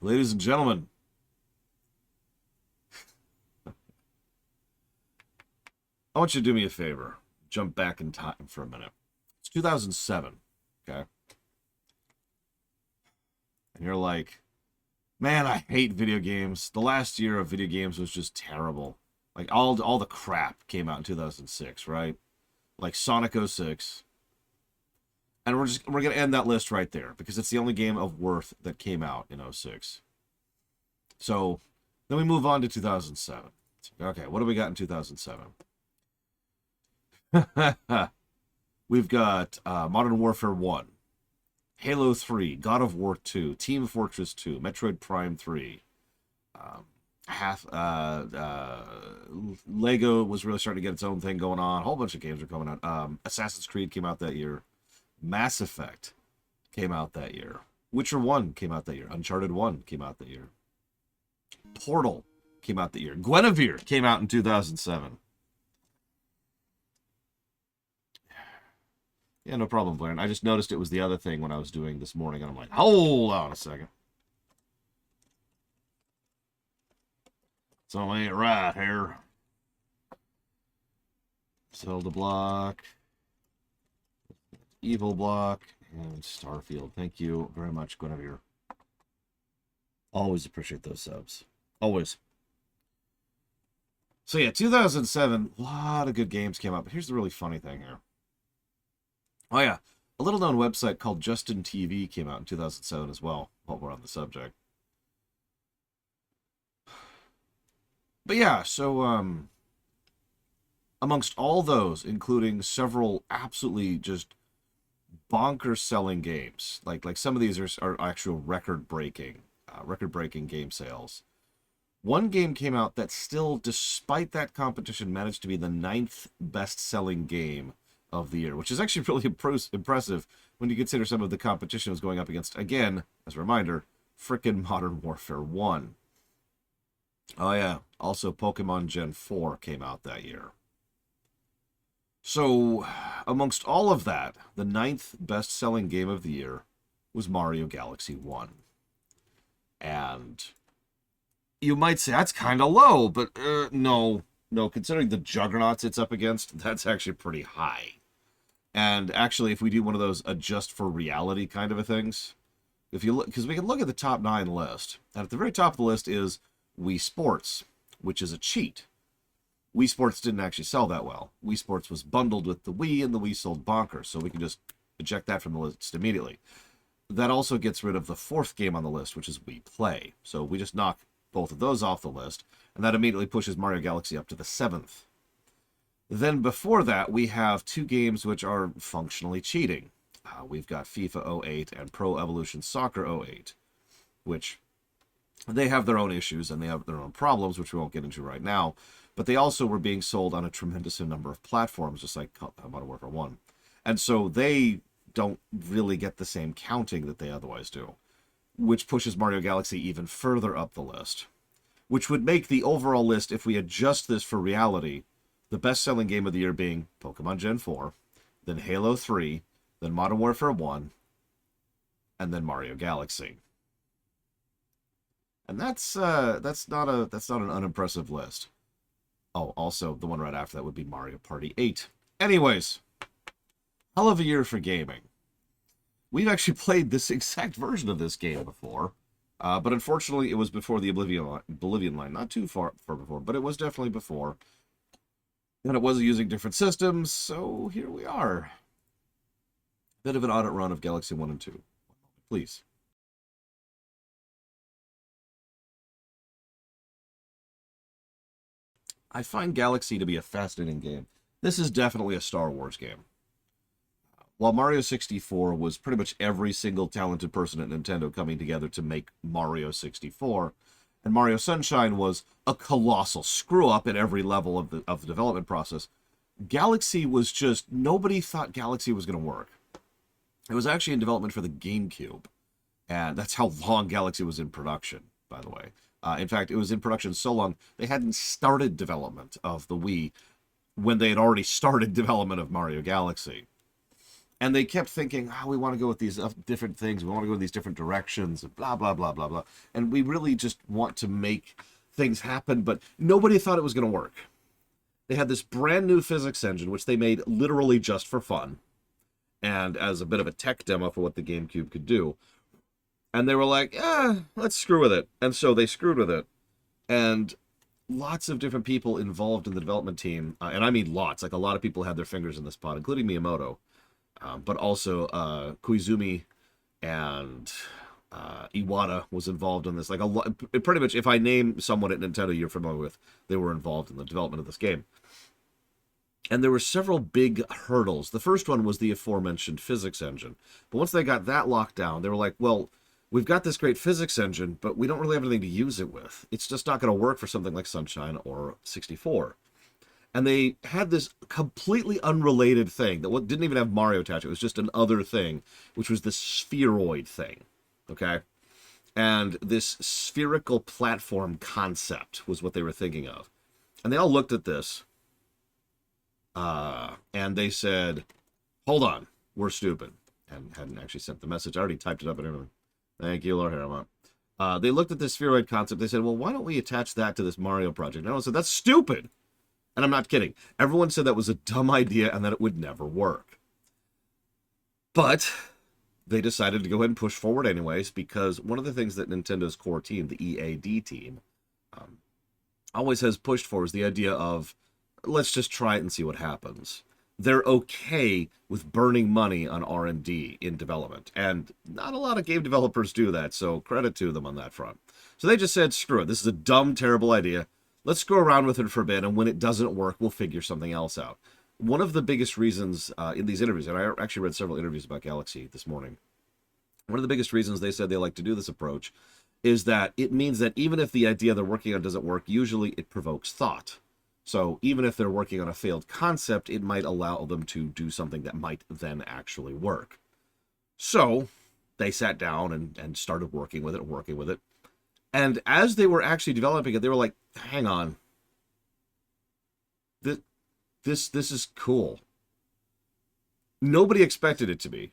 Ladies and gentlemen, I want you to do me a favor. Jump back in time for a minute. It's 2007, okay? And you're like, man, I hate video games. The last year of video games was just terrible. Like, all the crap came out in 2006, right? Like Sonic 06. And we're gonna end that list right there because it's the only game of worth that came out in 06. So then we move on to 2007. Okay, what do we got in 2007? We've got Modern Warfare 1, Halo 3, God of War 2, Team Fortress 2, Metroid Prime 3. Lego was really starting to get its own thing going on. A whole bunch of games are coming out. Assassin's Creed came out that year. Mass Effect came out that year. Witcher 1 came out that year. Uncharted 1 came out that year. Portal came out that year. Guinevere came out in 2007. Yeah, no problem, Blair. I just noticed it was the other thing when I was doing this morning, and I'm like, hold on a second. Something ain't right here. Zelda block. Evil block. And Starfield. Thank you very much, Guinevere. Always appreciate those subs. Always. So yeah, 2007, a lot of good games came out. But here's the really funny thing here. Oh yeah, a little-known website called Justin TV came out in 2007 as well, while we're on the subject. But yeah, so amongst all those, including several absolutely just bonkers-selling games, like some of these are actual record-breaking game sales. One game came out that still, despite that competition, managed to be the 9th best-selling game of the year, which is actually really impressive when you consider some of the competition was going up against, again, as a reminder, frickin' Modern Warfare 1. Oh yeah, also Pokemon Gen 4 came out that year. So, amongst all of that, the 9th best-selling game of the year was Mario Galaxy 1. And you might say, that's kind of low, but no, considering the juggernauts it's up against, that's actually pretty high. And actually, if we do one of those adjust for reality kind of a things, if you look, because we can look at the top 9 list, and at the very top of the list is Wii Sports, which is a cheat. Wii Sports didn't actually sell that well. Wii Sports was bundled with the Wii, and the Wii sold bonkers, so we can just eject that from the list immediately. That also gets rid of the 4th game on the list, which is Wii Play. So we just knock both of those off the list, and that immediately pushes Mario Galaxy up to the 7th. Then before that, we have 2 games which are functionally cheating. We've got FIFA 08 and Pro Evolution Soccer 08, which they have their own issues and they have their own problems, which we won't get into right now. But they also were being sold on a tremendous number of platforms, just like Modern Warfare 1. And so they don't really get the same counting that they otherwise do, which pushes Mario Galaxy even further up the list, which would make the overall list, if we adjust this for reality, the best-selling game of the year being Pokemon Gen 4, then Halo 3, then Modern Warfare 1, and then Mario Galaxy. And that's not an unimpressive list. Oh, also, the one right after that would be Mario Party 8. Anyways, hell of a year for gaming. We've actually played this exact version of this game before, but unfortunately it was before the Oblivion line. Not too far before, but it was definitely before. And it was using different systems, so here we are. Bit of an audit run of Galaxy 1 and 2. Please. I find Galaxy to be a fascinating game. This is definitely a Star Wars game. While Mario 64 was pretty much every single talented person at Nintendo coming together to make Mario 64, and Mario Sunshine was a colossal screw-up at every level of the development process, Galaxy was just, nobody thought Galaxy was going to work. It was actually in development for the GameCube, and that's how long Galaxy was in production, by the way. In fact, it was in production so long, they hadn't started development of the Wii when they had already started development of Mario Galaxy. And they kept thinking, oh, we want to go with these different things. We want to go in these different directions, blah, blah, blah, blah, blah. And we really just want to make things happen, but nobody thought it was going to work. They had this brand new physics engine, which they made literally just for fun, and as a bit of a tech demo for what the GameCube could do. And they were like, let's screw with it. And so they screwed with it. And lots of different people involved in the development team, and I mean lots, like a lot of people had their fingers in this pot, including Miyamoto, but also Koizumi and Iwata was involved in this. Like a lot, pretty much, if I name someone at Nintendo you're familiar with, they were involved in the development of this game. And there were several big hurdles. The first one was the aforementioned physics engine. But once they got that locked down, they were like, well, we've got this great physics engine, but we don't really have anything to use it with. It's just not going to work for something like Sunshine or 64. And they had this completely unrelated thing that didn't even have Mario attached. It was just another thing, which was this spheroid thing. Okay? And this spherical platform concept was what they were thinking of. And they all looked at this, and they said, hold on, we're stupid. And hadn't actually sent the message. I already typed it up and everything. Thank you, Lord Harriman. They looked at this spheroid concept. They said, well, why don't we attach that to this Mario project? And everyone said, that's stupid. And I'm not kidding. Everyone said that was a dumb idea and that it would never work. But they decided to go ahead and push forward anyways, because one of the things that Nintendo's core team, the EAD team, always has pushed for is the idea of, let's just try it and see what happens. They're okay with burning money on R&D in development. And not a lot of game developers do that, so credit to them on that front. So they just said, screw it, this is a dumb, terrible idea. Let's screw around with it for a bit, and when it doesn't work, we'll figure something else out. One of the biggest reasons in these interviews, and I actually read several interviews about Galaxy this morning, one of the biggest reasons they said they like to do this approach is that it means that even if the idea they're working on doesn't work, usually it provokes thought. So even if they're working on a failed concept, it might allow them to do something that might then actually work. So they sat down and started working with it. And as they were actually developing it, they were like, hang on. This is cool. Nobody expected it to be.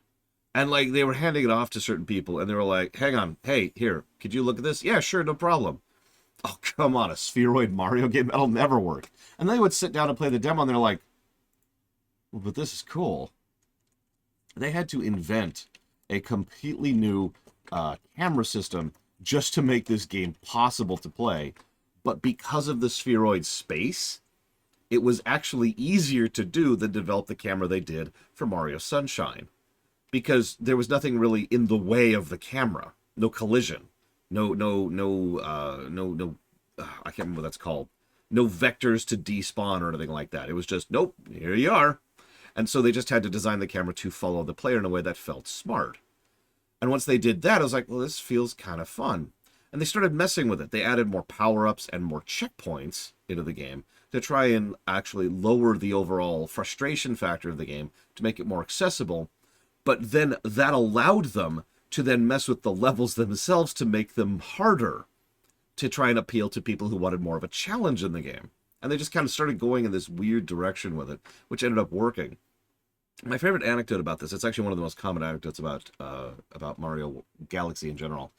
And like they were handing it off to certain people and they were like, hang on, hey, here, could you look at this? Yeah, sure, no problem. Oh, come on, a spheroid Mario game? That'll never work. And they would sit down and play the demo, and they're like, well, but this is cool. They had to invent a completely new camera system just to make this game possible to play. But because of the spheroid space, it was actually easier to do than develop the camera they did for Mario Sunshine. Because there was nothing really in the way of the camera. No collision. No, I can't remember what that's called. No vectors to despawn or anything like that. It was just, nope, here you are. And so they just had to design the camera to follow the player in a way that felt smart. And once they did that, I was like, well, this feels kind of fun. And they started messing with it. They added more power-ups and more checkpoints into the game to try and actually lower the overall frustration factor of the game to make it more accessible. But then that allowed them to then mess with the levels themselves to make them harder, to try and appeal to people who wanted more of a challenge in the game. And they just kind of started going in this weird direction with it, which ended up working. My favorite anecdote about this, it's actually one of the most common anecdotes about Mario Galaxy in general,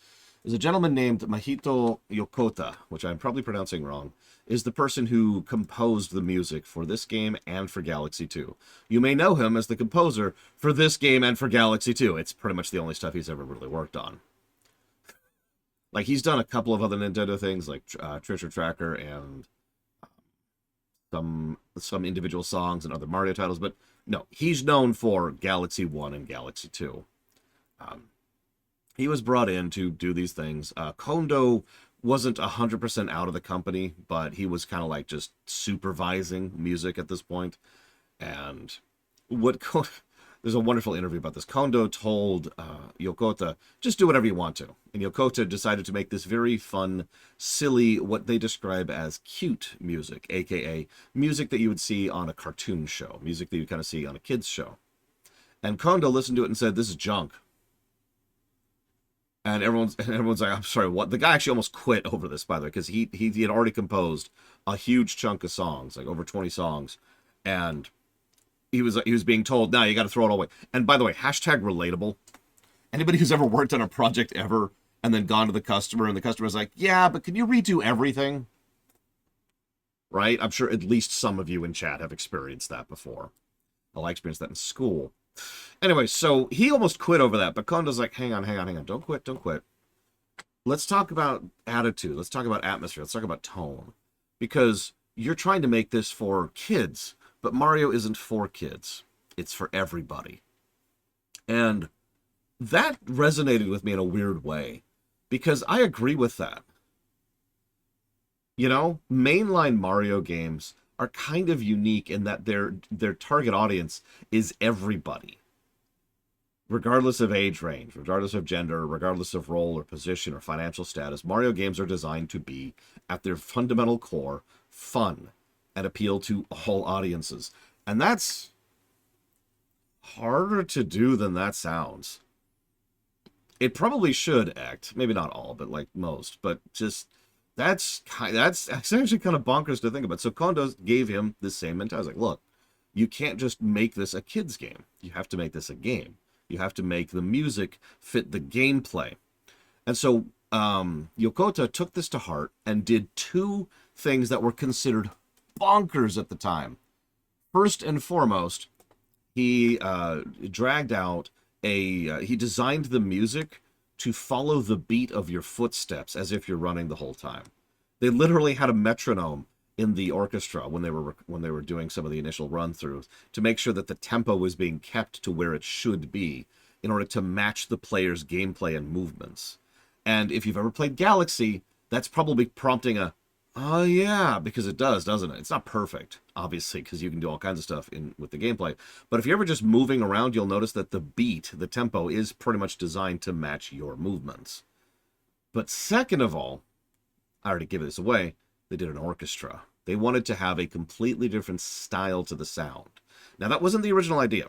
is a gentleman named Mahito Yokota, which I'm probably pronouncing wrong, is the person who composed the music for this game and for Galaxy 2. You may know him as the composer for this game and for Galaxy 2. It's pretty much the only stuff he's ever really worked on. Like, he's done a couple of other Nintendo things, like Treasure Tracker and some individual songs and other Mario titles, but no, he's known for Galaxy 1 and Galaxy 2. He was brought in to do these things. Kondo wasn't 100% out of the company, but he was kind of like just supervising music at this point. And there's a wonderful interview about this. Kondo told Yokota, just do whatever you want to. And Yokota decided to make this very fun, silly, what they describe as cute music, aka music that you would see on a cartoon show, music that you kind of see on a kid's show. And Kondo listened to it and said, this is junk. And everyone's like, I'm sorry, what? The guy actually almost quit over this, by the way, because he had already composed a huge chunk of songs, like over 20 songs. And he was being told, "No, you got to throw it all away." And by the way, hashtag relatable. Anybody who's ever worked on a project ever and then gone to the customer and the customer's like, "Yeah, but can you redo everything?" Right? I'm sure at least some of you in chat have experienced that before. Well, I experienced that in school. Anyway, so he almost quit over that, but Kondo's like, hang on, don't quit, don't quit. Let's talk about attitude. Let's talk about atmosphere. Let's talk about tone. Because you're trying to make this for kids, but Mario isn't for kids. It's for everybody. And that resonated with me in a weird way, because I agree with that. You know, mainline Mario games are kind of unique in that their target audience is everybody. Regardless of age range, regardless of gender, regardless of role or position or financial status, Mario games are designed to be, at their fundamental core, fun and appeal to all audiences. And that's harder to do than that sounds. It probably should act, maybe not all, but like most, but just that's actually kind of bonkers to think about. So Kondo gave him the same mentality. Like, look, you can't just make this a kid's game. You have to make this a game. You have to make the music fit the gameplay. And so Yokota took this to heart and did two things that were considered bonkers at the time. First and foremost, he dragged out he designed the music to follow the beat of your footsteps as if you're running the whole time. They literally had a metronome in the orchestra when they were doing some of the initial run-throughs to make sure that the tempo was being kept to where it should be in order to match the player's gameplay and movements. And if you've ever played Galaxy, that's probably prompting a, oh yeah, because it does, doesn't it? It's not perfect, obviously, because you can do all kinds of stuff with the gameplay. But if you're ever just moving around, you'll notice that the beat, the tempo, is pretty much designed to match your movements. But second of all, I already gave this away, they did an orchestra. They wanted to have a completely different style to the sound. Now, that wasn't the original idea.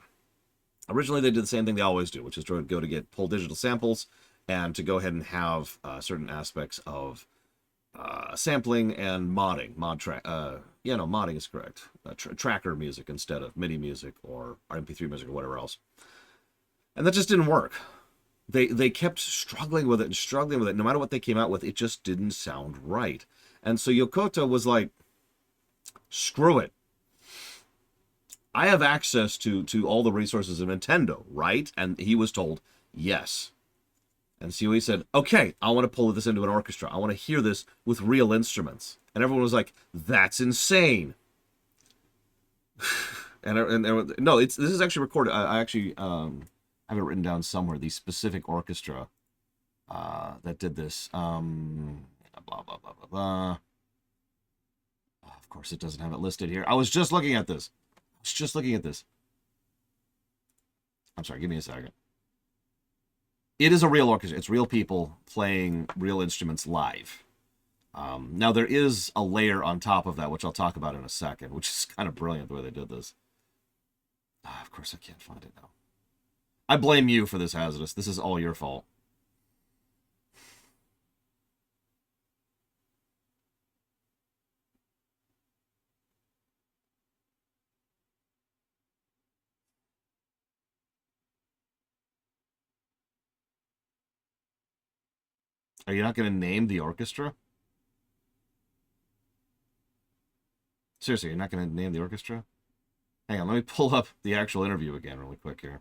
Originally, they did the same thing they always do, which is to go to pull digital samples and to go ahead and have certain aspects of sampling and modding. Modding is correct. Tracker music instead of MIDI music or MP3 music or whatever else. And that just didn't work. They kept struggling with it and struggling with it. No matter what they came out with, it just didn't sound right. And so Yokota was like, screw it. I have access to all the resources of Nintendo, right? And he was told, yes. And so he said, okay, I want to pull this into an orchestra. I want to hear this with real instruments. And everyone was like, that's insane. and no, this is actually recorded. I actually have it written down somewhere, the specific orchestra that did this. Blah, blah, blah, blah, blah. Of course, it doesn't have it listed here. I was just looking at this. I'm sorry, give me a second. It is a real orchestra. It's real people playing real instruments live. Now, there is a layer on top of that, which I'll talk about in a second, which is kind of brilliant the way they did this. Of course, I can't find it now. I blame you for this, Hazardous. This is all your fault. Are you not going to name the orchestra? Seriously, you're not going to name the orchestra? Hang on, let me pull up the actual interview again really quick here.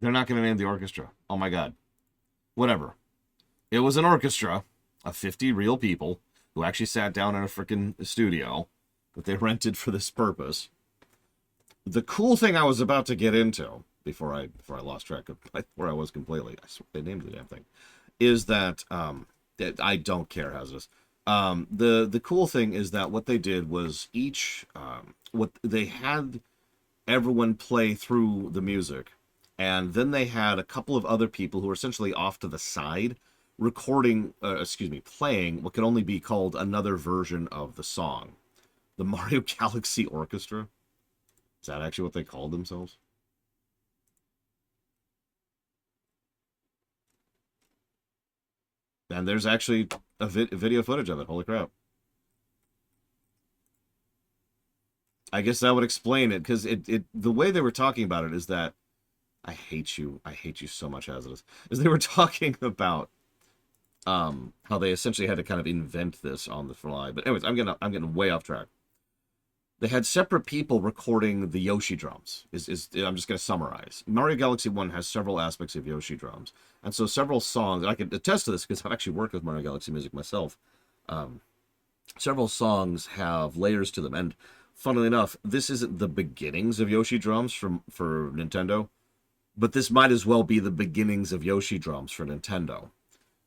They're not going to name the orchestra. Oh my god. Whatever. It was an orchestra of 50 real people who actually sat down in a freaking studio that they rented for this purpose. The cool thing I was about to get into before I lost track of where I was completely, I swear they named the damn thing, is that I don't care, Hazardous. The cool thing is that what they did was what they had everyone play through the music, and then they had a couple of other people who were essentially off to the side playing what could only be called another version of the song. The Mario Galaxy Orchestra? Is that actually what they called themselves? And there's actually a video footage of it. Holy crap. I guess that would explain it, because the way they were talking about it is that I hate you so much as it is they were talking about how they essentially had to kind of invent this on the fly. But anyways, I'm getting way off track. They had separate people recording the Yoshi drums. I'm just going to summarize. Mario Galaxy 1 has several aspects of Yoshi drums. And so several songs, and I can attest to this because I've actually worked with Mario Galaxy music myself. Several songs have layers to them. And funnily enough, this isn't the beginnings of Yoshi drums for Nintendo, but this might as well be the beginnings of Yoshi drums for Nintendo.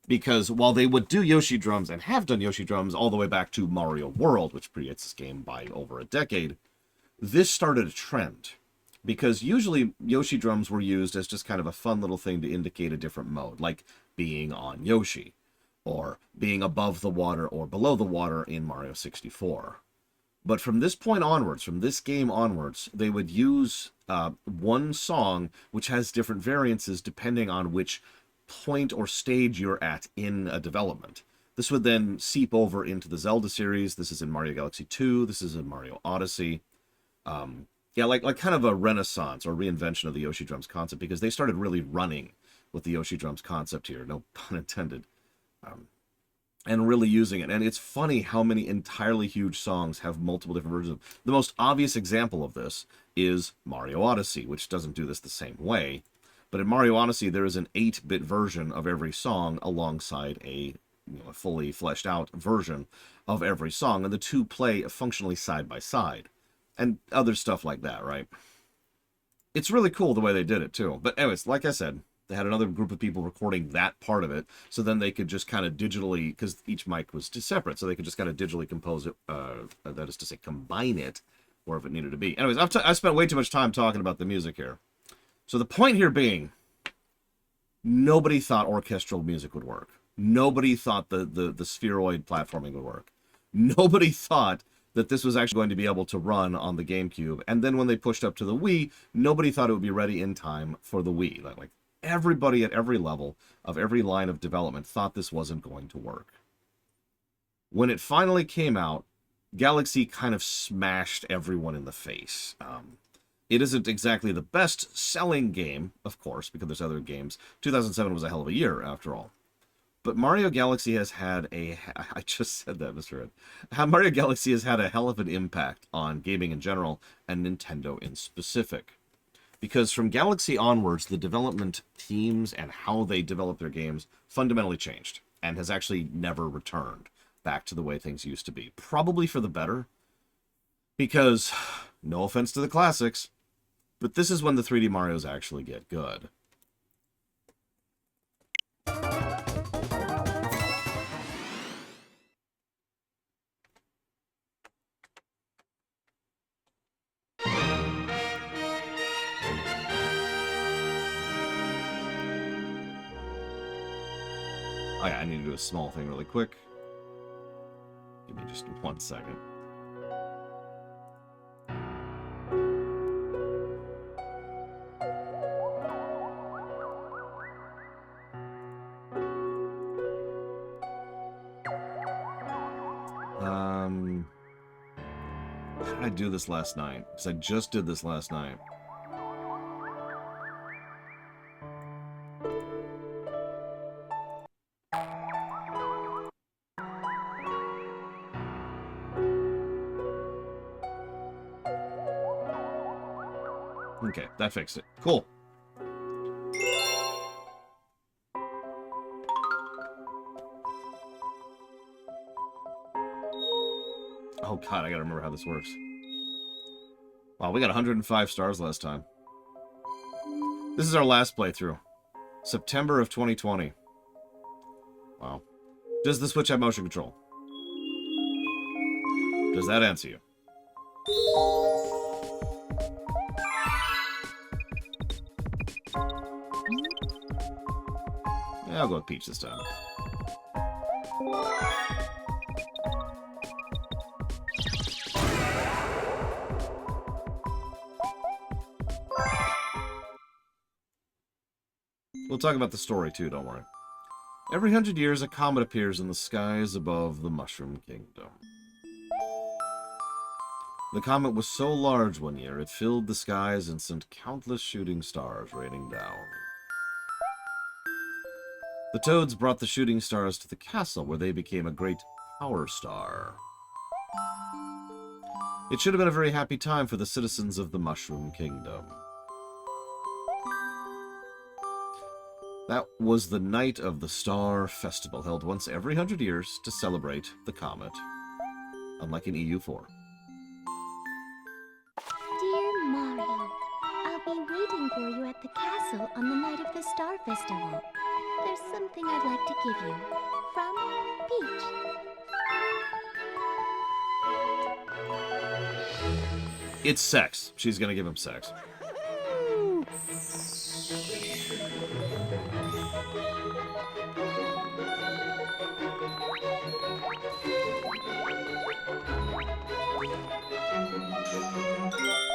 Because while they would do Yoshi drums and have done Yoshi drums all the way back to Mario World, which predates this game by over a decade, this started a trend. Because usually Yoshi drums were used as just kind of a fun little thing to indicate a different mode, like being on Yoshi, or being above the water or below the water in Mario 64. But from this point onwards, from this game onwards, they would use one song which has different variances depending on which point or stage you're at in a development. This would then seep over into the Zelda series. This is in Mario Galaxy 2. This is in Mario Odyssey. Yeah, like kind of a renaissance or reinvention of the Yoshi drums concept, because they started really running with the Yoshi drums concept here, no pun intended, and really using it. And it's funny how many entirely huge songs have multiple different versions. The most obvious example of this is Mario Odyssey, which doesn't do this the same way. But in Mario Odyssey, there is an 8-bit version of every song alongside a fully fleshed out version of every song, and the two play functionally side by side, and other stuff like that, right? It's really cool the way they did it, too. But anyways, like I said, they had another group of people recording that part of it, so then they could just kind of digitally, because each mic was separate, so they could just kind of digitally compose it, that is to say, combine it wherever it needed to be. Anyways, I've spent way too much time talking about the music here. So the point here being, nobody thought orchestral music would work. Nobody thought the spheroid platforming would work. Nobody thought that this was actually going to be able to run on the GameCube. And then when they pushed up to the Wii, nobody thought it would be ready in time for the Wii. Like everybody at every level of every line of development thought this wasn't going to work. When it finally came out, Galaxy kind of smashed everyone in the face. It isn't exactly the best-selling game, of course, because there's other games. 2007 was a hell of a year, after all. But Mario Galaxy has had a... I just said that, Mr. Ed. Mario Galaxy has had a hell of an impact on gaming in general, and Nintendo in specific. Because from Galaxy onwards, the development teams and how they develop their games fundamentally changed, and has actually never returned back to the way things used to be. Probably for the better, because, no offense to the classics, but this is when the 3D Marios actually get good. Oh yeah, I need to do a small thing really quick. Give me just 1 second. How did I do this last night? Because I just did this last night. Okay, that fixed it. Cool. Oh god, I gotta remember how this works. Wow, we got 105 stars last time. This is our last playthrough. September of 2020. Wow. Does the Switch have motion control? Does that answer you? Yeah, I'll go with Peach this time. We'll talk about the story, too, don't worry. Every 100 years, a comet appears in the skies above the Mushroom Kingdom. The comet was so large one year, it filled the skies and sent countless shooting stars raining down. The Toads brought the shooting stars to the castle, where they became a great power star. It should have been a very happy time for the citizens of the Mushroom Kingdom. That was the night of the Star Festival, held once every 100 years to celebrate the comet, unlike in EU4. Dear Mario, I'll be waiting for you at the castle on the night of the Star Festival. There's something I'd like to give you. From Peach. It's sex. She's gonna give him sex.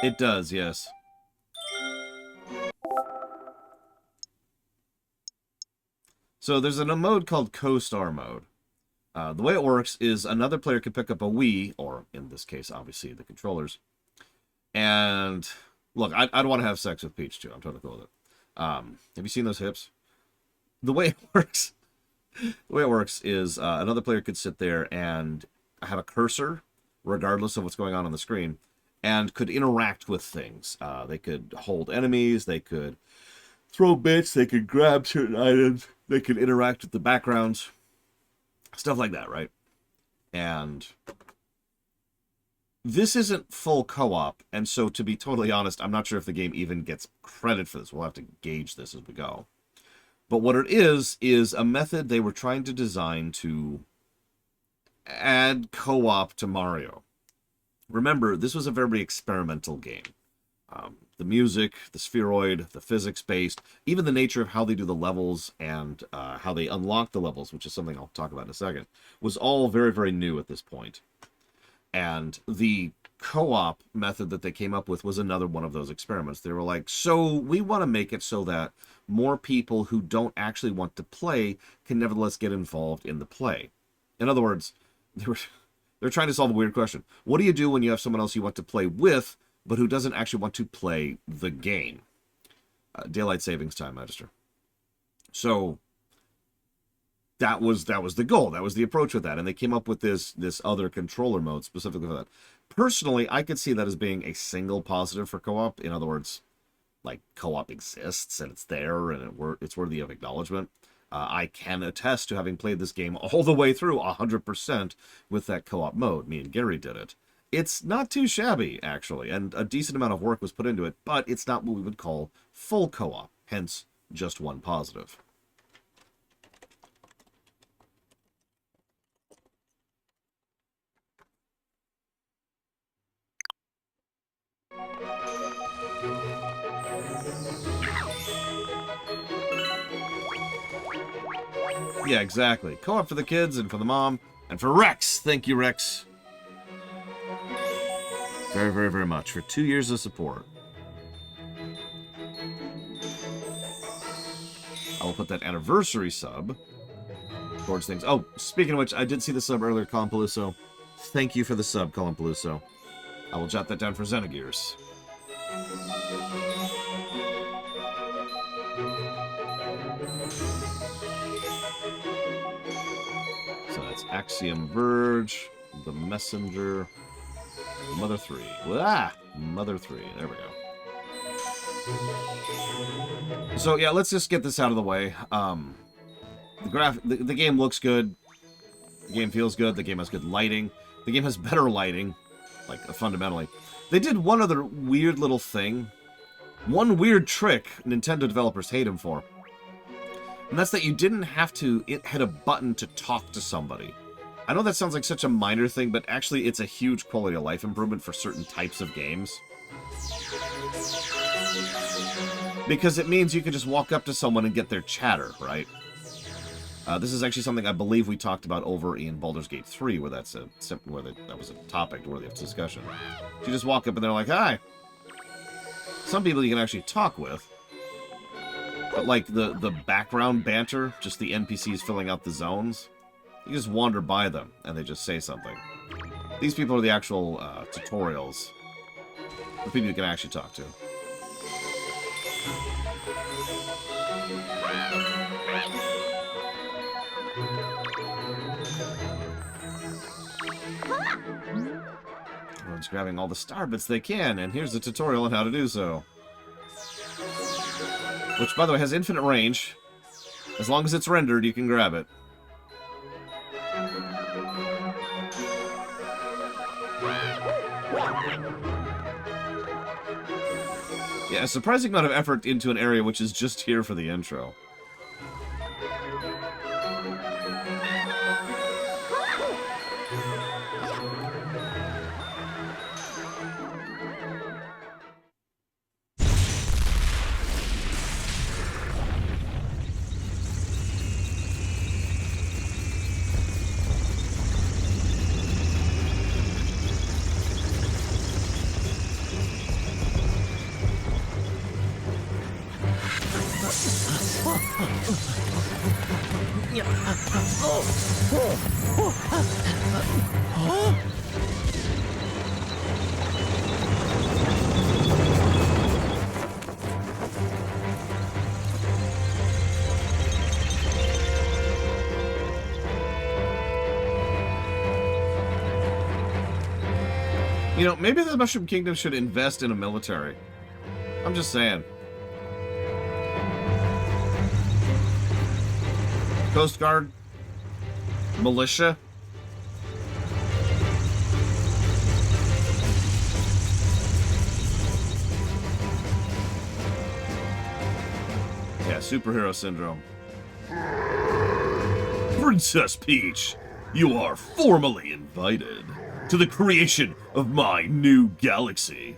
It does, yes. So there's a mode called Co-Star mode. The way it works is another player can pick up a Wii, or in this case, obviously, the controllers. And, look, I'd want to have sex with Peach, too. I'm totally cool with it. Have you seen those hips? The way it works... The way it works is another player could sit there and have a cursor, regardless of what's going on the screen, and could interact with things. They could hold enemies, they could throw bits, they could grab certain items, they could interact with the backgrounds, stuff like that, right? And this isn't full co-op, and so to be totally honest, I'm not sure if the game even gets credit for this. We'll have to gauge this as we go. But what it is a method they were trying to design to add co-op to Mario. Remember, this was a very experimental game. The music, the spheroid, the physics-based, even the nature of how they do the levels and how they unlock the levels, which is something I'll talk about in a second, was all very, very new at this point. And the co-op method that they came up with was another one of those experiments. They were like, so we want to make it so that more people who don't actually want to play can nevertheless get involved in the play. In other words, they're trying to solve a weird question. What do you do when you have someone else you want to play with, but who doesn't actually want to play the game? Daylight savings time, Magister. So that was the goal. That was the approach with that. And they came up with this other controller mode specifically for that. Personally, I could see that as being a single positive for co-op. In other words, like, co-op exists and it's there and it's worthy of acknowledgement. I can attest to having played this game all the way through 100% with that co-op mode. Me and Gary did it. It's not too shabby, actually, and a decent amount of work was put into it, but it's not what we would call full co-op, hence just one positive. Yeah, exactly. Co-op for the kids and for the mom. And for Rex. Thank you, Rex. Very, very, very much. For 2 years of support. I will put that anniversary sub towards things. Oh, speaking of which, I did see the sub earlier, Colin Peluso. Thank you for the sub, Colin Peluso. I will jot that down for Xenogears. Axiom Verge, The Messenger, Mother 3. Mother 3. There we go. So, yeah, let's just get this out of the way. The game looks good. The game feels good. The game has good lighting. The game has better lighting, like, fundamentally. They did one other weird little thing. One weird trick Nintendo developers hate him for. And that's that you didn't have to hit a button to talk to somebody. I know that sounds like such a minor thing, but actually it's a huge quality of life improvement for certain types of games. Because it means you can just walk up to someone and get their chatter, right? This is actually something I believe we talked about over in Baldur's Gate 3, where that was a topic worthy of discussion. So you just walk up and they're like, hi. Some people you can actually talk with. But like the background banter, just the NPCs filling out the zones, you just wander by them and they just say something. These people are the actual tutorials. The people you can actually talk to. Everyone's grabbing all the star bits they can, and here's the tutorial on how to do so. Which, by the way, has infinite range. As long as it's rendered, you can grab it. Yeah, a surprising amount of effort into an area which is just here for the intro. You know, maybe the Mushroom Kingdom should invest in a military. I'm just saying. Coast Guard? Militia? Yeah, superhero syndrome. Princess Peach, you are formally invited to the creation of my new galaxy.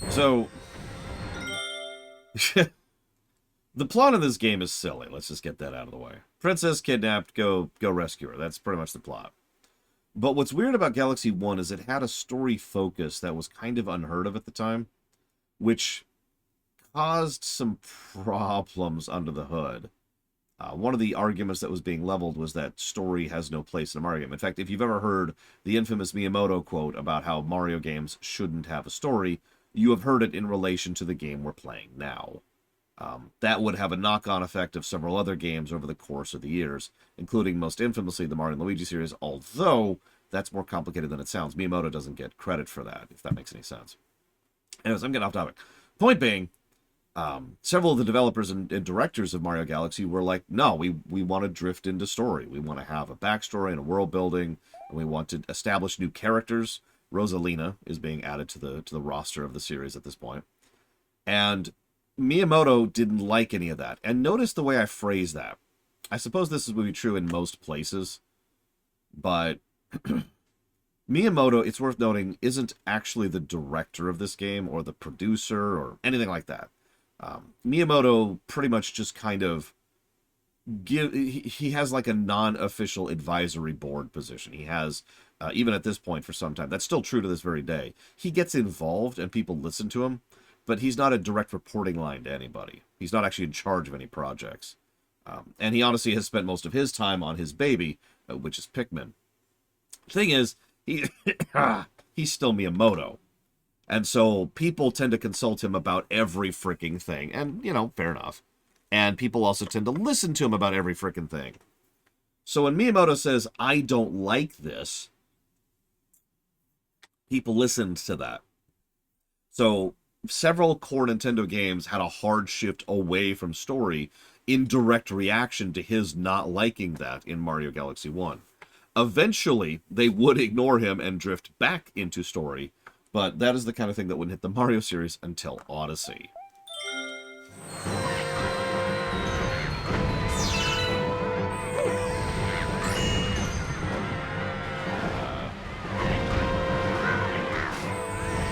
So, the plot of this game is silly. Let's just get that out of the way. Princess kidnapped, go rescue her. That's pretty much the plot. But what's weird about Galaxy 1 is it had a story focus that was kind of unheard of at the time, which caused some problems under the hood. One of the arguments that was being leveled was that story has no place in a Mario game. In fact, if you've ever heard the infamous Miyamoto quote about how Mario games shouldn't have a story, you have heard it in relation to the game we're playing now. That would have a knock-on effect of several other games over the course of the years, including most infamously the Mario and Luigi series, although that's more complicated than it sounds. Miyamoto doesn't get credit for that, if that makes any sense. Anyways, I'm getting off topic. Point being, several of the developers and directors of Mario Galaxy were like, no, we want to drift into story. We want to have a backstory and a world building, and we want to establish new characters. Rosalina is being added to the roster of the series at this point. And Miyamoto didn't like any of that. And notice the way I phrase that. I suppose this would be true in most places, but Miyamoto, it's worth noting, isn't actually the director of this game or the producer or anything like that. Miyamoto pretty much just kind of he has like a non-official advisory board position. He has, even at this point for some time, that's still true to this very day. He gets involved and people listen to him, but he's not a direct reporting line to anybody. He's not actually in charge of any projects. And he honestly has spent most of his time on his baby, which is Pikmin. Thing is, he's still Miyamoto. And so people tend to consult him about every freaking thing. And, you know, fair enough. And people also tend to listen to him about every freaking thing. So when Miyamoto says, I don't like this, people listened to that. So several core Nintendo games had a hard shift away from story in direct reaction to his not liking that in Mario Galaxy 1. Eventually, they would ignore him and drift back into story, but that is the kind of thing that wouldn't hit the Mario series until Odyssey.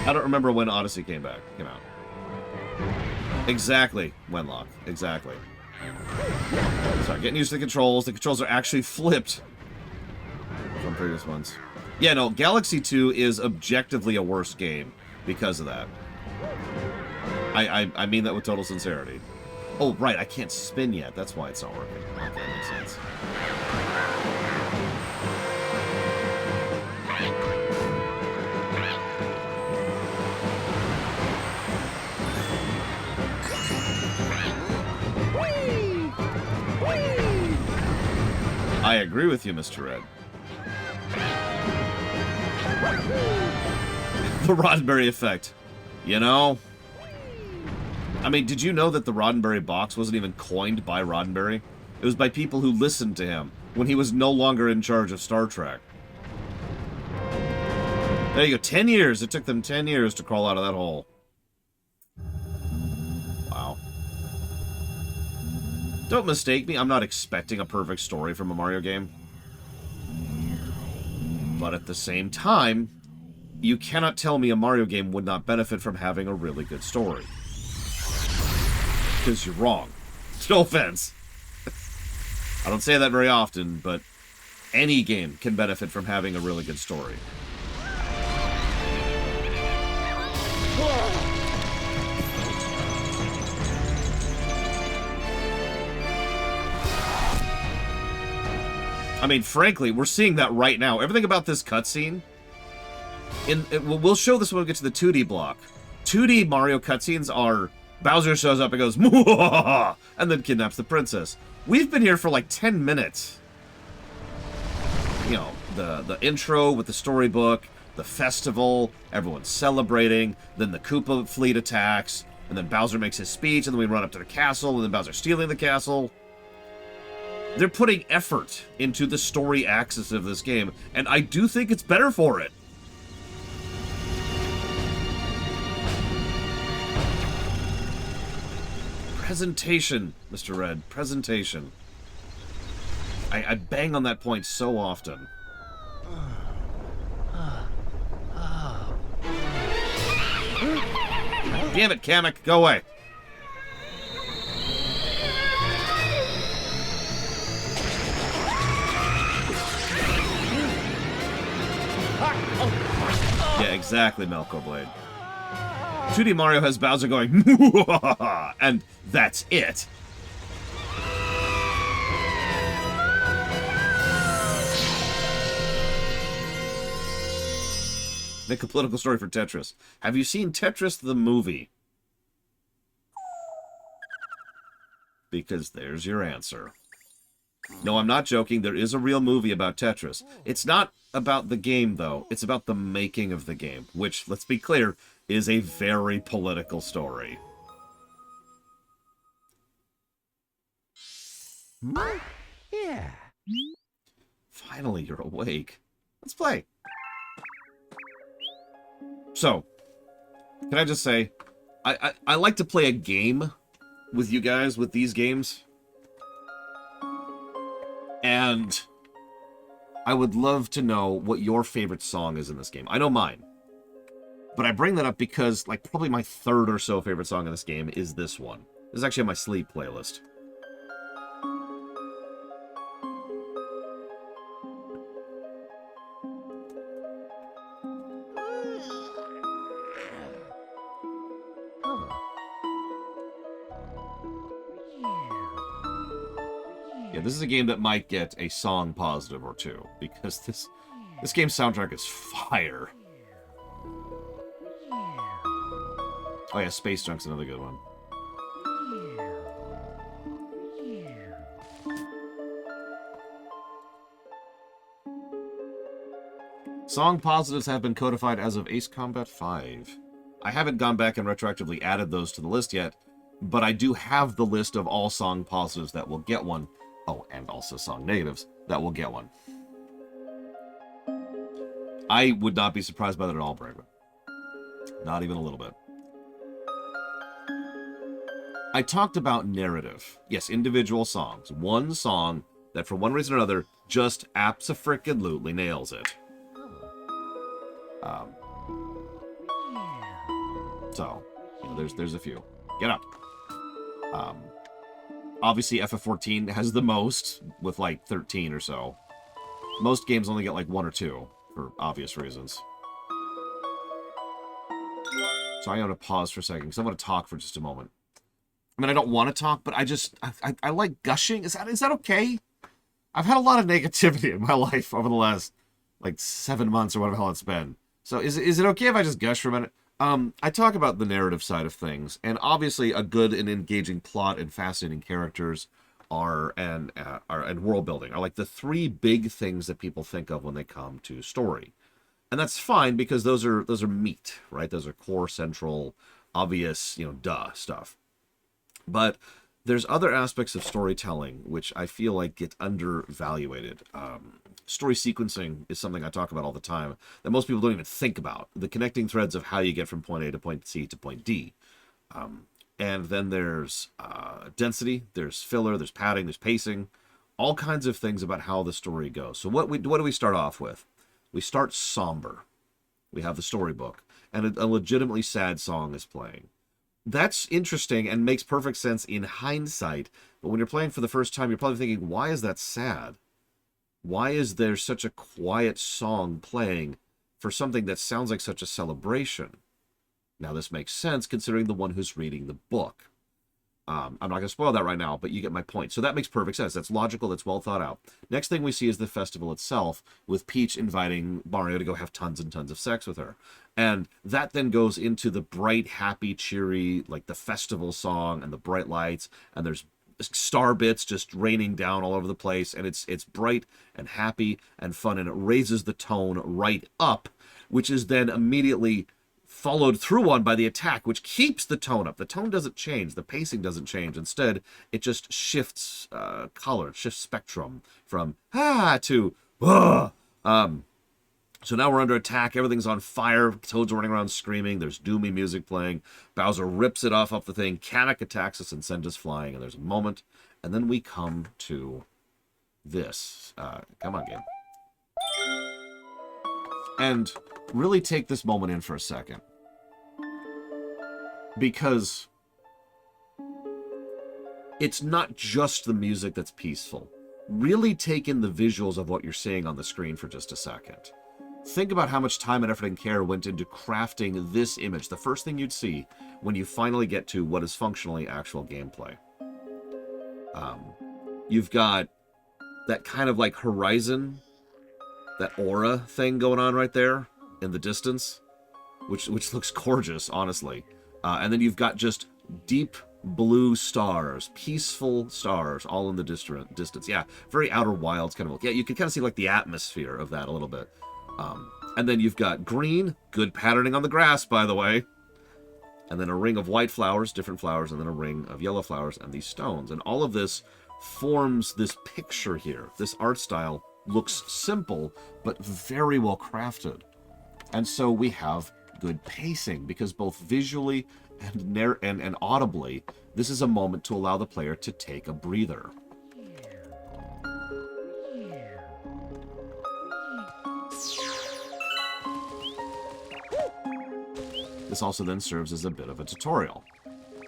I don't remember when Odyssey came out. Exactly, Wenlock. Exactly. Sorry, getting used to the controls. The controls are actually flipped from previous ones. Yeah, no, Galaxy 2 is objectively a worse game because of that. I mean that with total sincerity. Oh, right, I can't spin yet. That's why it's not working. Okay, that makes sense. I agree with you, Mr. Red. The Roddenberry effect. You know? I mean, did you know that the Roddenberry box wasn't even coined by Roddenberry? It was by people who listened to him when he was no longer in charge of Star Trek. There you go. 10 years. It took them 10 years to crawl out of that hole. Wow. Don't mistake me. I'm not expecting a perfect story from a Mario game. But at the same time, you cannot tell me a Mario game would not benefit from having a really good story. Because you're wrong. No offense. I don't say that very often, but any game can benefit from having a really good story. I mean, frankly, we're seeing that right now. Everything about this cutscene, we'll show this when we get to the 2D block. 2D Mario cutscenes are Bowser shows up and goes, "Mwah!" and then kidnaps the princess. We've been here for like 10 minutes. You know, the intro with the storybook, the festival, everyone's celebrating, then the Koopa fleet attacks, and then Bowser makes his speech, and then we run up to the castle, and then Bowser stealing the castle. They're putting effort into the story axis of this game, and I do think it's better for it. Presentation, Mr. Red. Presentation. I bang on that point so often. Damn it, Kamek, go away. Yeah, exactly, Melco Blade. 2D Mario has Bowser going, and that's it. Make a political story for Tetris. Have you seen Tetris the movie? Because there's your answer. No, I'm not joking. There is a real movie about Tetris. It's not about the game, though. It's about the making of the game, which, let's be clear, is a very political story. Yeah. Finally, you're awake. Let's play. So, can I just say, I like to play a game with you guys with these games. And I would love to know what your favorite song is in this game. I know mine. But I bring that up because, like, probably my third or so favorite song in this game is this one. This is actually on my sleep playlist. Yeah, this is a game that might get a song positive or two, because this game's soundtrack is fire. Oh yeah, Space Junk's another good one. Song positives have been codified as of Ace Combat 5. I haven't gone back and retroactively added those to the list yet, but I do have the list of all song positives that will get one. Oh, and also song negatives that will get one. I would not be surprised by that at all, Bregman. Not even a little bit. I talked about narrative. Yes, individual songs. One song that, for one reason or another, just abso-frickin-lutely nails it. So, you know, there's a few. Get up. Obviously, FF14 has the most, with like 13 or so. Most games only get like 1 or 2, for obvious reasons. So I'm going to pause for a second, because I'm going to talk for just a moment. I mean, I don't want to talk, but I like gushing. Is that okay? I've had a lot of negativity in my life over the last, like, 7 months or whatever the hell it's been. So is it okay if I just gush for a minute? I talk about the narrative side of things, and obviously a good and engaging plot and fascinating characters and world building are like the 3 big things that people think of when they come to story. And that's fine, because those are meat, right? Those are core, central, obvious, you know, duh stuff. But there's other aspects of storytelling which I feel like get undervaluated. Story sequencing is something I talk about all the time that most people don't even think about. The connecting threads of how you get from point A to point C to point D. And then there's density, there's filler, there's padding, there's pacing, all kinds of things about how the story goes. So what do we start off with? We start somber. We have the storybook, and a legitimately sad song is playing. That's interesting and makes perfect sense in hindsight, but when you're playing for the first time, you're probably thinking, why is that sad? Why is there such a quiet song playing for something that sounds like such a celebration? Now, this makes sense considering the one who's reading the book. I'm not going to spoil that right now, but you get my point. So that makes perfect sense. That's logical. That's well thought out. Next thing we see is the festival itself, with Peach inviting Mario to go have tons and tons of sex with her. And that then goes into the bright, happy, cheery, like the festival song and the bright lights. And there's star bits just raining down all over the place. And it's bright and happy and fun. And it raises the tone right up, which is then immediately followed through on by the attack, which keeps the tone up. The tone doesn't change. The pacing doesn't change. Instead, it just shifts color, it shifts spectrum from to so now we're under attack. Everything's on fire. Toad's running around screaming. There's doomy music playing. Bowser rips it off the thing. Kamek attacks us and sends us flying. And there's a moment. And then we come to this. Come on, game. And really take this moment in for a second. Because it's not just the music that's peaceful. Really take in the visuals of what you're seeing on the screen for just a second. Think about how much time and effort and care went into crafting this image, the first thing you'd see when you finally get to what is functionally actual gameplay. You've got that kind of like horizon, that aura thing going on right there in the distance, which looks gorgeous, honestly. And then you've got just deep blue stars, peaceful stars, all in the distance. Yeah, very Outer Wilds kind of look. Yeah, you can kind of see like the atmosphere of that a little bit. And then you've got green, good patterning on the grass, by the way. And then a ring of white flowers, different flowers, and then a ring of yellow flowers and these stones. And all of this forms this picture here. This art style looks simple, but very well crafted. And so we have good pacing, because both visually and audibly, this is a moment to allow the player to take a breather. This also then serves as a bit of a tutorial,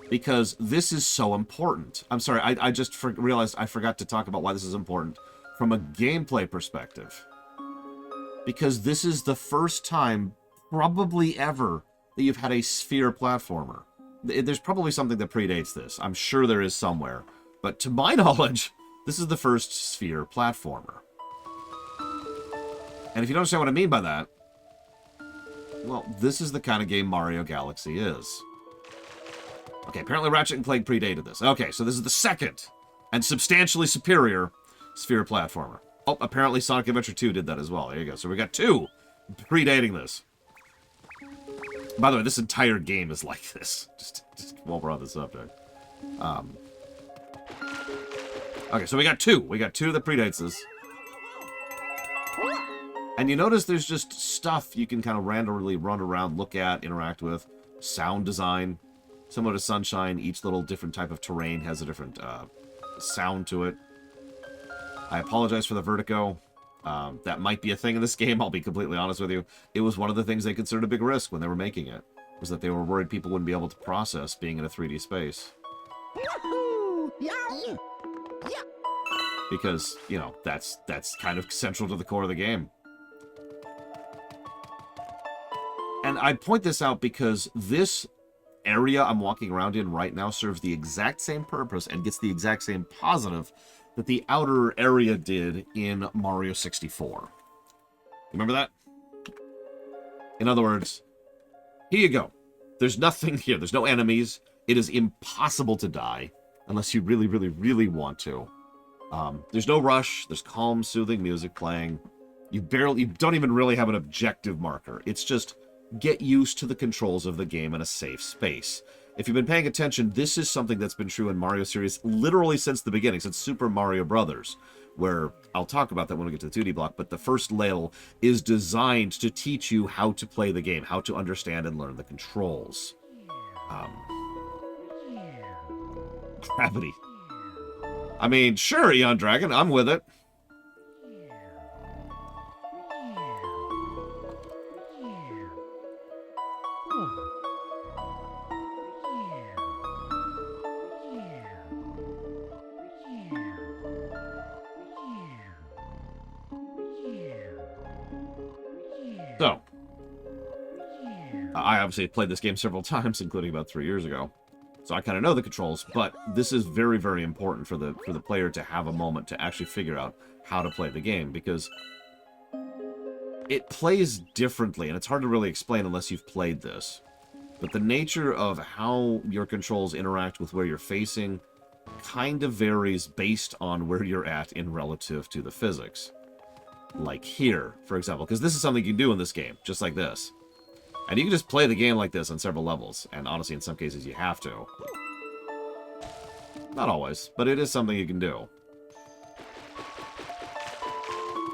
because this is so important. I'm sorry, I just realized I forgot to talk about why this is important from a gameplay perspective. Because this is the first time, probably ever, that you've had a sphere platformer. There's probably something that predates this. I'm sure there is somewhere. But to my knowledge, this is the first sphere platformer. And if you don't understand what I mean by that, well, this is the kind of game Mario Galaxy is. Okay, apparently Ratchet and Clank predated this. Okay, so this is the second and substantially superior sphere platformer. Oh, apparently Sonic Adventure 2 did that as well. There you go. So we got 2 predating this. By the way, this entire game is like this. Just while we're on the subject. Okay, so we got 2. We got 2 that predates this. And you notice there's just stuff you can kind of randomly run around, look at, interact with. Sound design. Similar to Sunshine, each little different type of terrain has a different sound to it. I apologize for the vertigo. That might be a thing in this game, I'll be completely honest with you. It was one of the things they considered a big risk when they were making it. was that they were worried people wouldn't be able to process being in a 3D space. Yahoo! Yeah. Because, you know, that's kind of central to the core of the game. And I point this out because this area I'm walking around in right now serves the exact same purpose and gets the exact same positive that the outer area did in Mario 64. Remember that? In other words, here you go. There's nothing here. There's no enemies. It is impossible to die unless you really, really, really want to. There's no rush. There's calm, soothing music playing. You don't even really have an objective marker. It's just get used to the controls of the game in a safe space. If you've been paying attention, this is something that's been true in Mario series literally since the beginning, since Super Mario Brothers, where I'll talk about that when we get to the 2D block, but the first level is designed to teach you how to play the game, how to understand and learn the controls. Gravity. I mean, sure, Eon Dragon, I'm with it. So, I obviously played this game several times, including about 3 years ago. So I kind of know the controls, but this is very, very important for the player to have a moment to actually figure out how to play the game, because it plays differently, and it's hard to really explain unless you've played this. But the nature of how your controls interact with where you're facing kind of varies based on where you're at in relative to the physics. Like here, for example, because this is something you can do in this game, just like this. And you can just play the game like this on several levels, and honestly, in some cases, you have to. Not always, but it is something you can do.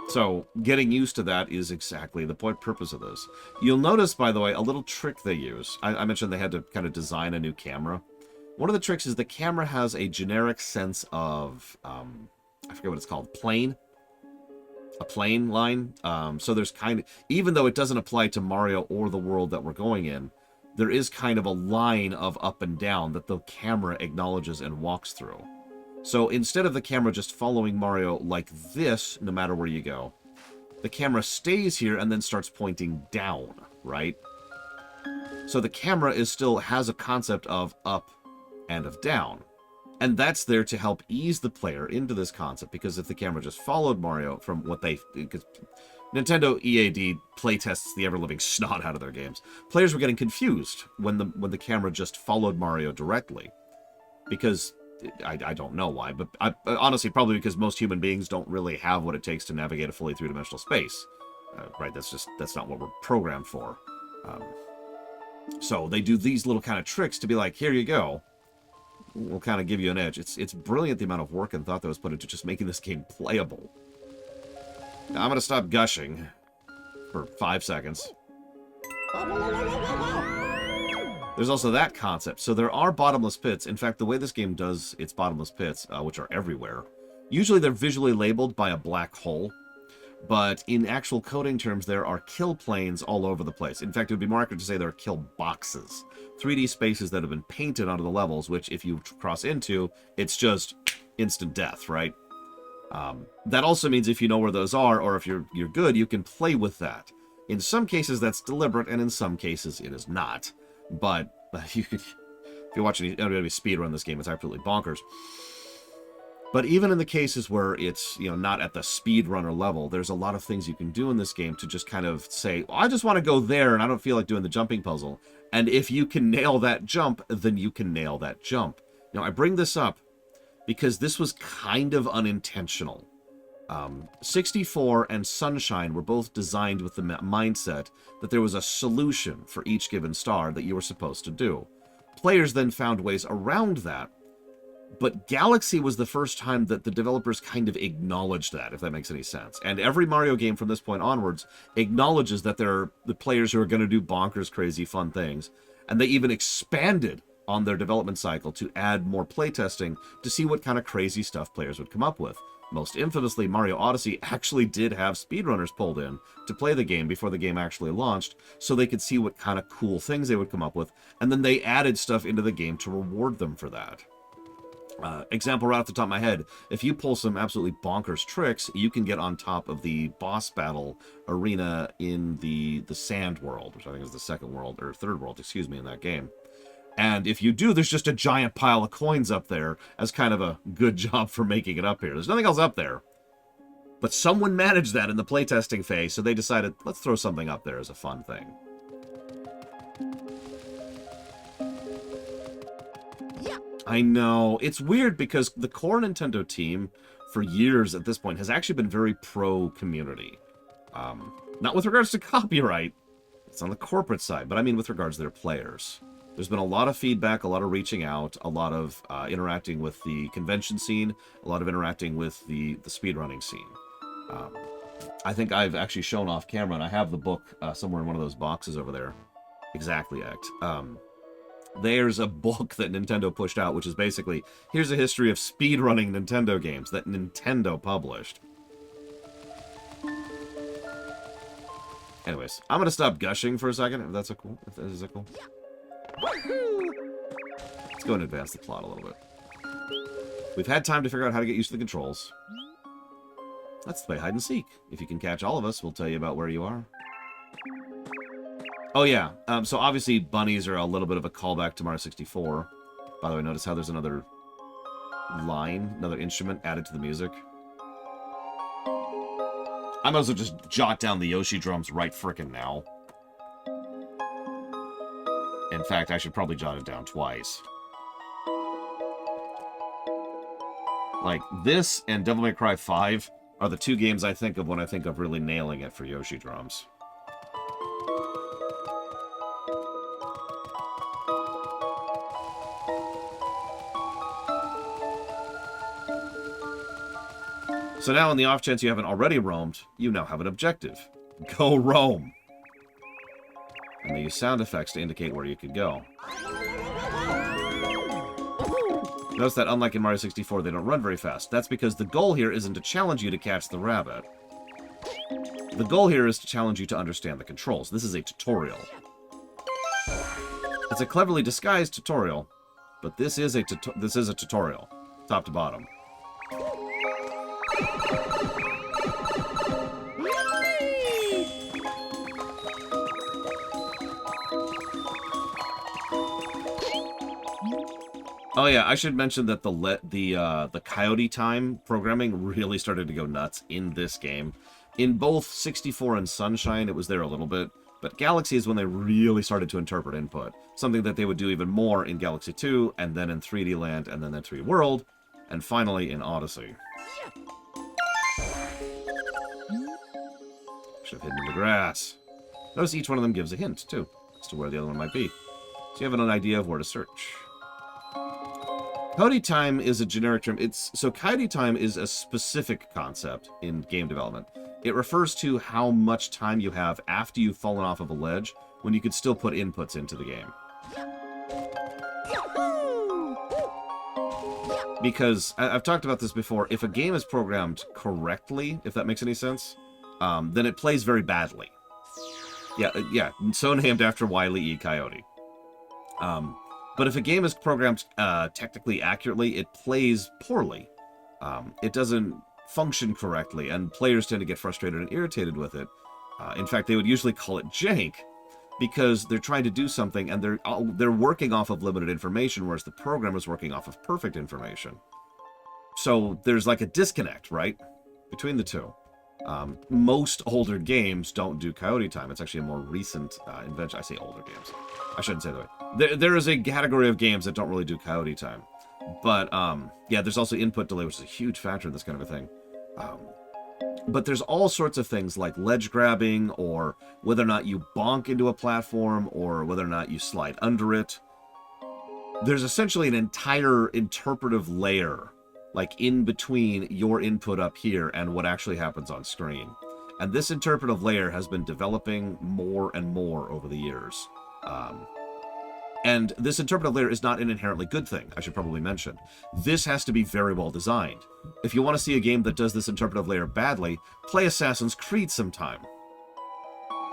So, getting used to that is exactly the purpose of this. You'll notice, by the way, a little trick they use. I mentioned they had to kind of design a new camera. One of the tricks is the camera has a generic sense of, I forget what it's called, plane? A plane line. So there's kind of, even though it doesn't apply to Mario or the world that we're going in, there is kind of a line of up and down that the camera acknowledges and walks through. So instead of the camera just following Mario like this, no matter where you go, the camera stays here and then starts pointing down, right? So the camera still has a concept of up and of down. And that's there to help ease the player into this concept, because if the camera just followed Mario from what because Nintendo EAD playtests the ever-living snot out of their games, players were getting confused when the camera just followed Mario directly. Because, I don't know why, but honestly, probably because most human beings don't really have what it takes to navigate a fully three-dimensional space. Right, that's not what we're programmed for. So they do these little kind of tricks to be like, here you go. We'll kind of give you an edge. It's brilliant the amount of work and thought that was put into just making this game playable. Now, I'm going to stop gushing for 5 seconds. There's also that concept. So there are bottomless pits. In fact, the way this game does its bottomless pits, which are everywhere, usually they're visually labeled by a black hole. But in actual coding terms, there are kill planes all over the place. In fact, it would be more accurate to say there are kill boxes. 3D spaces that have been painted onto the levels, which if you cross into, it's just instant death, right? That also means if you know where those are, or if you're good, you can play with that. In some cases, that's deliberate, and in some cases, it is not. But you could, if you're watching anybody speedrun this game, it's absolutely bonkers. But even in the cases where it's, not at the speedrunner level, there's a lot of things you can do in this game to just kind of say, well, I just want to go there and I don't feel like doing the jumping puzzle. And if you can nail that jump, then you can nail that jump. Now, I bring this up because this was kind of unintentional. 64 and Sunshine were both designed with the mindset that there was a solution for each given star that you were supposed to do. Players then found ways around that. But Galaxy was the first time that the developers kind of acknowledged that, if that makes any sense. And every Mario game from this point onwards acknowledges that there are the players who are going to do bonkers, crazy, fun things. And they even expanded on their development cycle to add more playtesting to see what kind of crazy stuff players would come up with. Most infamously, Mario Odyssey actually did have speedrunners pulled in to play the game before the game actually launched, so they could see what kind of cool things they would come up with, and then they added stuff into the game to reward them for that. Example right off the top of my head, if you pull some absolutely bonkers tricks, you can get on top of the boss battle arena in the Sand World, which I think is the second world, or third world, excuse me, in that game. And if you do, there's just a giant pile of coins up there as kind of a good job for making it up here. There's nothing else up there. But someone managed that in the playtesting phase, so they decided, let's throw something up there as a fun thing. I know. It's weird because the core Nintendo team, for years at this point, has actually been very pro-community. Not with regards to copyright. It's on the corporate side, but I mean with regards to their players. There's been a lot of feedback, a lot of reaching out, a lot of interacting with the convention scene, a lot of interacting with the speedrunning scene. I think I've actually shown off camera, and I have the book somewhere in one of those boxes over there. Exactly, Act. There's a book that Nintendo pushed out, which is basically, here's a history of speedrunning Nintendo games that Nintendo published. Anyways, I'm going to stop gushing for a second, if that's cool. If that is cool. Let's go and advance the plot a little bit. We've had time to figure out how to get used to the controls. Let's play hide and seek. If you can catch all of us, we'll tell you about where you are. Oh yeah, so obviously bunnies are a little bit of a callback to Mario 64. By the way, notice how there's another line, another instrument added to the music. I might as well just jot down the Yoshi drums right frickin' now. In fact, I should probably jot it down twice. Like, this and Devil May Cry 5 are the two games I think of when I think of really nailing it for Yoshi drums. So now, in the off chance you haven't already roamed, you now have an objective. Go roam! And they use sound effects to indicate where you could go. Notice that unlike in Mario 64, they don't run very fast. That's because the goal here isn't to challenge you to catch the rabbit. The goal here is to challenge you to understand the controls. This is a tutorial. It's a cleverly disguised tutorial, but this is a tutorial, top to bottom. Oh yeah, I should mention that the Coyote Time programming really started to go nuts in this game. In both 64 and Sunshine, it was there a little bit, but Galaxy is when they really started to interpret input. Something that they would do even more in Galaxy 2, and then in 3D Land, and then in 3D World, and finally in Odyssey. Should have hidden in the grass. Notice each one of them gives a hint, too, as to where the other one might be. So you have an idea of where to search. Coyote Time is a generic term. So Coyote Time is a specific concept in game development. It refers to how much time you have after you've fallen off of a ledge when you could still put inputs into the game. Because, I've talked about this before, if a game is programmed correctly, if that makes any sense, then it plays very badly. Yeah, so named after Wile E. Coyote. But if a game is programmed technically accurately, it plays poorly. It doesn't function correctly, and players tend to get frustrated and irritated with it. In fact, they would usually call it jank, because they're trying to do something, and they're working off of limited information, whereas the program is working off of perfect information. So there's like a disconnect, right, between the two. Most older games don't do Coyote Time. It's actually a more recent invention. I say older games. I shouldn't say that way. There is a category of games that don't really do Coyote Time. But, yeah, there's also input delay, which is a huge factor in this kind of a thing. But there's all sorts of things like ledge grabbing, or whether or not you bonk into a platform, or whether or not you slide under it. There's essentially an entire interpretive layer, like in between your input up here and what actually happens on screen. And this interpretive layer has been developing more and more over the years. And this interpretive layer is not an inherently good thing, I should probably mention. This has to be very well designed. If you want to see a game that does this interpretive layer badly, play Assassin's Creed sometime.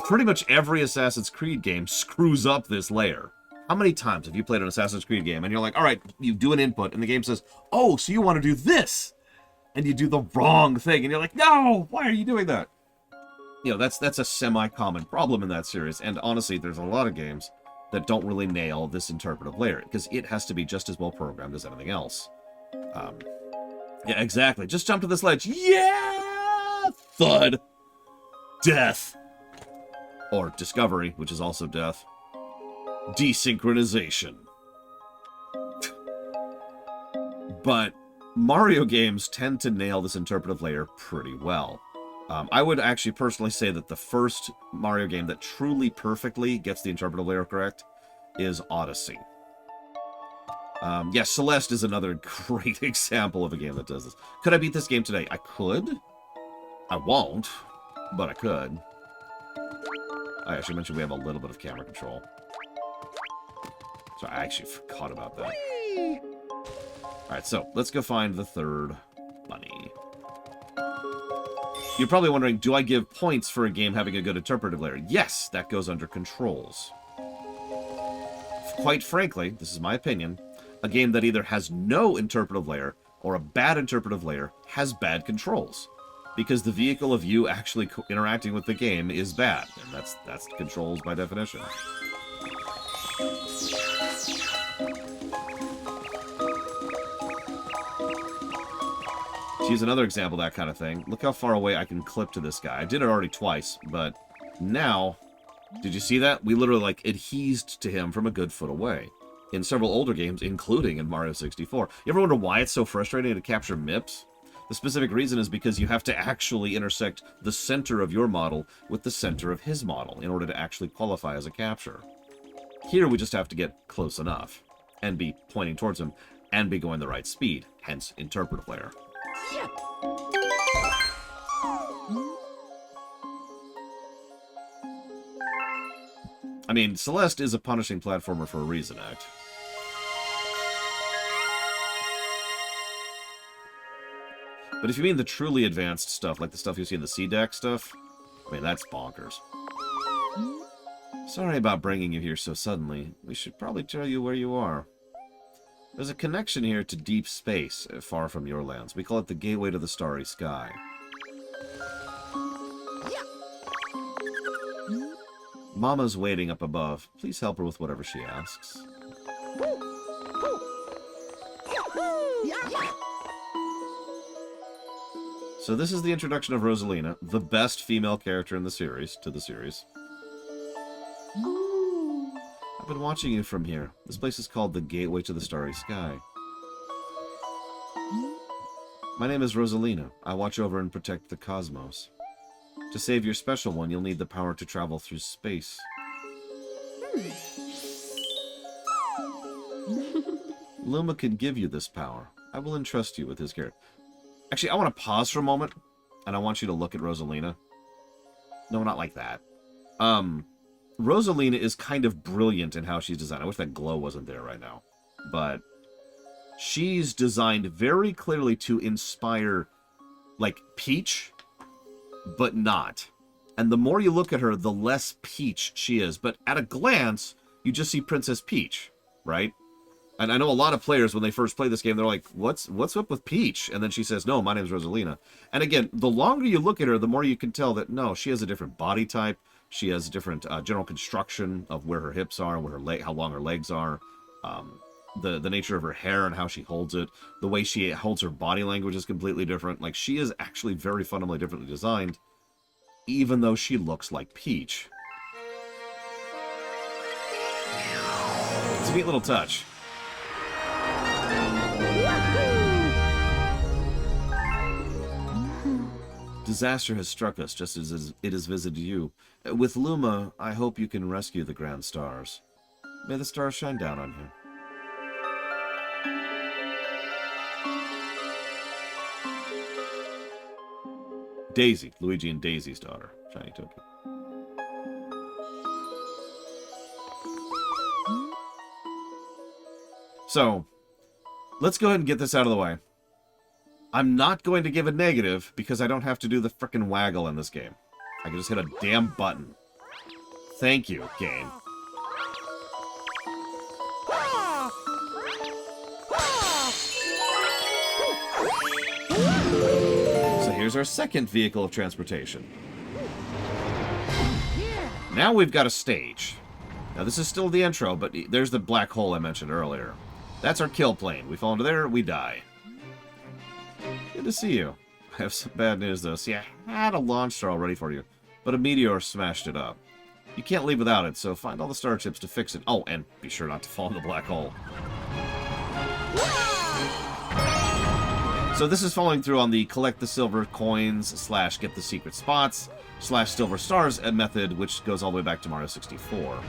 Pretty much every Assassin's Creed game screws up this layer. How many times have you played an Assassin's Creed game and you're like, all right, you do an input, and the game says, oh, so you want to do this? And you do the wrong thing, and you're like, no, why are you doing that? You know, that's a semi-common problem in that series, and honestly, there's a lot of games that don't really nail this interpretive layer, because it has to be just as well programmed as anything else. Yeah, exactly. Just jump to this ledge. Yeah! Thud. Death. Or discovery, which is also death. Desynchronization. But Mario games tend to nail this interpretive layer pretty well. I would actually personally say that the first Mario game that truly perfectly gets the interpretive layer correct is Odyssey. Yeah, Celeste is another great example of a game that does this. Could I beat this game today? I could. I won't, but I could. I actually mentioned we have a little bit of camera control. So I actually forgot about that. Alright, so let's go find the third bunny. You're probably wondering, do I give points for a game having a good interpretive layer? Yes, that goes under controls. Quite frankly, this is my opinion, a game that either has no interpretive layer or a bad interpretive layer has bad controls. Because the vehicle of you actually interacting with the game is bad, and that's controls by definition. Here's another example of that kind of thing. Look how far away I can clip to this guy. I did it already twice, but now, did you see that? We literally, like, adhesed to him from a good foot away. In several older games, including in Mario 64. You ever wonder why it's so frustrating to capture MIPS? The specific reason is because you have to actually intersect the center of your model with the center of his model in order to actually qualify as a capture. Here, we just have to get close enough, and be pointing towards him, and be going the right speed, hence interpretive layer. I mean, Celeste is a punishing platformer for a reason, Act. But if you mean the truly advanced stuff, like the stuff you see in the C-Deck stuff, I mean, that's bonkers. Sorry about bringing you here so suddenly. We should probably tell you where you are. There's a connection here to deep space, far from your lands. We call it the Gateway to the Starry Sky. Mama's waiting up above. Please help her with whatever she asks. So this is the introduction of Rosalina, the best female character in the series, to the series. I've been watching you from here. This place is called the Gateway to the Starry Sky. My name is Rosalina. I watch over and protect the cosmos. To save your special one, you'll need the power to travel through space. Luma can give you this power. I will entrust you with his care. Actually, I want to pause for a moment, and I want you to look at Rosalina. No, not like that. Rosalina is kind of brilliant in how she's designed. I wish that glow wasn't there right now. But she's designed very clearly to inspire, like, Peach, but not. And the more you look at her, the less Peach she is. But at a glance, you just see Princess Peach, right? And I know a lot of players, when they first play this game, they're like, what's up with Peach? And then she says, no, my name's Rosalina. And again, the longer you look at her, the more you can tell that, no, she has a different body type. She has a different general construction of where her hips are, where her how long her legs are. The nature of her hair and how she holds it. The way she holds her body language is completely different. Like, she is actually very fundamentally differently designed, even though she looks like Peach. It's a neat little touch. Disaster has struck us just as it has visited you. With Luma, I hope you can rescue the Grand Stars. May the stars shine down on you. Daisy, Luigi and Daisy's daughter, Shiny Toki. So, let's go ahead and get this out of the way. I'm not going to give a negative because I don't have to do the frickin' waggle in this game. I can just hit a damn button. Thank you, game. So here's our second vehicle of transportation. Now we've got a stage. Now this is still the intro, but there's the black hole I mentioned earlier. That's our kill plane. We fall into there, we die. Good to see you. I have some bad news though. See, I had a launch star all ready for you, but a meteor smashed it up. You can't leave without it, so find all the star chips to fix it. Oh, and be sure not to fall in the black hole. So this is following through on the collect the silver coins / get the secret spots / silver stars method, which goes all the way back to Mario 64.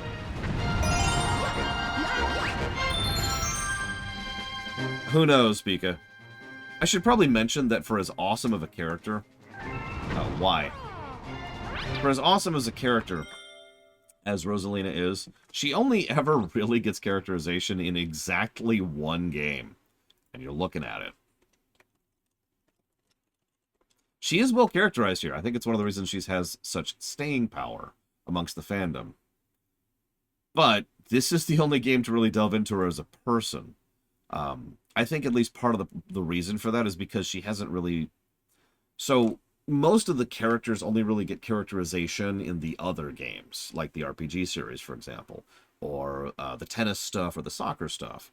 Who knows, Pika? I should probably mention that for as awesome of a character... why? For as awesome as a character as Rosalina is, she only ever really gets characterization in exactly one game. And you're looking at it. She is well characterized here. I think it's one of the reasons she has such staying power amongst the fandom. But this is the only game to really delve into her as a person. I think at least part of the reason for that is because she hasn't really... So, most of the characters only really get characterization in the other games, like the RPG series, for example, or the tennis stuff or the soccer stuff.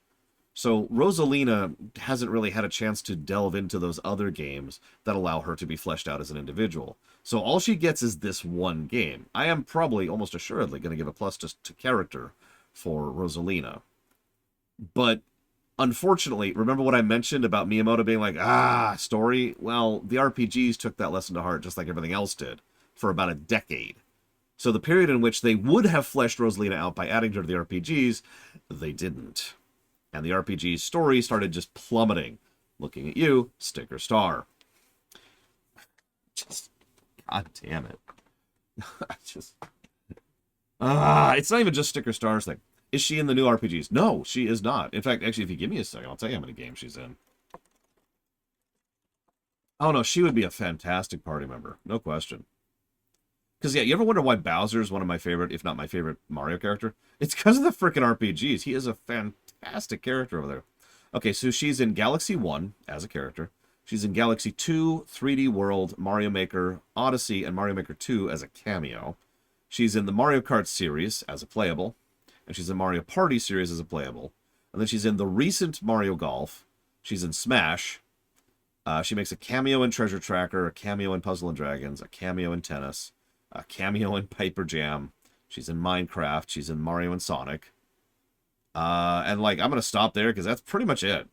So Rosalina hasn't really had a chance to delve into those other games that allow her to be fleshed out as an individual. So all she gets is this one game. I am probably, almost assuredly, going to give a plus to character for Rosalina. But unfortunately, remember what I mentioned about Miyamoto being like, story? Well, the RPGs took that lesson to heart just like everything else did for about a decade. So the period in which they would have fleshed Rosalina out by adding her to the RPGs, they didn't. And the RPG's story started just plummeting. Looking at you, Sticker Star. Just, god damn it. It's not even just Sticker Star's thing. Is she in the new RPGs? No, she is not. In fact, actually, if you give me a second, I'll tell you how many games she's in. Oh, no, she would be a fantastic party member. No question. Because, yeah, you ever wonder why Bowser is one of my favorite, if not my favorite, Mario character? It's because of the frickin' RPGs. He is a fantastic character over there. Okay, so she's in Galaxy 1 as a character. She's in Galaxy 2, 3D World, Mario Maker, Odyssey, and Mario Maker 2 as a cameo. She's in the Mario Kart series as a playable. And she's in Mario Party series as a playable. And then she's in the recent Mario Golf. She's in Smash. She makes a cameo in Treasure Tracker, a cameo in Puzzle & Dragons, a cameo in Tennis, a cameo in Piper Jam. She's in Minecraft. She's in Mario and Sonic. And, like, I'm going to stop there because that's pretty much it.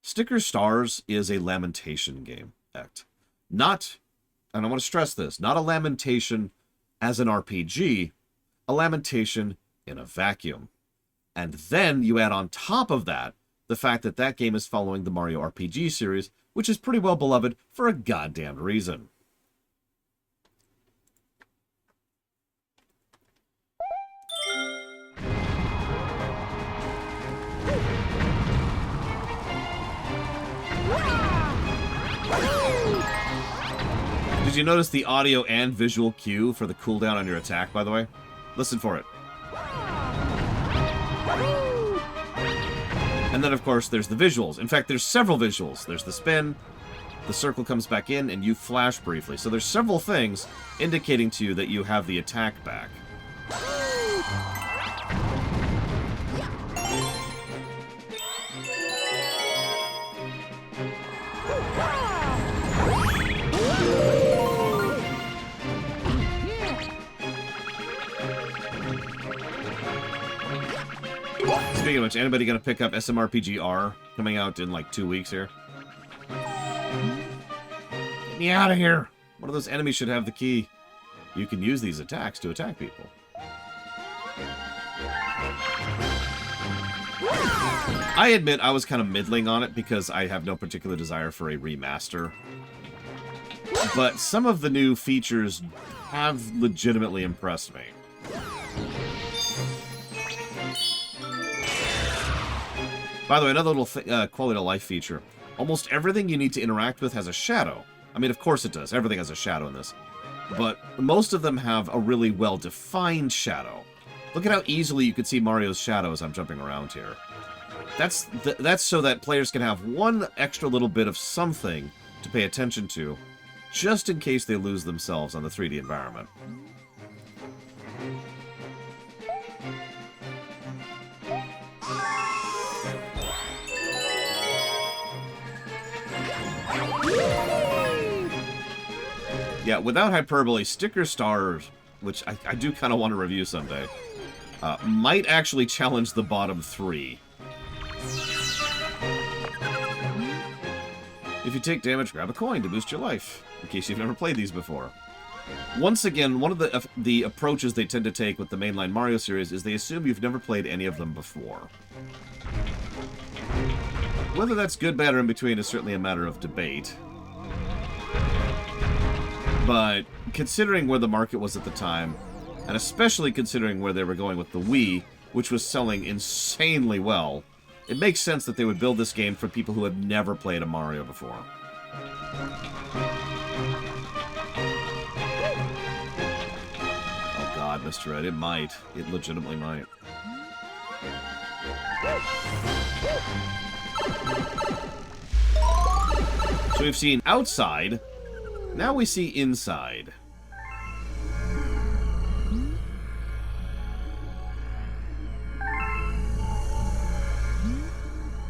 Sticker Stars is a lamentation game act. Not, and I want to stress this, not a lamentation as an RPG, a lamentation in a vacuum. And then you add on top of that the fact that that game is following the Mario RPG series, which is pretty well beloved for a goddamn reason. Did you notice the audio and visual cue for the cooldown on your attack, by the way? Listen for it. And then, of course, there's the visuals. In fact, there's several visuals. There's the spin, the circle comes back in, and you flash briefly. So there's several things indicating to you that you have the attack back. Speaking of which, anybody gonna pick up SMRPG R coming out in like 2 weeks here? Get me out of here! One of those enemies should have the key. You can use these attacks to attack people. I admit I was kind of middling on it because I have no particular desire for a remaster. But some of the new features have legitimately impressed me. By the way, another little quality of life feature. Almost everything you need to interact with has a shadow. I mean, of course it does. Everything has a shadow in this. But most of them have a really well-defined shadow. Look at how easily you can see Mario's shadow as I'm jumping around here. That's so that players can have one extra little bit of something to pay attention to, just in case they lose themselves on the 3D environment. Yeah, without hyperbole, Sticker Stars, which I do kind of want to review someday, might actually challenge the bottom 3. If you take damage, grab a coin to boost your life, in case you've never played these before. Once again, one of the approaches they tend to take with the mainline Mario series is they assume you've never played any of them before. Whether that's good, bad, or in between is certainly a matter of debate. But considering where the market was at the time, and especially considering where they were going with the Wii, which was selling insanely well, it makes sense that they would build this game for people who have never played a Mario before. Oh god, Mr. Ed, it might. It legitimately might. So we've seen outside. Now we see inside.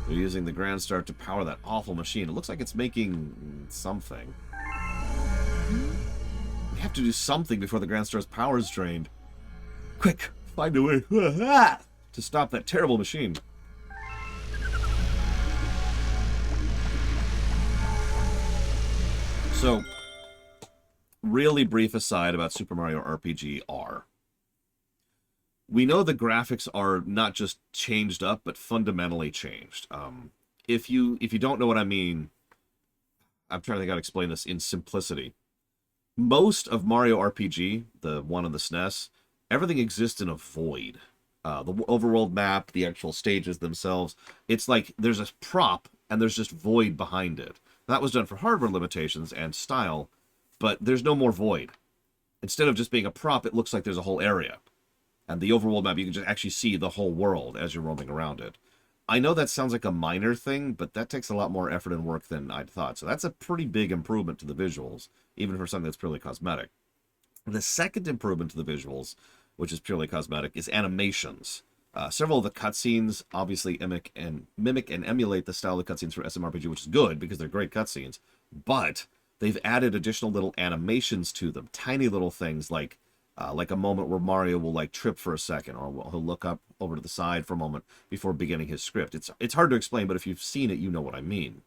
They're using the Grand Star to power that awful machine. It looks like it's making something. We have to do something before the Grand Star's power is drained. Quick, find a way to stop that terrible machine. So, really brief aside about Super Mario RPG R. We know the graphics are not just changed up, but fundamentally changed. If you don't know what I mean, I'm trying to think how to explain this in simplicity. Most of Mario RPG, the one on the SNES, everything exists in a void. The overworld map, the actual stages themselves, it's like there's a prop and there's just void behind it. That was done for hardware limitations and style, but there's no more void. Instead of just being a prop, it looks like there's a whole area. And the overworld map, you can just actually see the whole world as you're roaming around it. I know that sounds like a minor thing, but that takes a lot more effort and work than I'd thought. So that's a pretty big improvement to the visuals, even for something that's purely cosmetic. The second improvement to the visuals, which is purely cosmetic, is animations. Several of the cutscenes obviously mimic and emulate the style of cutscenes for SMRPG, which is good because they're great cutscenes. But they've added additional little animations to them, tiny little things like a moment where Mario will like trip for a second, or he'll look up over to the side for a moment before beginning his script. It's hard to explain, but if you've seen it, you know what I mean.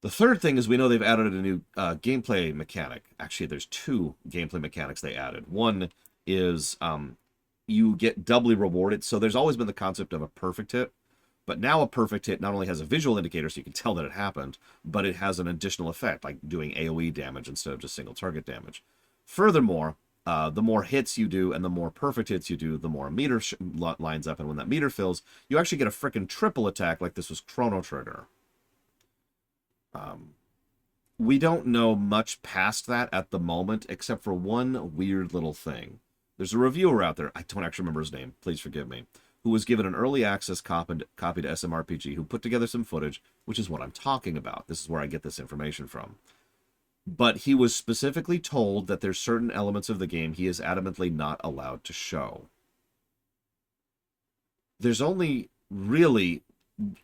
The third thing is we know they've added a new gameplay mechanic. Actually, there's 2 gameplay mechanics they added. One is you get doubly rewarded. So there's always been the concept of a perfect hit, but now a perfect hit not only has a visual indicator so you can tell that it happened, but it has an additional effect, like doing AoE damage instead of just single target damage. Furthermore, the more hits you do and the more perfect hits you do, the more a meter lines up, and when that meter fills, you actually get a frickin' triple attack like this was Chrono Trigger. We don't know much past that at the moment, except for one weird little thing. There's a reviewer out there, I don't actually remember his name, please forgive me, who was given an early access copy to SMRPG, who put together some footage, which is what I'm talking about. This is where I get this information from. But he was specifically told that there's certain elements of the game he is adamantly not allowed to show. There's only really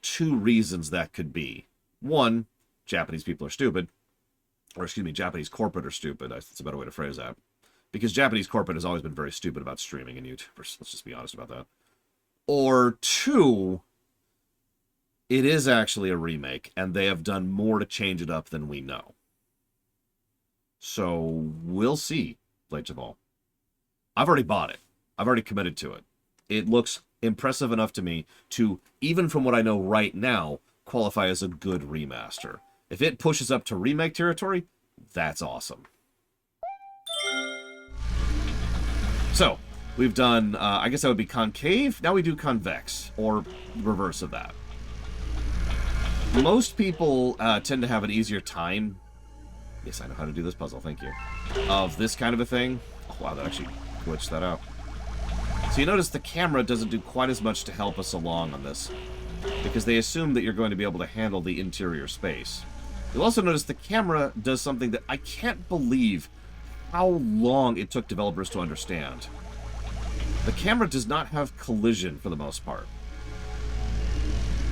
2 reasons that could be. One, Japanese people are stupid. Or, excuse me, Japanese corporate are stupid. That's a better way to phrase that. Because Japanese corporate has always been very stupid about streaming and YouTubers. Let's just be honest about that. Or 2, it is actually a remake, and they have done more to change it up than we know. So, we'll see, Blade of All. I've already bought it. I've already committed to it. It looks impressive enough to me to, even from what I know right now, qualify as a good remaster. If it pushes up to remake territory, that's awesome. So, We've done, I guess that would be concave. Now we do convex, or the reverse of that. Most people tend to have an easier time. Yes, I know how to do this puzzle, thank you. Of this kind of a thing. Oh, wow, that actually glitched that out. So you notice the camera doesn't do quite as much to help us along on this, because they assume that you're going to be able to handle the interior space. You'll also notice the camera does something that I can't believe how long it took developers to understand. The camera does not have collision for the most part.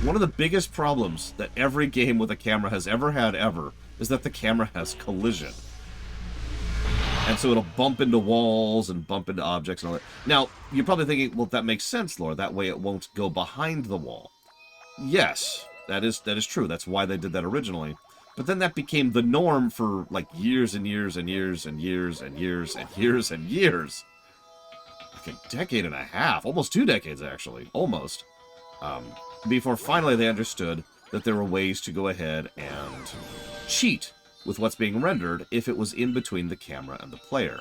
One of the biggest problems that every game with a camera has ever had is that the camera has collision. And so it'll bump into walls and bump into objects and all that. Now, you're probably thinking, well, that makes sense, Laura. That way it won't go behind the wall. Yes, that is true. That's why they did that originally. But then that became the norm for, like, years and years and years and years and years and years and years. Like a decade and a half. Almost 2 decades, actually. Almost. Before finally they understood that there were ways to go ahead and cheat with what's being rendered if it was in between the camera and the player.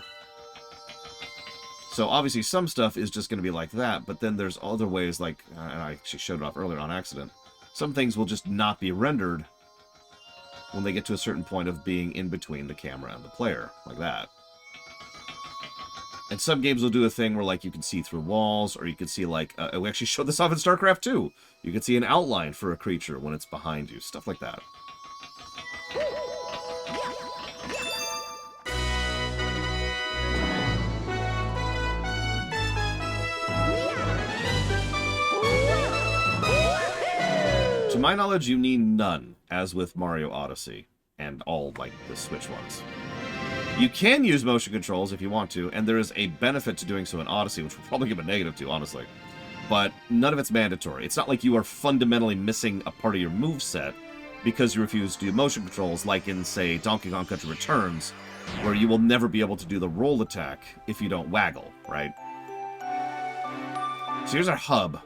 So obviously some stuff is just going to be like that, but then there's other ways, like, and I actually showed it off earlier on accident, some things will just not be rendered when they get to a certain point of being in between the camera and the player, like that. And some games will do a thing where, like, you can see through walls, or you can see, like, we actually showed this off in StarCraft 2. You can see an outline for a creature when it's behind you, stuff like that. To my knowledge, you need none, as with Mario Odyssey, and all, like, the Switch ones. You can use motion controls if you want to, and there is a benefit to doing so in Odyssey, which we'll probably give a negative to, honestly. But none of it's mandatory. It's not like you are fundamentally missing a part of your moveset because you refuse to do motion controls, like in, say, Donkey Kong Country Returns, where you will never be able to do the roll attack if you don't waggle, right? So here's our hub.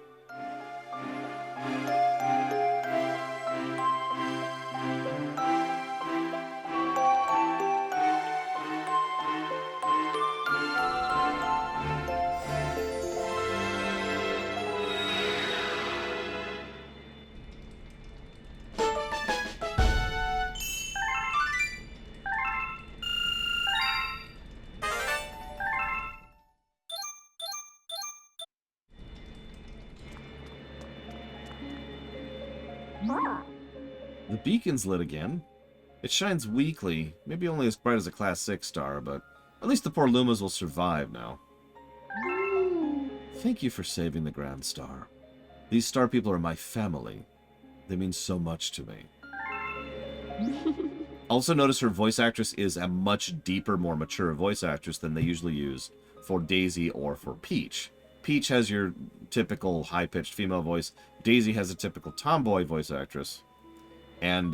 The beacon's lit again. It shines weakly, maybe only as bright as a Class 6 star, but at least the poor Lumas will survive now. Thank you for saving the Grand Star. These star people are my family. They mean so much to me. Also notice her voice actress is a much deeper, more mature voice actress than they usually use for Daisy or for Peach. Peach has your typical high-pitched female voice. Daisy has a typical tomboy voice actress. And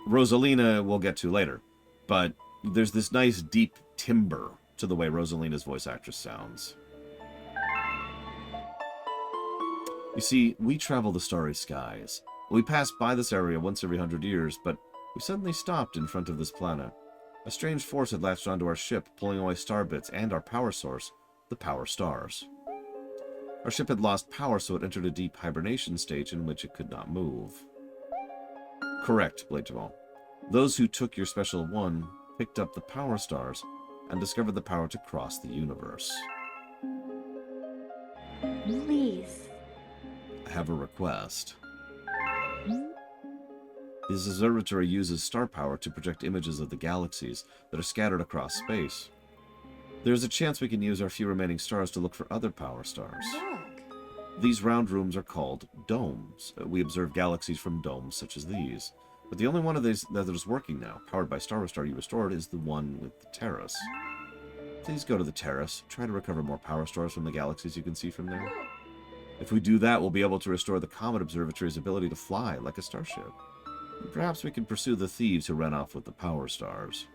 Rosalina we'll get to later. But there's this nice deep timbre to the way Rosalina's voice actress sounds. You see, we travel the starry skies. We pass by this area once every 100 years, but we suddenly stopped in front of this planet. A strange force had latched onto our ship, pulling away star bits and our power source, the power stars. Our ship had lost power, so it entered a deep hibernation stage in which it could not move. Correct, Blade Jamal. Those who took your special one picked up the power stars and discovered the power to cross the universe. Please. I have a request. This observatory uses star power to project images of the galaxies that are scattered across space. There is a chance we can use our few remaining stars to look for other power stars. Look. These round rooms are called domes. We observe galaxies from domes such as these. But the only one of these that is working now, powered by Star Star you restored, is the one with the terrace. Please go to the terrace. Try to recover more power stars from the galaxies you can see from there. If we do that, we'll be able to restore the Comet Observatory's ability to fly like a starship. And perhaps we can pursue the thieves who ran off with the power stars.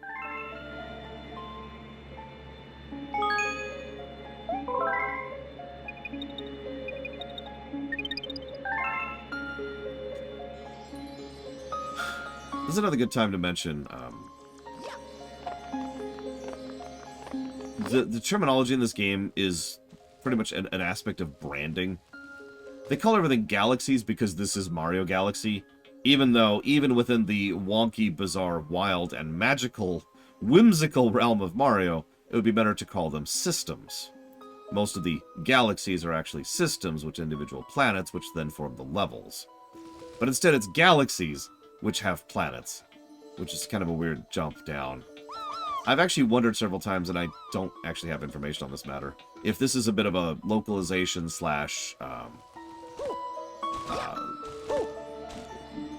This is another good time to mention the terminology in this game is pretty much an aspect of branding. They call everything galaxies because this is Mario Galaxy, even though, even within the wonky, bizarre, wild, and magical, whimsical realm of Mario, it would be better to call them systems. Most of the galaxies are actually systems with individual planets, which then form the levels. But instead it's galaxies, which have planets, which is kind of a weird jump down. I've actually wondered several times, and I don't actually have information on this matter, if this is a bit of a localization slash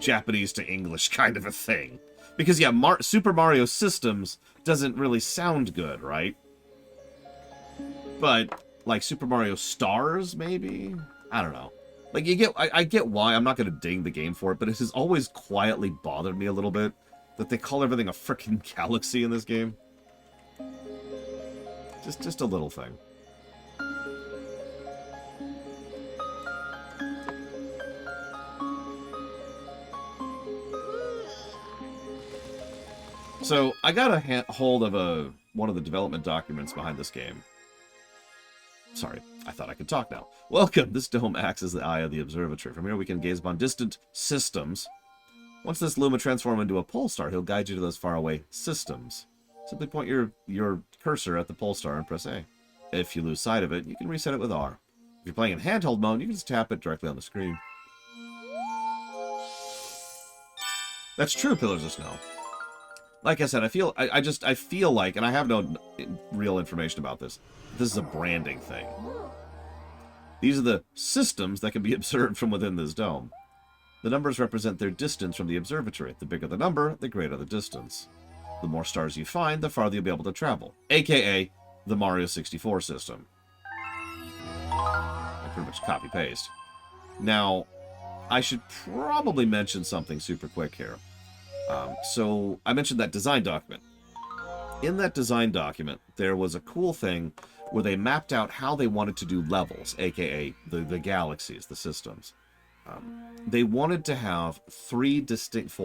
Japanese to English kind of a thing. Because, yeah, Super Mario Systems doesn't really sound good, right? But, like, Super Mario Stars, maybe? I don't know. Like, I get why. I'm not going to ding the game for it, but it has always quietly bothered me a little bit that they call everything a frickin' galaxy in this game. Just a little thing. So, I got a hold of one of the development documents behind this game. Sorry, I thought I could talk now. Welcome! This dome acts as the eye of the observatory. From here we can gaze upon distant systems. Once this Luma transforms into a pole star, he'll guide you to those faraway systems. Simply point your cursor at the pole star and press A. If you lose sight of it, you can reset it with R. If you're playing in handheld mode, you can just tap it directly on the screen. That's true, Pillars of Snow. Like I said, I feel like, and I have no real information about this, this is a branding thing. These are the systems that can be observed from within this dome. The numbers represent their distance from the observatory. The bigger the number, the greater the distance. The more stars you find, the farther you'll be able to travel. AKA the Mario 64 system. I pretty much copy-paste. Now, I should probably mention something super quick here. So, I mentioned that design document. In that design document, there was a cool thing where they mapped out how they wanted to do levels, aka the galaxies, the systems. They wanted to have three distinct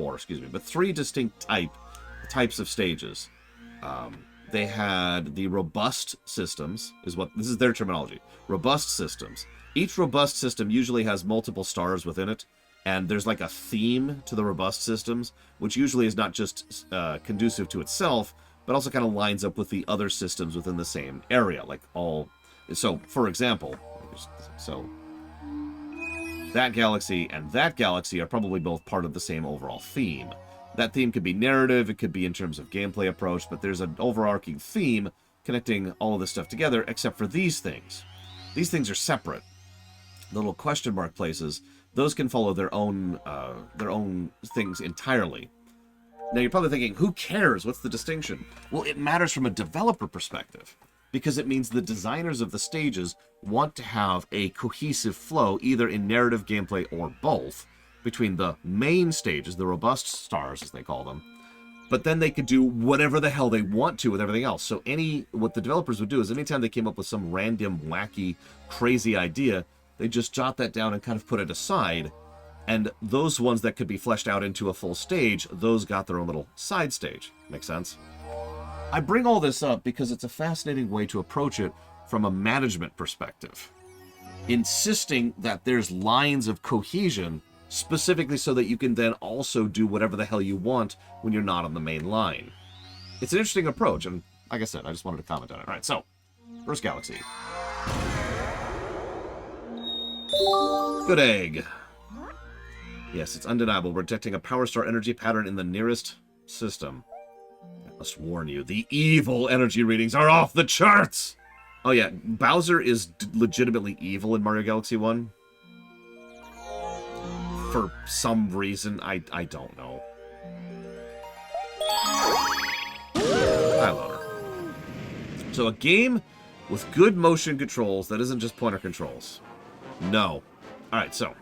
types of stages. They had the robust systems, this is their terminology. Robust systems. Each robust system usually has multiple stars within it, and there's like a theme to the robust systems, which usually is not just conducive to itself, but also kind of lines up with the other systems within the same area, like all. So, for example, that galaxy and that galaxy are probably both part of the same overall theme. That theme could be narrative, it could be in terms of gameplay approach, but there's an overarching theme connecting all of this stuff together, except for these things. These things are separate. The little question mark places, those can follow their own things entirely. Now you're probably thinking, who cares? What's the distinction? Well, it matters from a developer perspective, because it means the designers of the stages want to have a cohesive flow, either in narrative, gameplay, or both, between the main stages, the robust stars, as they call them, but then they could do whatever the hell they want to with everything else. So what the developers would do is anytime they came up with some random, wacky, crazy idea, they just jot that down and kind of put it aside, and those ones that could be fleshed out into a full stage, those got their own little side stage. Make sense? I bring all this up because it's a fascinating way to approach it from a management perspective. Insisting that there's lines of cohesion, specifically so that you can then also do whatever the hell you want when you're not on the main line. It's an interesting approach, and like I said, I just wanted to comment on it. Alright, so, first galaxy. Good egg. Yes, it's undeniable. We're detecting a Power Star energy pattern in the nearest system. I must warn you, the evil energy readings are off the charts! Oh yeah, Bowser is legitimately evil in Mario Galaxy 1. For some reason, I don't know. Hi, loader. So a game with good motion controls that isn't just pointer controls. No. Alright, so.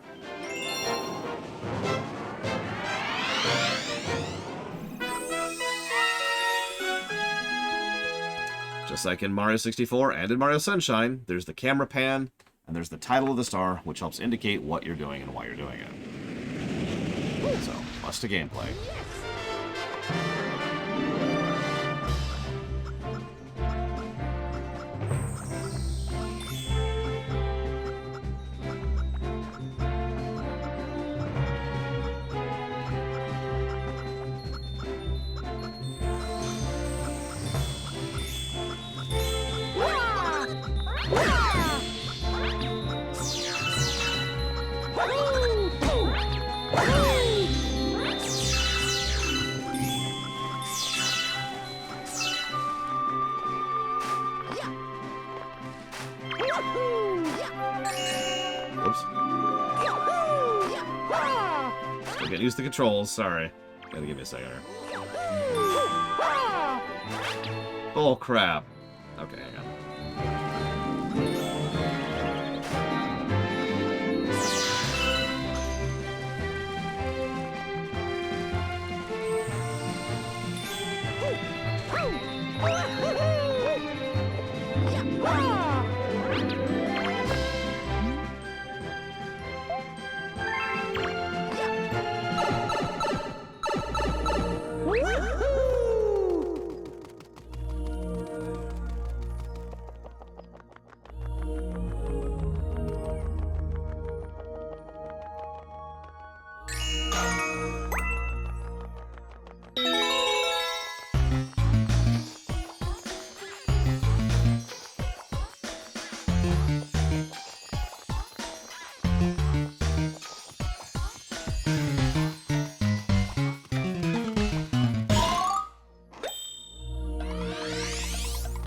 Just like in Mario 64 and in Mario Sunshine, there's the camera pan, and there's the title of the star, which helps indicate what you're doing and why you're doing it. So, plus to gameplay. Can't use the controls, sorry. Gotta give me a second here. Oh, crap. Okay, hang on.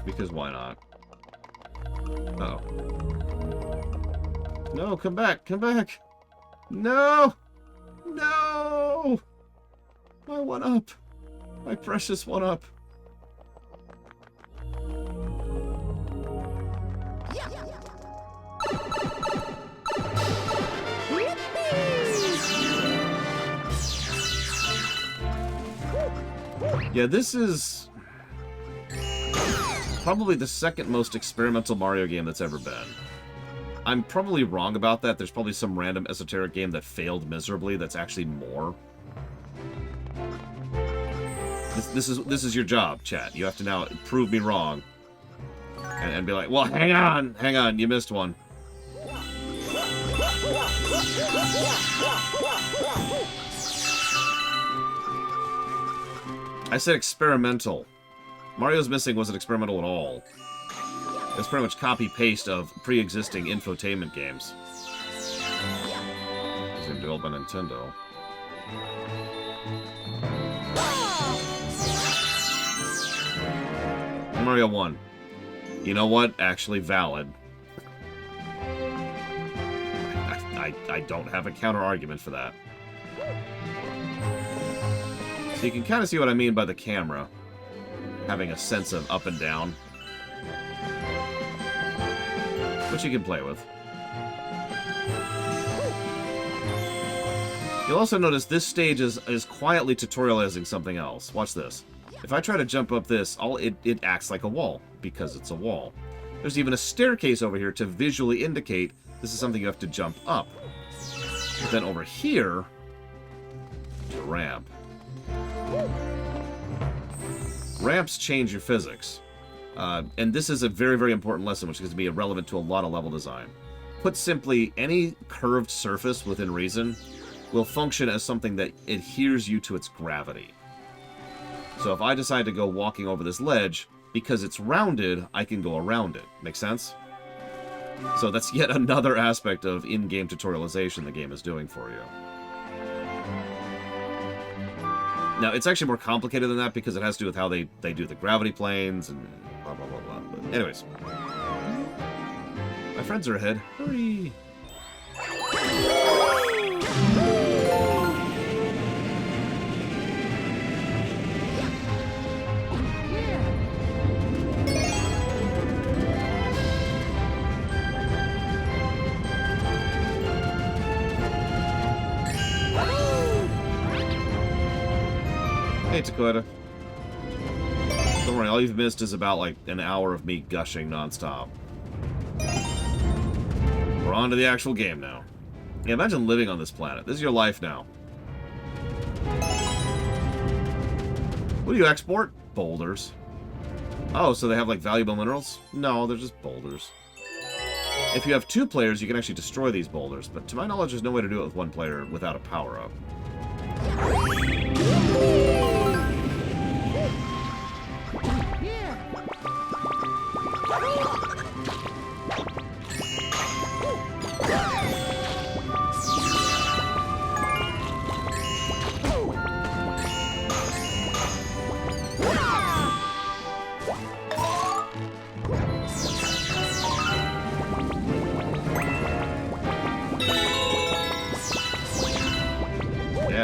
Because why not? Uh oh. No, come back, come back! No! No! My 1-up! My precious 1-up! Yeah, this is probably the second most experimental Mario game that's ever been. I'm probably wrong about that. There's probably some random esoteric game that failed miserably that's actually more. This is your job, chat. You have to now prove me wrong. And be like, well, hang on, you missed one. I said experimental. Mario's Missing wasn't experimental at all. It was pretty much copy-paste of pre-existing infotainment games. It's been developed by Nintendo. Mario 1. You know what? Actually valid. I don't have a counter-argument for that. So you can kind of see what I mean by the camera having a sense of up and down, which you can play with. You'll also notice this stage is quietly tutorializing something else. Watch this. If I try to jump up this, it acts like a wall, because it's a wall. There's even a staircase over here to visually indicate this is something you have to jump up. But then over here, there's a ramp. Ramps change your physics. And this is a very, very important lesson, which is going to be relevant to a lot of level design. Put simply, any curved surface within reason will function as something that adheres you to its gravity. So if I decide to go walking over this ledge, because it's rounded, I can go around it. Make sense? So that's yet another aspect of in-game tutorialization the game is doing for you. Now, it's actually more complicated than that because it has to do with how they do the gravity planes and blah, blah, blah, blah. But anyways. My friends are ahead. Hurry! Hey, Dakota. Don't worry, all you've missed is about, like, an hour of me gushing nonstop. We're on to the actual game now. Yeah, imagine living on this planet. This is your life now. What do you export? Boulders. Oh, so they have, like, valuable minerals? No, they're just boulders. If you have 2 players, you can actually destroy these boulders, but to my knowledge, there's no way to do it with 1 player without a power-up.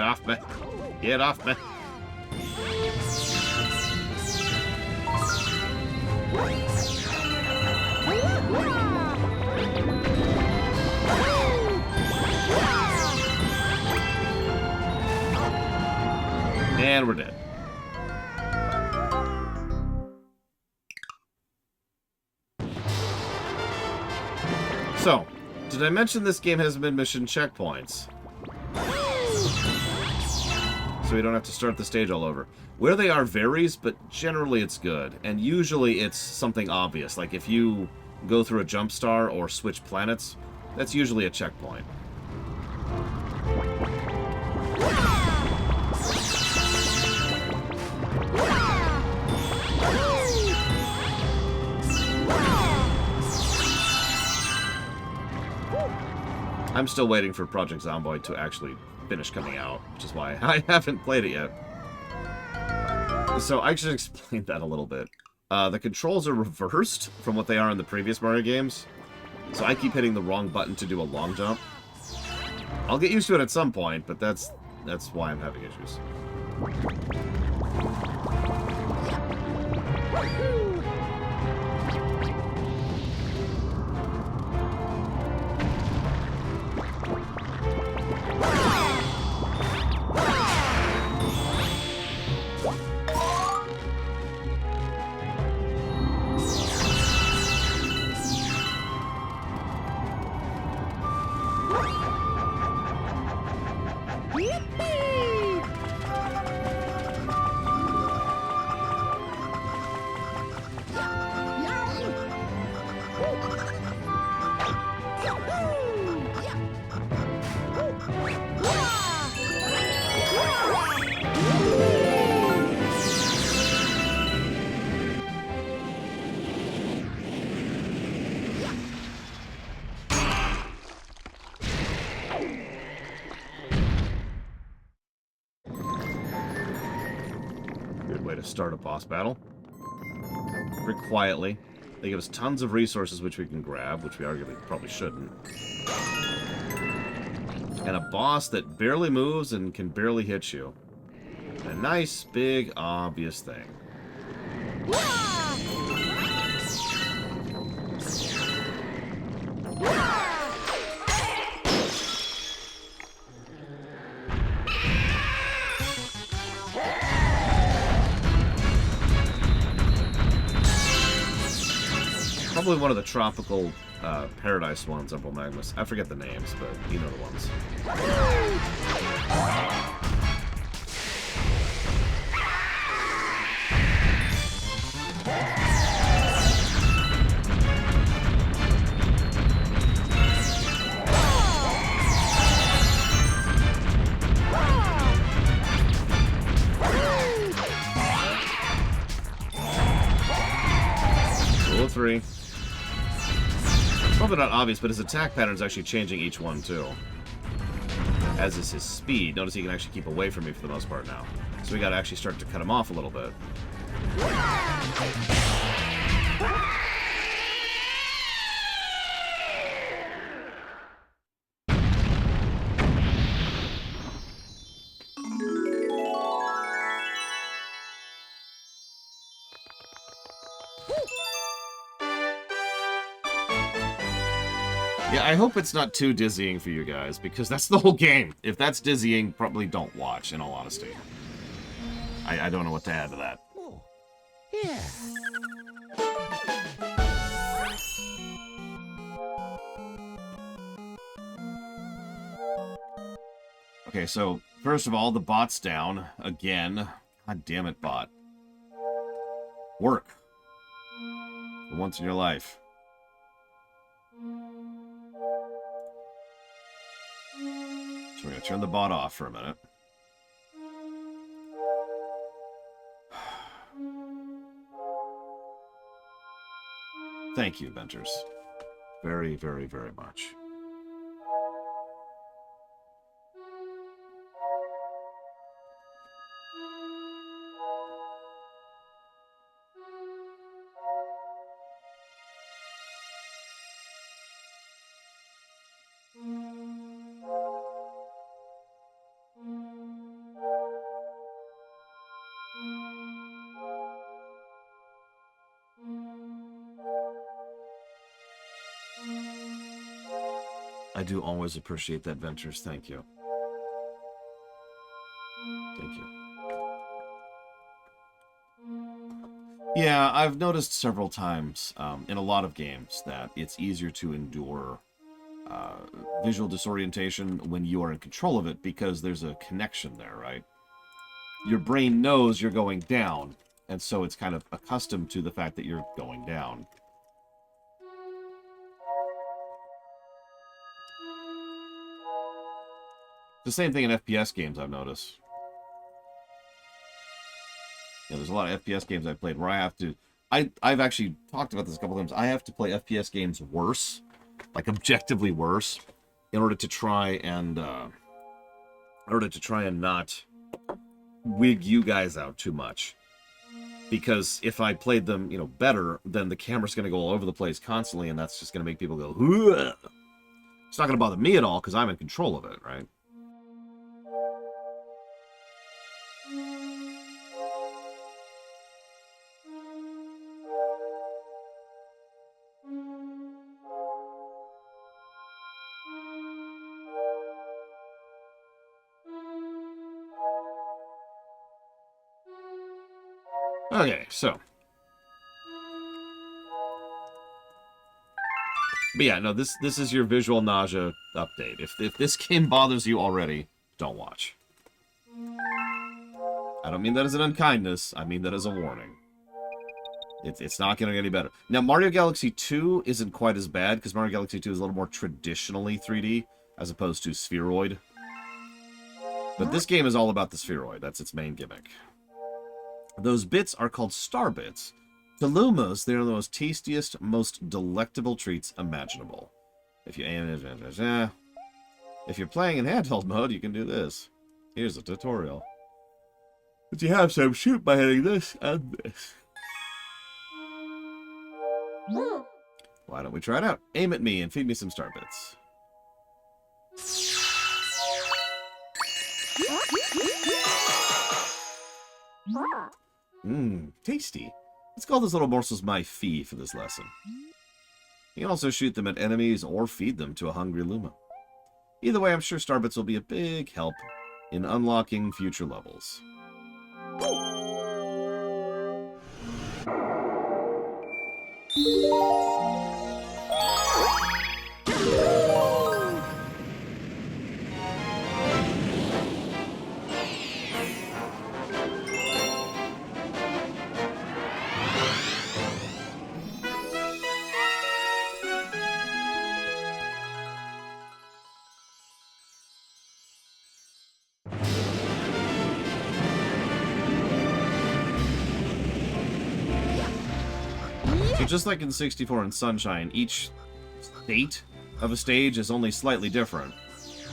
off me. Get off me. And we're dead. So, did I mention this game has mid-mission checkpoints? So we don't have to start the stage all over. Where they are varies, but generally it's good. And usually it's something obvious. Like if you go through a jump star or switch planets, that's usually a checkpoint. I'm still waiting for Project Zomboid to actually finish coming out, which is why I haven't played it yet. So I should explain that a little bit. The controls are reversed from what they are in the previous Mario games, so I keep hitting the wrong button to do a long jump. I'll get used to it at some point, but that's why I'm having issues. Good way to start a boss battle. Very quietly. They give us tons of resources which we can grab, which we arguably probably shouldn't. And a boss that barely moves and can barely hit you. A nice, big, obvious thing. Probably one of the tropical paradise ones, Umbral Magmus. I forget the names, but you know the ones. Rule of 3. Probably not obvious, but his attack pattern is actually changing each one, too. As is his speed. Notice he can actually keep away from me for the most part now. So we gotta actually start to cut him off a little bit. Yeah, I hope it's not too dizzying for you guys, because that's the whole game. If that's dizzying, probably don't watch, in all honesty. I don't know what to add to that. Oh, yeah. Okay, so, first of all, the bot's down. Again. God damn it, bot. Work. For once in your life. So we're going to turn the bot off for a minute. Thank you, Venters. Very, very, very much. I do always appreciate that, Ventures. Thank you. Thank you. Yeah, I've noticed several times in a lot of games that it's easier to endure visual disorientation when you are in control of it because there's a connection there, right? Your brain knows you're going down, and so it's kind of accustomed to the fact that you're going down. The same thing in FPS games, I've noticed. Yeah, there's a lot of FPS games I've played where I have to... I've actually talked about this a couple times. I have to play FPS games worse, like objectively worse, in order to try and not wig you guys out too much. Because if I played them, you know, better, then the camera's going to go all over the place constantly, and that's just going to make people go, "Ugh." It's not going to bother me at all because I'm in control of it, right? Okay, so. But yeah, no, this is your visual nausea update. If this game bothers you already, don't watch. I don't mean that as an unkindness. I mean that as a warning. It's not going to get any better. Now, Mario Galaxy 2 isn't quite as bad, because Mario Galaxy 2 is a little more traditionally 3D, as opposed to spheroid. But this game is all about the spheroid. That's its main gimmick. Those bits are called star bits. To Lumos, they are the most tastiest, most delectable treats imaginable. If you're playing in handheld mode, you can do this. Here's a tutorial. But you have some shoot by hitting this and this. Why don't we try it out? Aim at me and feed me some star bits. Mmm, tasty. Let's call those little morsels my fee for this lesson. You can also shoot them at enemies or feed them to a hungry Luma. Either way, I'm sure Starbits will be a big help in unlocking future levels. So just like in 64 and Sunshine, each state of a stage is only slightly different.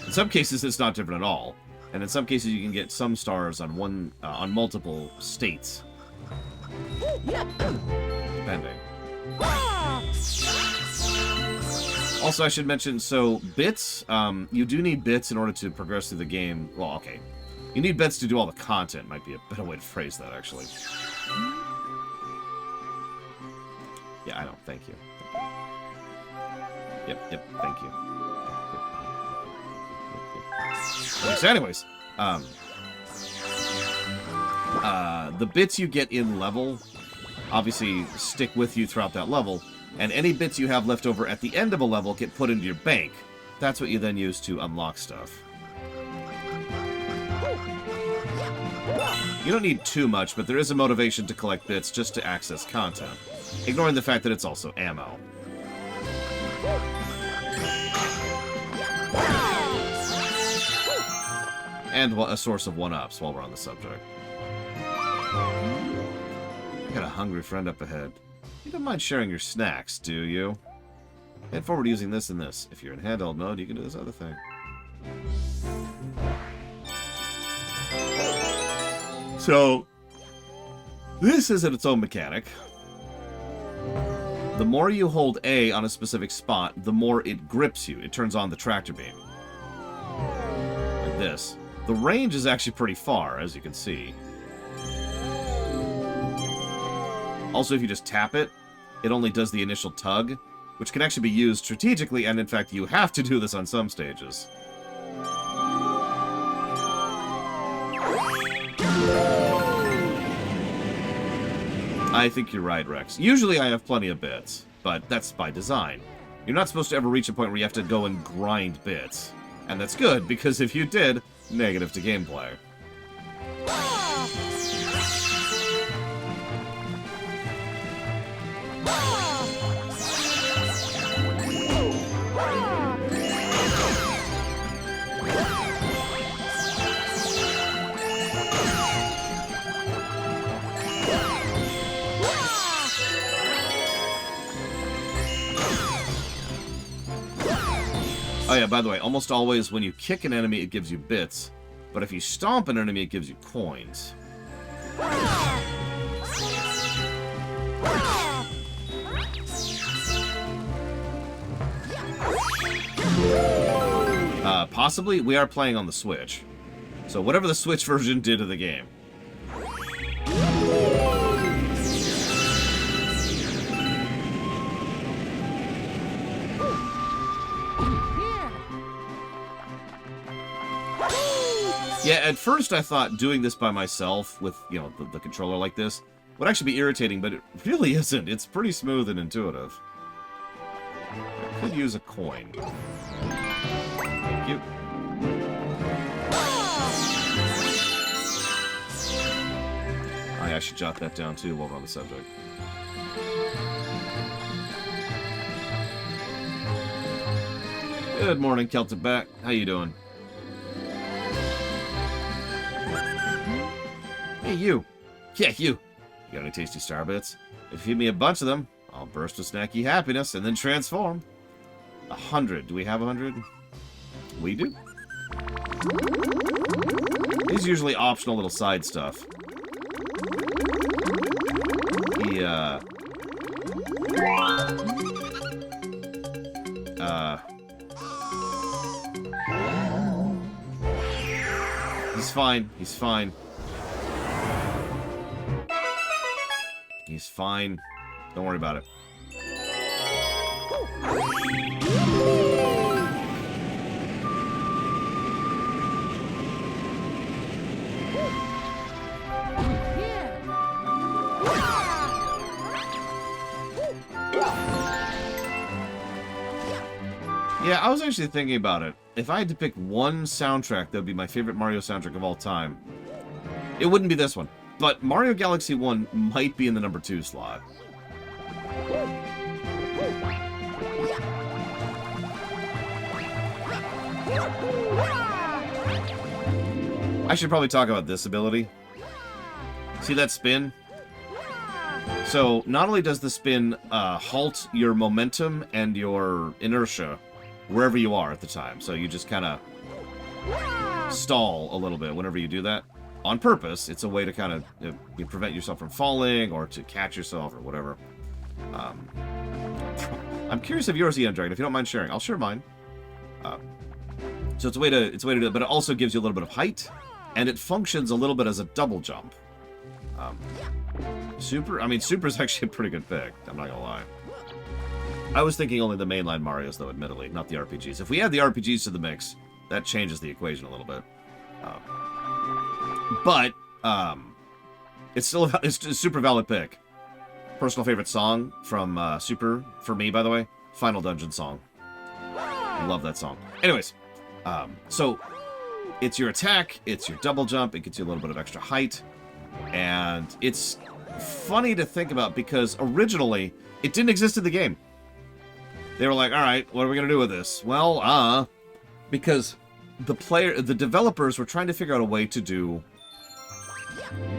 In some cases, it's not different at all, and in some cases, you can get some stars on on multiple states, depending. Also, I should mention, so bits, you do need bits in order to progress through the game. Well, okay, you need bits to do all the content. Might be a better way to phrase that, actually. Yeah, I know. Thank you. Yep, thank you. Okay, so anyways, the bits you get in level obviously stick with you throughout that level, and any bits you have left over at the end of a level get put into your bank. That's what you then use to unlock stuff. You don't need too much, but there is a motivation to collect bits just to access content, ignoring the fact that it's also ammo. And a source of one-ups while we're on the subject. Got a hungry friend up ahead. You don't mind sharing your snacks, do you? Head forward using this and this. If you're in handheld mode, you can do this other thing. So, this is its own mechanic. The more you hold A on a specific spot, the more it grips you. It turns on the tractor beam. Like this. The range is actually pretty far, as you can see. Also, if you just tap it, it only does the initial tug. which can actually be used strategically, and in fact, you have to do this on some stages. I think you're right, Rex. Usually I have plenty of bits, but that's by design. You're not supposed to ever reach a point where you have to go and grind bits. And that's good, because if you did, negative to gameplay. Oh yeah, by the way, almost always when you kick an enemy, it gives you bits. But if you stomp an enemy, it gives you coins. Possibly, we are playing on the Switch. So whatever the Switch version did of the game. Yeah, at first I thought doing this by myself with, you know, the controller like this would actually be irritating, but it really isn't. It's pretty smooth and intuitive. I could use a coin. Thank you. I should jot that down too while we're on the subject. Good morning, Celtic Back. How you doing? Hey, you. Yeah, you. You got any tasty star bits? If you feed me a bunch of them, I'll burst with snacky happiness and then transform. 100. Do we have 100? We do. These are usually optional little side stuff. He's fine. He's fine. He's fine. Don't worry about it. Yeah, I was actually thinking about it. If I had to pick one soundtrack that would be my favorite Mario soundtrack of all time, it wouldn't be this one. But Mario Galaxy 1 might be in the number 2 slot. I should probably talk about this ability. See that spin? So, not only does the spin halt your momentum and your inertia wherever you are at the time, so you just kind of stall a little bit whenever you do that. On purpose, it's a way to kind of you prevent yourself from falling or to catch yourself or whatever. I'm curious of yours, Eon Dragon. If you don't mind sharing, I'll share mine. So it's a way to do it, but it also gives you a little bit of height, and it functions a little bit as a double jump. Super is actually a pretty good pick. I'm not gonna lie. I was thinking only the mainline Marios, though, admittedly, not the RPGs. If we add the RPGs to the mix, that changes the equation a little bit. But it's still it's a super valid pick. Personal favorite song from Super, for me, by the way, Final Dungeon song. I love that song. Anyways, so it's your attack, it's your double jump, it gets you a little bit of extra height, and it's funny to think about because originally it didn't exist in the game. They were like, all right, what are we going to do with this? Well, because the developers were trying to figure out a way to do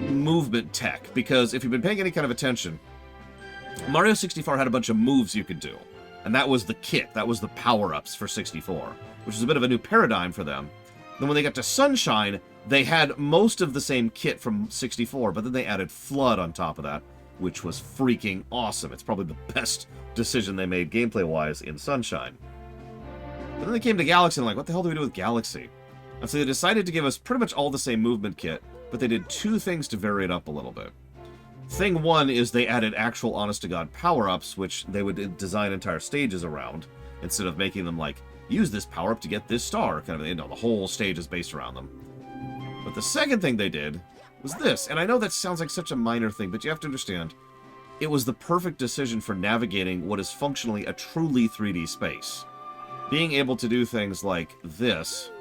movement tech, because if you've been paying any kind of attention, Mario 64 had a bunch of moves you could do, and that was the kit, that was the power-ups for 64, which was a bit of a new paradigm for them. Then when they got to Sunshine, they had most of the same kit from 64, but then they added Flood on top of that, which was freaking awesome. It's probably the best decision they made gameplay-wise in Sunshine. But then they came to Galaxy and like, what the hell do we do with Galaxy? And so they decided to give us pretty much all the same movement kit, but they did two things to vary it up a little bit. Thing one is they added actual honest-to-God power-ups, which they would design entire stages around, instead of making them like, use this power-up to get this star, kind of, you know, the whole stage is based around them. But the second thing they did was this, and I know that sounds like such a minor thing, but you have to understand, it was the perfect decision for navigating what is functionally a truly 3D space. Being able to do things like this,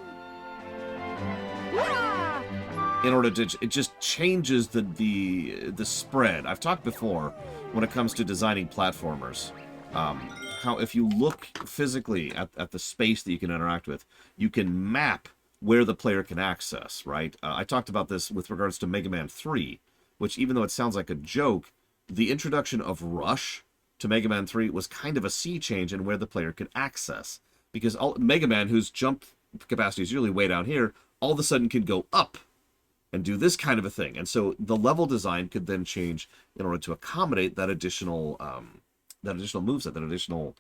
in order to, it just changes the spread. I've talked before, when it comes to designing platformers, how if you look physically at the space that you can interact with, you can map where the player can access, right? I talked about this with regards to Mega Man 3, which even though it sounds like a joke, the introduction of Rush to Mega Man 3 was kind of a sea change in where the player could access. Because Mega Man, whose jump capacity is usually way down here, all of a sudden can go up and do this kind of a thing. And so the level design could then change in order to accommodate that additional moveset, that additional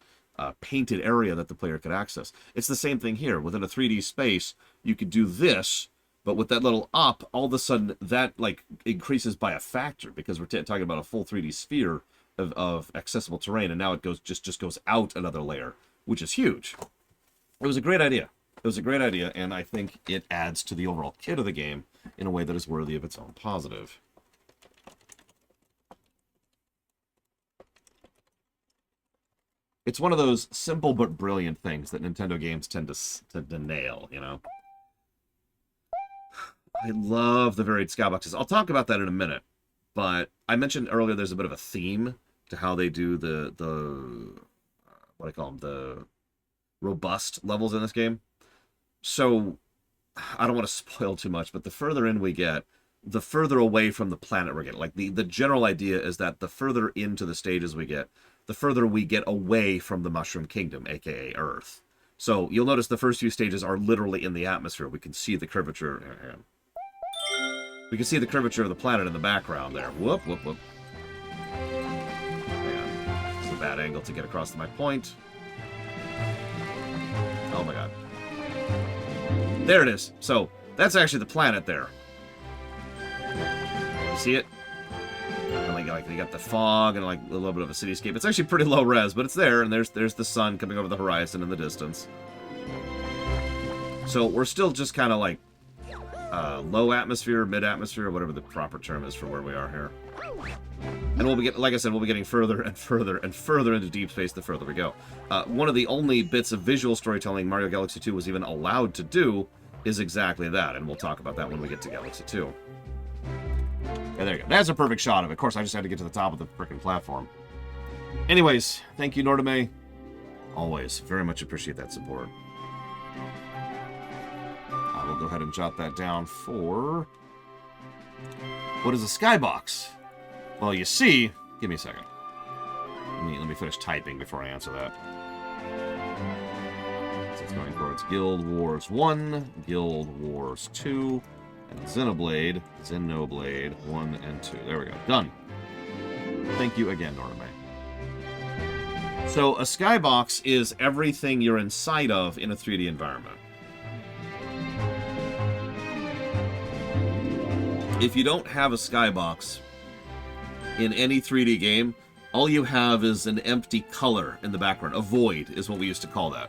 painted area that the player could access. It's the same thing here. Within a 3D space, you could do this, but with that little up, all of a sudden that like increases by a factor, because we're talking about a full 3D sphere of accessible terrain, and now it goes just goes out another layer, which is huge. It was a great idea. It was a great idea, and I think it adds to the overall kit of the game in a way that is worthy of its own positive. It's one of those simple but brilliant things that Nintendo games tend to nail, you know? I love the varied skyboxes. I'll talk about that in a minute, but I mentioned earlier there's a bit of a theme to how they do the what do I call them? The robust levels in this game. So, I don't want to spoil too much, but the further in we get, the further away from the planet we're getting. Like, the general idea is that the further into the stages we get, the further we get away from the Mushroom Kingdom, aka Earth. So, you'll notice the first few stages are literally in the atmosphere. We can see the curvature. We can see the curvature of the planet in the background there. Whoop, whoop, whoop. Man, it's a bad angle to get across to my point. Oh my god. There it is. So, that's actually the planet there. You see it? And like you got the fog and like a little bit of a cityscape. It's actually pretty low res, but it's there, and there's the sun coming over the horizon in the distance. So we're still just kind of like low atmosphere, mid atmosphere, whatever the proper term is for where we are here. And we'll be like I said, we'll be getting further and further and further into deep space the further we go. One of the only bits of visual storytelling Mario Galaxy 2 was even allowed to do is exactly that, and we'll talk about that when we get to Galaxy 2. And there you go. That's a perfect shot of it. Of course, I just had to get to the top of the frickin' platform. Anyways, thank you, Nordame. Always. Very much appreciate that support. I will go ahead and jot that down for... What is a skybox? Well, you see... Give me a second. Let me finish typing before I answer that. So it's going towards Guild Wars 1, Guild Wars 2, and Xenoblade 1 and 2. There we go. Done. Thank you again, Nordame. So, a skybox is everything you're inside of in a 3D environment. If you don't have a skybox in any 3D game, all you have is an empty color in the background. A void is what we used to call that.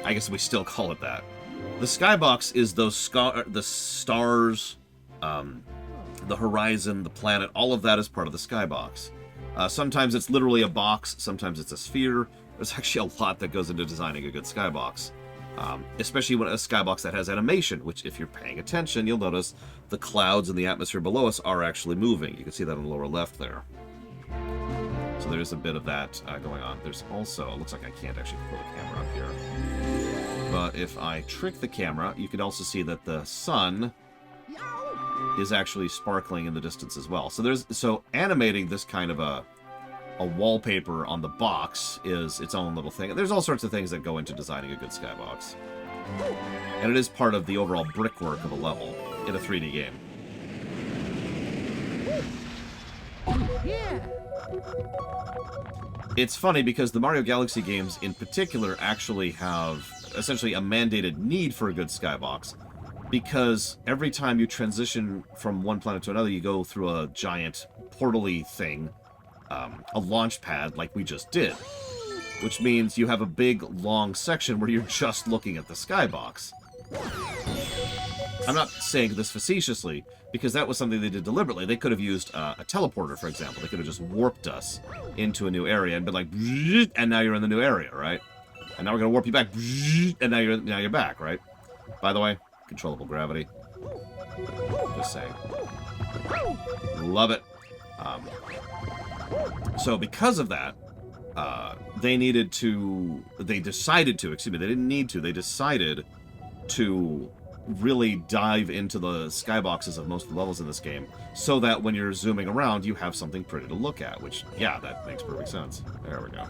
I guess we still call it that. The skybox is those the stars, the horizon, the planet, all of that is part of the skybox. Sometimes it's literally a box, sometimes it's a sphere. There's actually a lot that goes into designing a good skybox. Especially when a skybox that has animation, which if you're paying attention, you'll notice the clouds in the atmosphere below us are actually moving. You can see that on the lower left there. So there's a bit of that going on. There's also, it looks like I can't actually pull the camera up here. But if I trick the camera, you can also see that the sun is actually sparkling in the distance as well. So animating this kind of a wallpaper on the box is its own little thing. There's all sorts of things that go into designing a good skybox. And it is part of the overall brickwork of a level in a 3D game. Yeah. It's funny because the Mario Galaxy games in particular actually have essentially a mandated need for a good skybox. because every time you transition from one planet to another, you go through a giant portal-y thing, a launch pad like we just did, which means you have a big, long section where you're just looking at the skybox. I'm not saying this facetiously, because that was something they did deliberately. They could have used a teleporter, for example. They could have just warped us into a new area and been like, and now you're in the new area, right? And now we're going to warp you back, and now you're back, right? By the way, controllable gravity. Just saying. Love it. So because of that, they decided to, excuse me, they didn't need to, they decided to really dive into the skyboxes of most of the levels in this game, so that when you're zooming around, you have something pretty to look at, which, yeah, that makes perfect sense. There we go.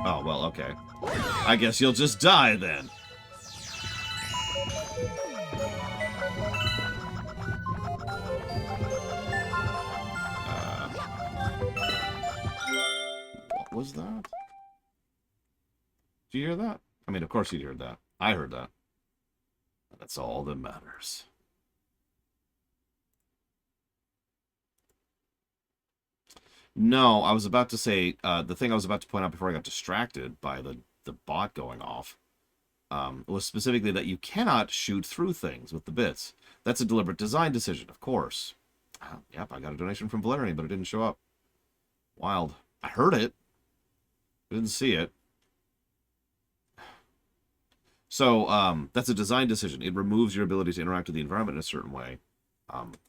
Oh, well, okay. I guess you'll just die, then. What was that? Did you hear that? I mean, of course you heard that. I heard that. That's all that matters. No, I was about to say, the thing I was about to point out before I got distracted by the bot going off, was specifically that you cannot shoot through things with the bits. That's a deliberate design decision, of course. Yep, I got a donation from Valerian, but it didn't show up. Wild. I heard it. I didn't see it. So, that's a design decision. It removes your ability to interact with the environment in a certain way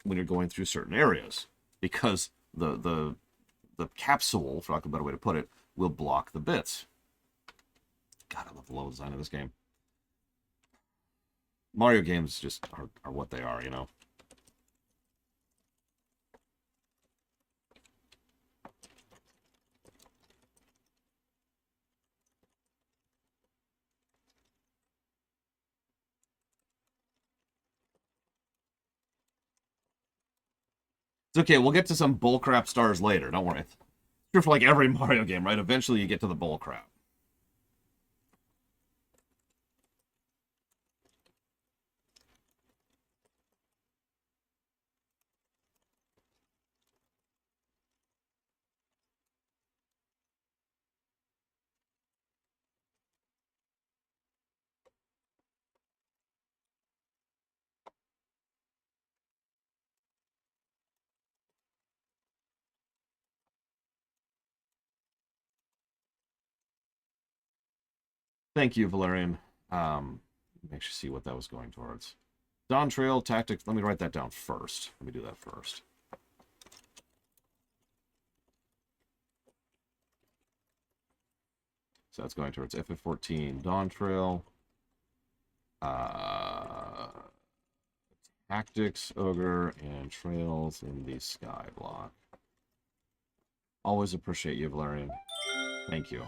when you're going through certain areas, because the capsule, for lack of a better way to put it, will block the bits. God, I love the level design of this game. Mario games just are what they are, you know? It's okay, we'll get to some bullcrap stars later, don't worry. It's true for like every Mario game, right? Eventually you get to the bullcrap. Thank you, Valerian. Make sure see what that was going towards. Dawn Trail Tactics. Let me write that down first. Let me do that first. So that's going towards FF14. Dawn Trail. Tactics, Ogre, and Trails in the Sky block. Always appreciate you, Valerian. Thank you.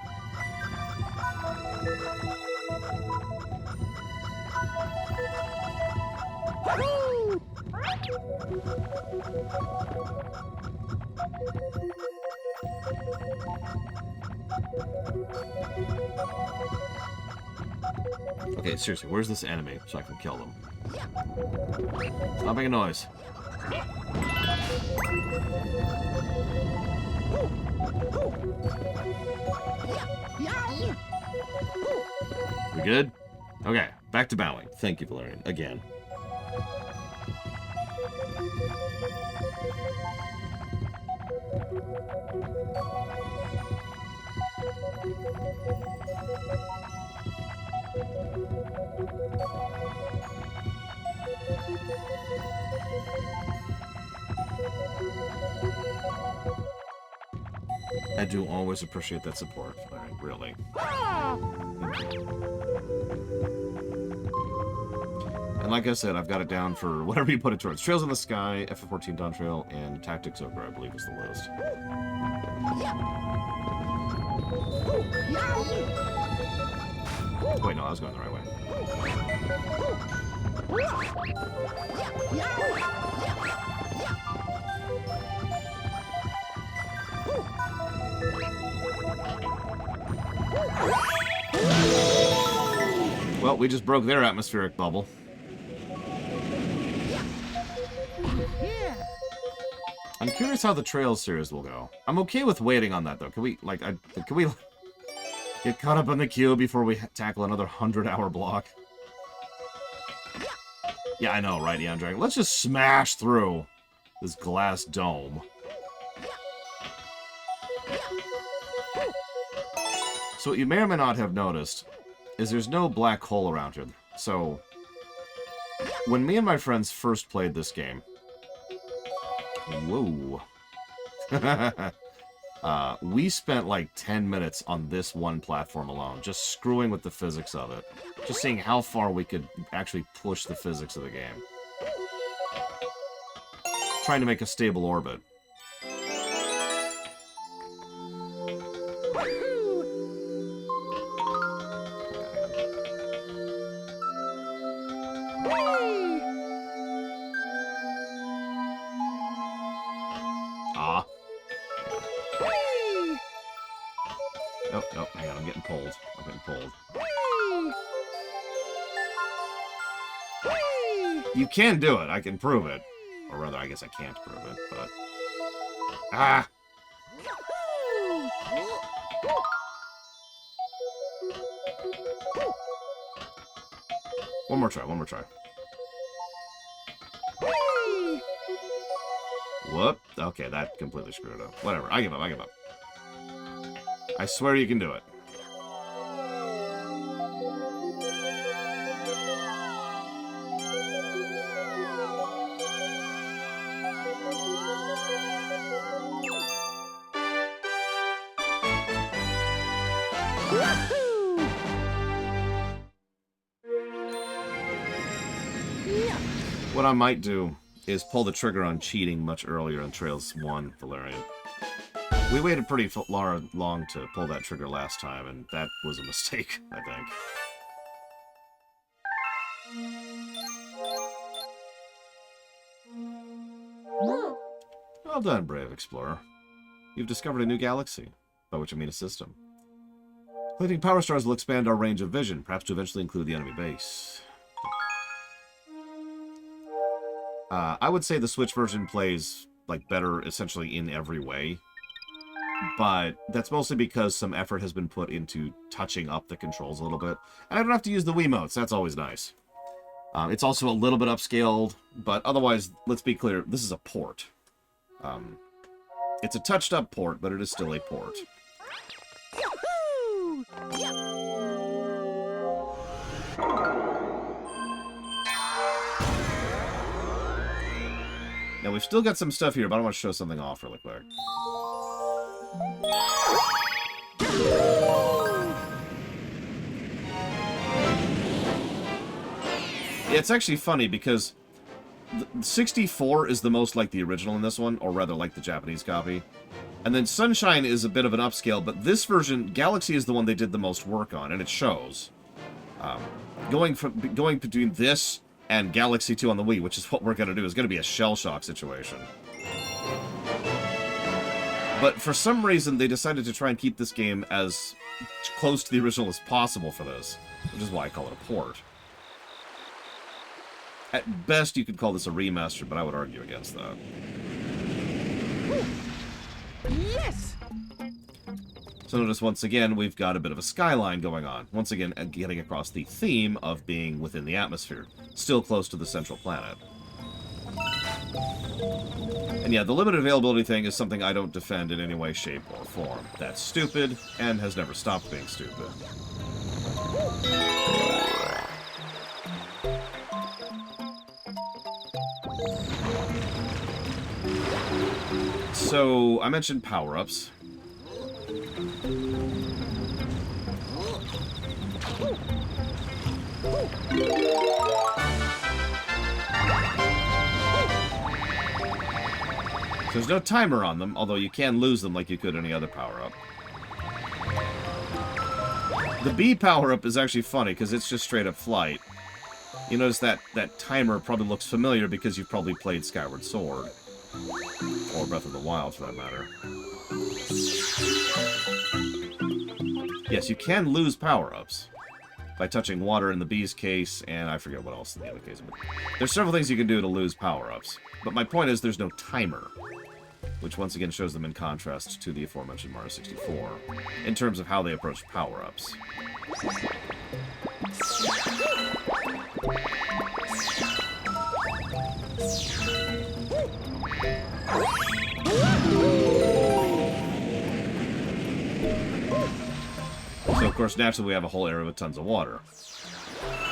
Okay, seriously, where's this enemy so I can kill them? Stop making noise. We good? Okay, back to bowing. Thank you, Valerian. Again. I do always appreciate that support, Valerian, really. And like I said, I've got it down for whatever you put it towards. Trails in the Sky, FF14 Dawn Trail, and Tactics Ogre, I believe, is the list. Wait, no, I was going the right way. Well, we just broke their atmospheric bubble. I'm curious how the Trails series will go. I'm okay with waiting on that, though. Can we, can we get caught up on the queue before we tackle another 100-hour block? Yeah, I know, right, Eon Dragon? Let's just smash through this glass dome. So what you may or may not have noticed is there's no black hole around here. So, when me and my friends first played this game... Whoa. We spent like 10 minutes on this one platform alone, just screwing with the physics of it. Just seeing how far we could actually push the physics of the game. Trying to make a stable orbit. Nope, hang on, I'm getting pulled. You can do it, I can prove it. Or rather, I guess I can't prove it, but... Ah! One more try. Whoop. Okay, that completely screwed it up. Whatever, I give up. I swear you can do it. What I might do is pull the trigger on cheating much earlier in Trails 1, Valerian. We waited pretty long to pull that trigger last time, and that was a mistake, I think. Well done, brave explorer. You've discovered a new galaxy, by which I mean a system. Collecting power stars will expand our range of vision, perhaps to eventually include the enemy base. I would say the Switch version plays like better essentially in every way. But that's mostly because some effort has been put into touching up the controls a little bit. And I don't have to use the Wiimotes. That's always nice. It's also a little bit upscaled, but otherwise, let's be clear, this is a port. It's a touched-up port, but it is still a port. Now, we've still got some stuff here, but I want to show something off really quick. Yeah, it's actually funny because 64 is the most like the original in this one, or rather like the Japanese copy. And then Sunshine is a bit of an upscale, but this version, Galaxy is the one they did the most work on, and it shows. Going between this and Galaxy 2 on the Wii, which is what we're going to do, is going to be a shell-shock situation. But for some reason, they decided to try and keep this game as close to the original as possible for this, which is why I call it a port. At best, you could call this a remaster, but I would argue against that. Yes! So notice, once again, we've got a bit of a skyline going on. Once again, getting across the theme of being within the atmosphere. Still close to the central planet. And yeah, the limited availability thing is something I don't defend in any way, shape, or form. That's stupid, and has never stopped being stupid. So, I mentioned power-ups. There's no timer on them, although you can lose them like you could any other power-up. The B power-up is actually funny, because it's just straight-up flight. You notice that timer probably looks familiar because you've probably played Skyward Sword. Or Breath of the Wild, for that matter. Yes, you can lose power-ups by touching water in the bee's case, and I forget what else in the other case. But there's several things you can do to lose power-ups. But my point is there's no timer, which once again shows them in contrast to the aforementioned Mario 64, in terms of how they approach power-ups. So, of course, naturally we have a whole area with tons of water.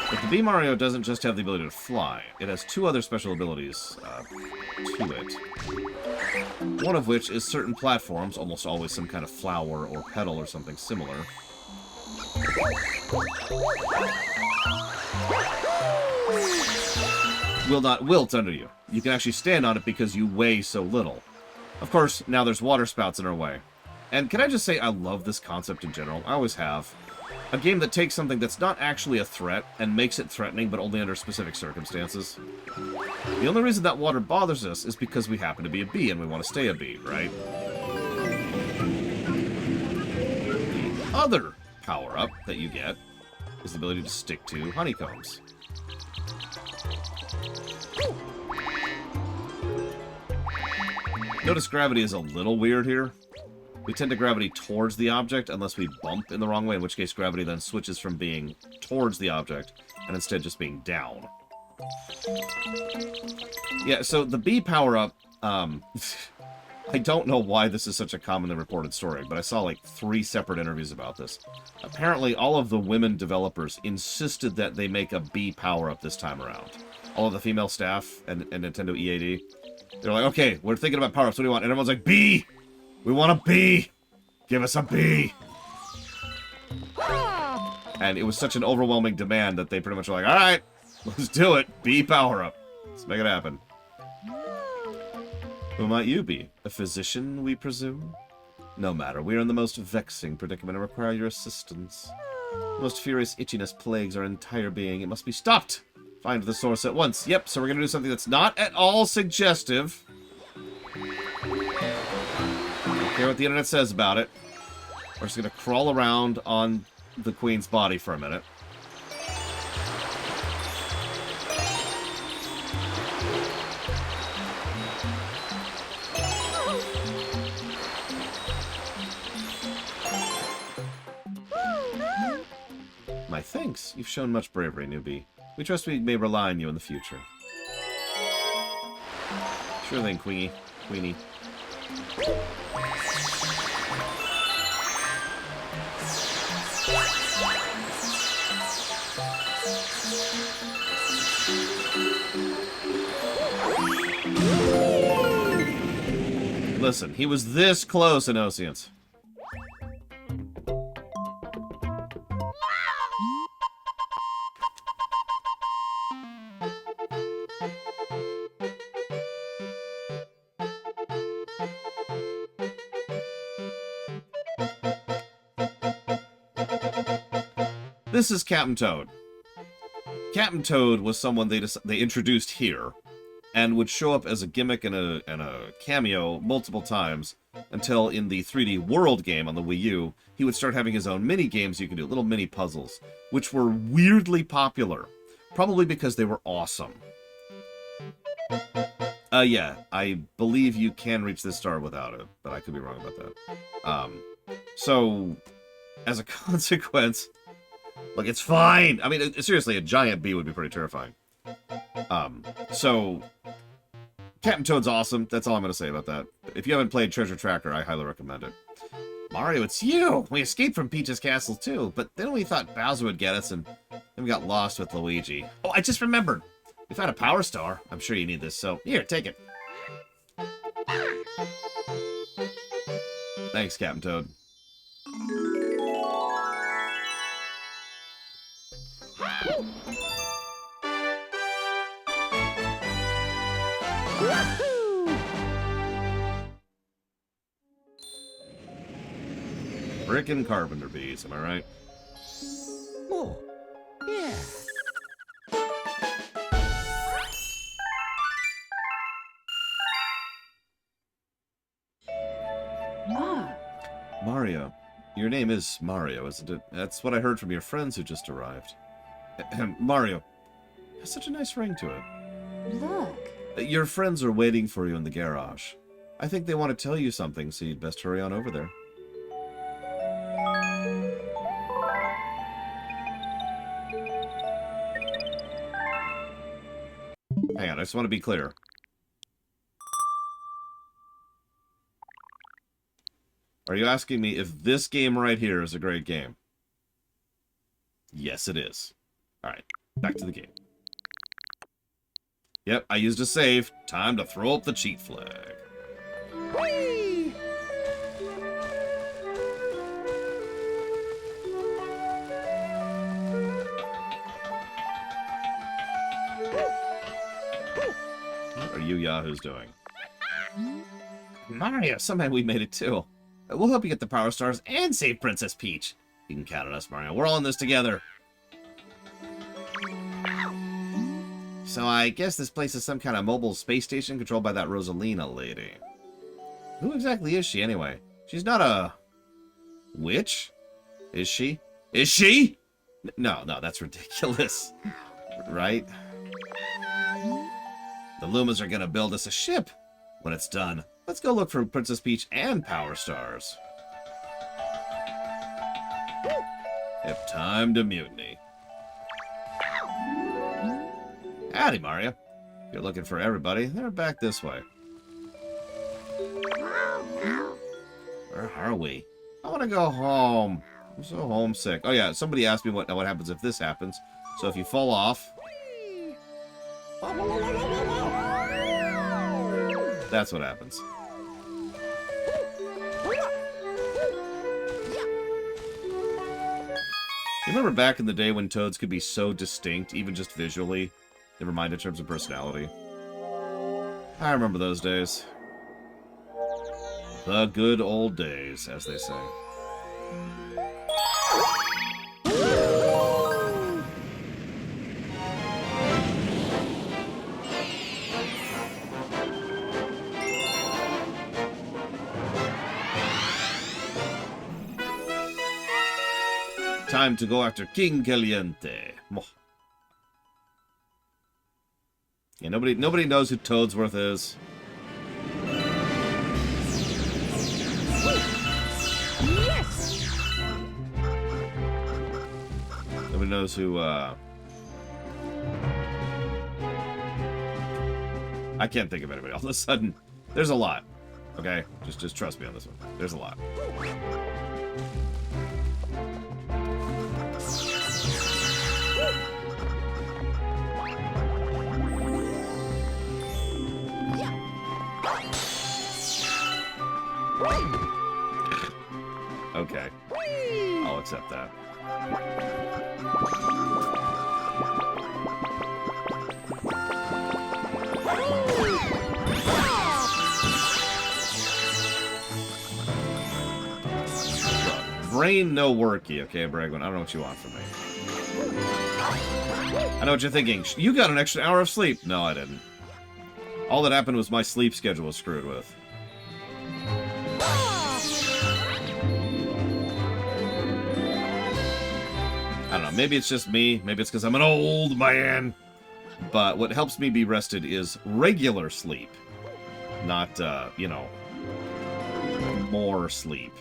But the Bee Mario doesn't just have the ability to fly. It has two other special abilities to it. One of which is certain platforms, almost always some kind of flower or petal or something similar, will not wilt under you. You can actually stand on it because you weigh so little. Of course, now there's water spouts in our way. And can I just say I love this concept in general? I always have. A game that takes something that's not actually a threat and makes it threatening, but only under specific circumstances. The only reason that water bothers us is because we happen to be a bee and we want to stay a bee, right? The other power-up that you get is the ability to stick to honeycombs. Notice gravity is a little weird here. We tend to gravity towards the object unless we bump in the wrong way, in which case gravity then switches from being towards the object and instead just being down. Yeah, so the bee power-up, I don't know why this is such a commonly reported story, but I saw like 3 separate interviews about this. Apparently, all of the women developers insisted that they make a bee power-up this time around. All of the female staff and Nintendo EAD. They're like, okay, we're thinking about power-ups, what do you want? And everyone's like, bee! We want a bee! Give us a bee! And it was such an overwhelming demand that they pretty much were like, alright, let's do it. Bee power-up. Let's make it happen. Who might you be? A physician, we presume? No matter, we are in the most vexing predicament and require your assistance. The most furious itchiness plagues our entire being. It must be stopped! Find the source at once. Yep, so we're gonna do something that's not at all suggestive. Don't care what the internet says about it. We're just gonna crawl around on the queen's body for a minute. My thanks. You've shown much bravery, newbie. We trust we may rely on you in the future. Sure thing, Queenie. Queenie. Listen, he was this close in Oceans. This is Captain Toad. Captain Toad was someone they introduced here, and would show up as a gimmick and a cameo multiple times, until in the 3D World game on the Wii U, he would start having his own mini games you can do, little mini puzzles, which were weirdly popular, probably because they were awesome. Yeah, I believe you can reach this star without it, but I could be wrong about that. So, as a consequence, look, it's fine! I mean, seriously, a giant bee would be pretty terrifying. So, Captain Toad's awesome. That's all I'm going to say about that. If you haven't played Treasure Tracker, I highly recommend it. Mario, it's you! We escaped from Peach's castle, too, but then we thought Bowser would get us, and then we got lost with Luigi. Oh, I just remembered! We found a Power Star. I'm sure you need this, so here, take it. Thanks, Captain Toad. Brick and carpenter bees, am I right? More. Yeah. Mario. Your name is Mario, isn't it? That's what I heard from your friends who just arrived. Mario. Has such a nice ring to it. Look. Your friends are waiting for you in the garage. I think they want to tell you something, so you'd best hurry on over there. Hang on, I just want to be clear. Are you asking me if this game right here is a great game? Yes, it is. Alright, back to the game. Yep, I used a save. Time to throw up the cheat flag. Whee! What are you yahoos doing? Mario, somehow we made it too. We'll help you get the Power Stars and save Princess Peach. You can count on us, Mario. We're all in this together. So I guess this place is some kind of mobile space station controlled by that Rosalina lady. Who exactly is she, anyway? She's not a... witch? Is she? Is she? No, that's ridiculous. Right? The Lumas are gonna build us a ship. When it's done, let's go look for Princess Peach and Power Stars. Yep, time to mutiny. Howdy, Mario. If you're looking for everybody, they're back this way. Where are we? I want to go home. I'm so homesick. Oh yeah, somebody asked me what happens if this happens. So if you fall off... that's what happens. You remember back in the day when Toads could be so distinct, even just visually? Never mind in terms of personality. I remember those days. The good old days, as they say. Time to go after King Caliente. Yeah, nobody knows who Toadsworth is. Yes! Nobody knows who, I can't think of anybody. All of a sudden, there's a lot. Okay? Just trust me on this one. There's a lot. Okay. I'll accept that. Brain no worky, okay, Bragwin? I don't know what you want from me. I know what you're thinking. You got an extra hour of sleep. No, I didn't. All that happened was my sleep schedule was screwed with. I don't know, maybe it's just me, maybe it's because I'm an old man, but what helps me be rested is regular sleep, not, you know, more sleep.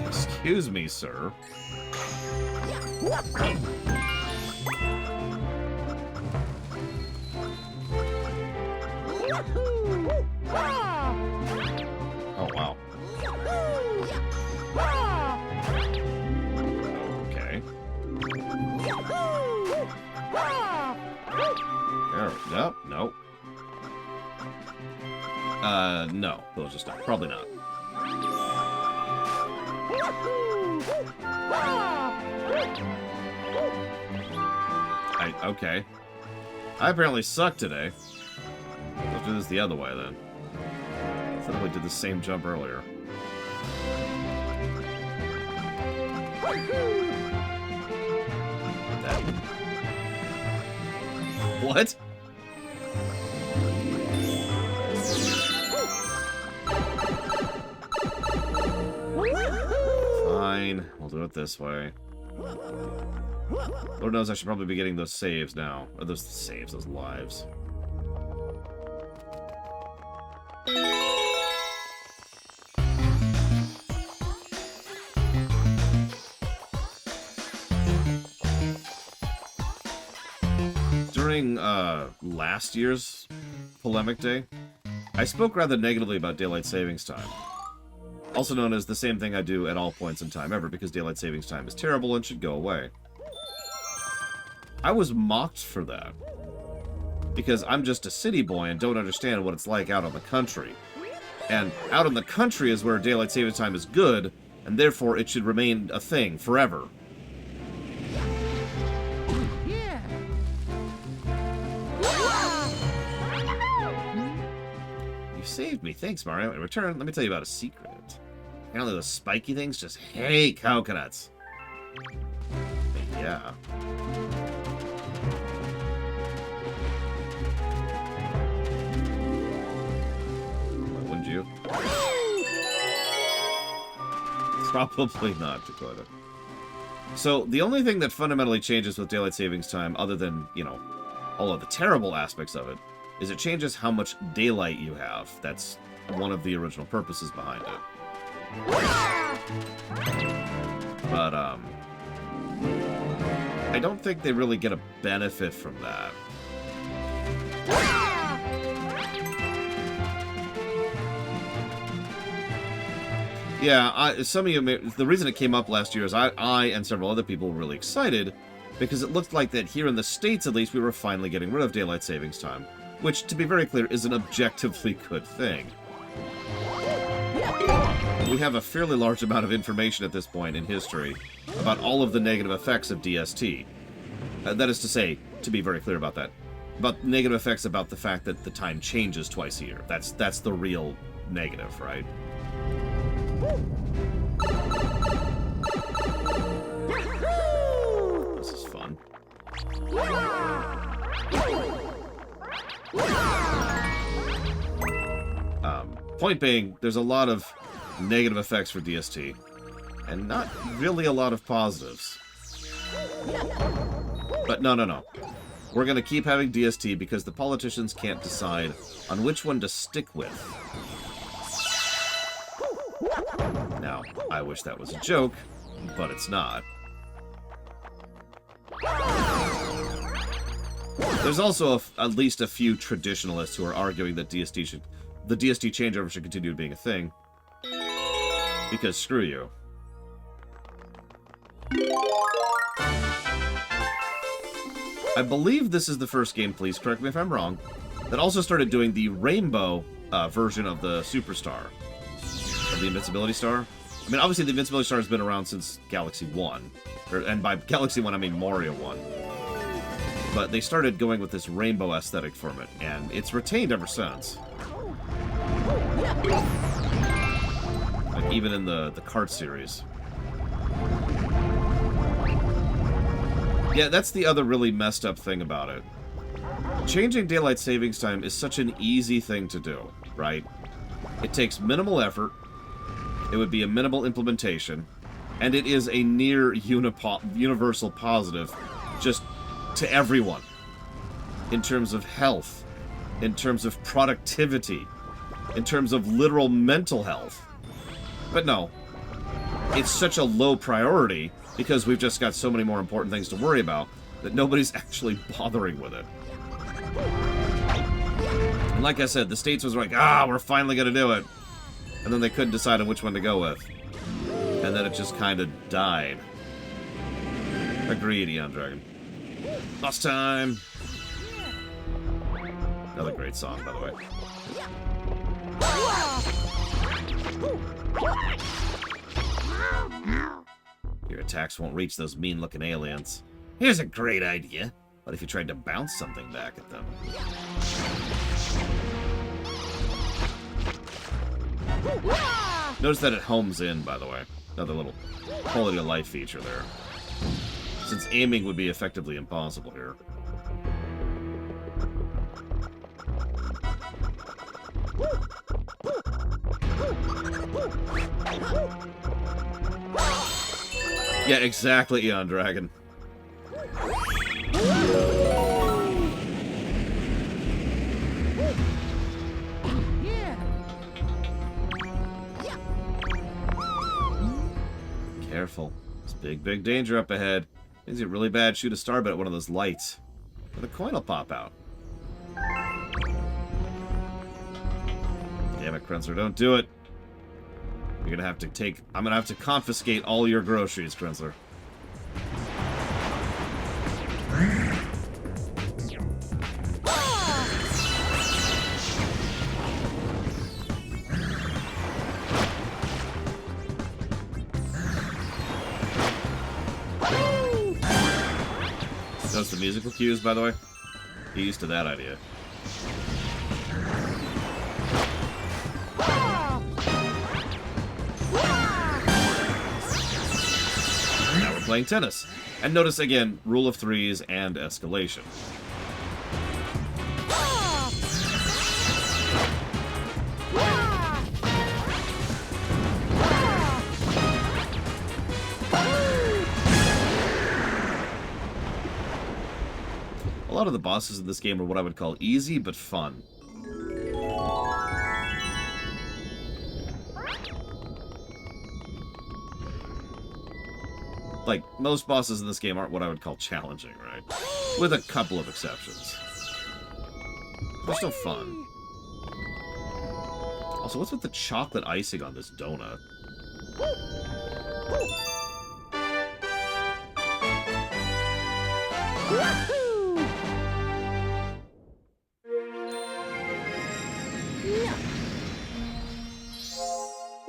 Excuse me, sir. Oh, wow. Okay. There, no. No. They'll just not. Probably not. Okay. I apparently suck today. Let's do this the other way, then. I thought we did the same jump earlier. That. What? Fine, we'll do it this way. Lord knows I should probably be getting those saves now. Or those saves, those lives. During last year's Polemic Day, I spoke rather negatively about Daylight Savings Time. Also known as the same thing I do at all points in time ever, because Daylight Savings Time is terrible and should go away. I was mocked for that. Because I'm just a city boy and don't understand what it's like out in the country. And out in the country is where Daylight Savings Time is good, and therefore it should remain a thing forever. Yeah. You saved me. Thanks, Mario. In return, let me tell you about a secret. Apparently those spiky things just hate coconuts. But yeah. Wouldn't you? Probably not, Dakota. So, the only thing that fundamentally changes with Daylight Savings Time, other than, you know, all of the terrible aspects of it, is it changes how much daylight you have. That's one of the original purposes behind it. But, I don't think they really get a benefit from that. Yeah, some of you may, the reason it came up last year is I and several other people were really excited because it looked like that here in the States, at least, we were finally getting rid of Daylight Savings Time, which, to be very clear, is an objectively good thing. We have a fairly large amount of information at this point in history about all of the negative effects of DST. That is to say, to be very clear about that, about negative effects about the fact that the time changes twice a year. That's the real negative, right? This is fun. Point being, there's a lot of negative effects for DST, and not really a lot of positives. But no. We're going to keep having DST because the politicians can't decide on which one to stick with. Now, I wish that was a joke, but it's not. There's also at least a few traditionalists who are arguing that the DST changeover should continue being a thing. Because screw you. I believe this is the first game, please correct me if I'm wrong, that also started doing the rainbow version of the Superstar. Of the Invincibility Star. I mean, obviously the Invincibility Star has been around since Galaxy 1. And by Galaxy 1, I mean Mario 1. But they started going with this rainbow aesthetic from it, and it's retained ever since. Like, even in the kart series. Yeah, that's the other really messed up thing about it. Changing Daylight Savings Time is such an easy thing to do, right? It takes minimal effort, it would be a minimal implementation, and it is a near universal positive just to everyone. In terms of health, in terms of productivity, in terms of literal mental health. But no, it's such a low priority because we've just got so many more important things to worry about that nobody's actually bothering with it. And like I said, the States was like, we're finally going to do it. And then they couldn't decide on which one to go with. And then it just kind of died. Agreed, Eon Dragon. Boss time! Another great song, by the way. Your attacks won't reach those mean-looking aliens. Here's a great idea. What if you tried to bounce something back at them? Notice that it homes in, by the way. Another little quality of life feature there. Since aiming would be effectively impossible here. Yeah, exactly, Eon Dragon. Yeah. Careful. There's big danger up ahead. Is it really bad? Shoot a starbit at one of those lights. And a coin will pop out. Damn it, Krenzler, don't do it. You're gonna have to take... I'm gonna have to confiscate all your groceries, Krenzler. Notice the musical cues, by the way? Get used to that idea. Now we're playing tennis. And notice again, rule of threes and escalation. A lot of the bosses in this game are what I would call easy but fun. Like, most bosses in this game aren't what I would call challenging, right? With a couple of exceptions. They're still fun. Also, what's with the chocolate icing on this donut?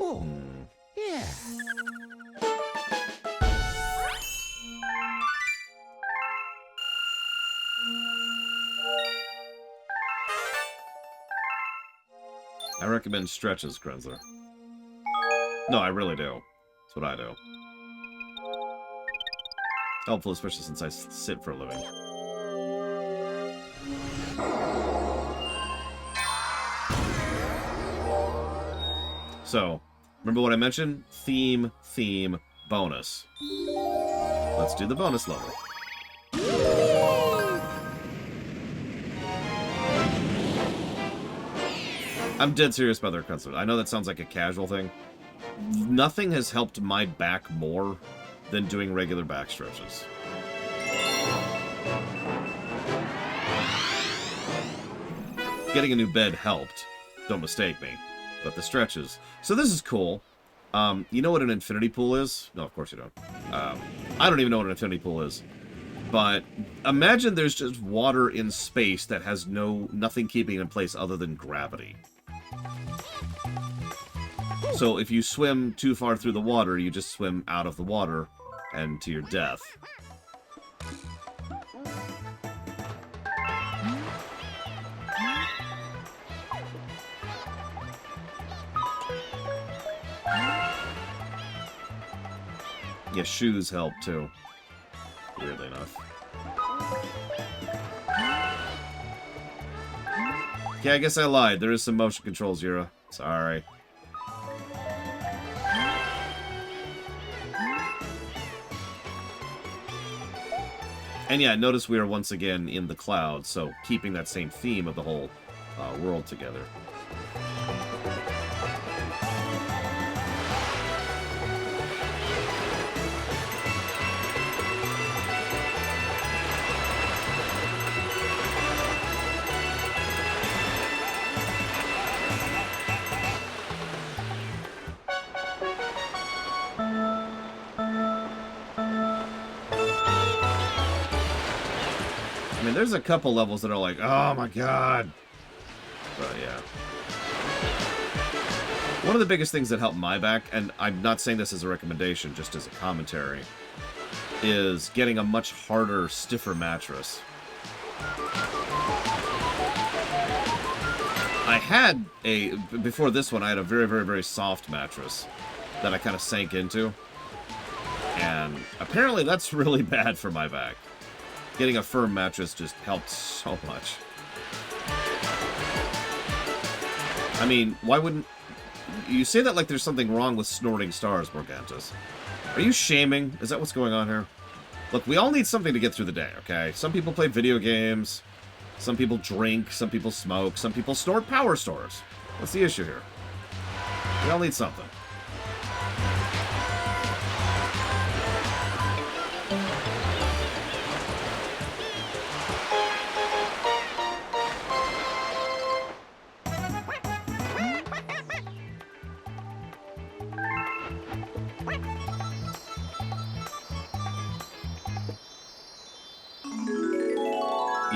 Oh, yeah. I recommend stretches, Krenzler. No, I really do. That's what I do. Helpful, especially since I sit for a living. So, remember what I mentioned? Theme, bonus. Let's do the bonus level. I'm dead serious about their concert. I know that sounds like a casual thing. Nothing has helped my back more than doing regular back stretches. Getting a new bed helped. Don't mistake me. But the stretches. So this is cool. You know what an infinity pool is? No, of course you don't. I don't even know what an infinity pool is. But imagine there's just water in space that has nothing keeping it in place other than gravity. So if you swim too far through the water, you just swim out of the water and to your death. Yeah, shoes help too. Weirdly enough. Yeah, I guess I lied. There is some motion control, Zero. Sorry. And yeah, notice we are once again in the clouds, so keeping that same theme of the whole world together. I mean, there's a couple levels that are like, oh my god. But yeah. One of the biggest things that helped my back, and I'm not saying this as a recommendation, just as a commentary, is getting a much harder, stiffer mattress. Before this one, I had a very, very, very soft mattress that I kind of sank into. And apparently that's really bad for my back. Getting a firm mattress just helped so much. I mean, why wouldn't... You say that like there's something wrong with snorting stars, Morgantus. Are you shaming? Is that what's going on here? Look, we all need something to get through the day, okay? Some people play video games. Some people drink. Some people smoke. Some people snort power stores. What's the issue here? We all need something.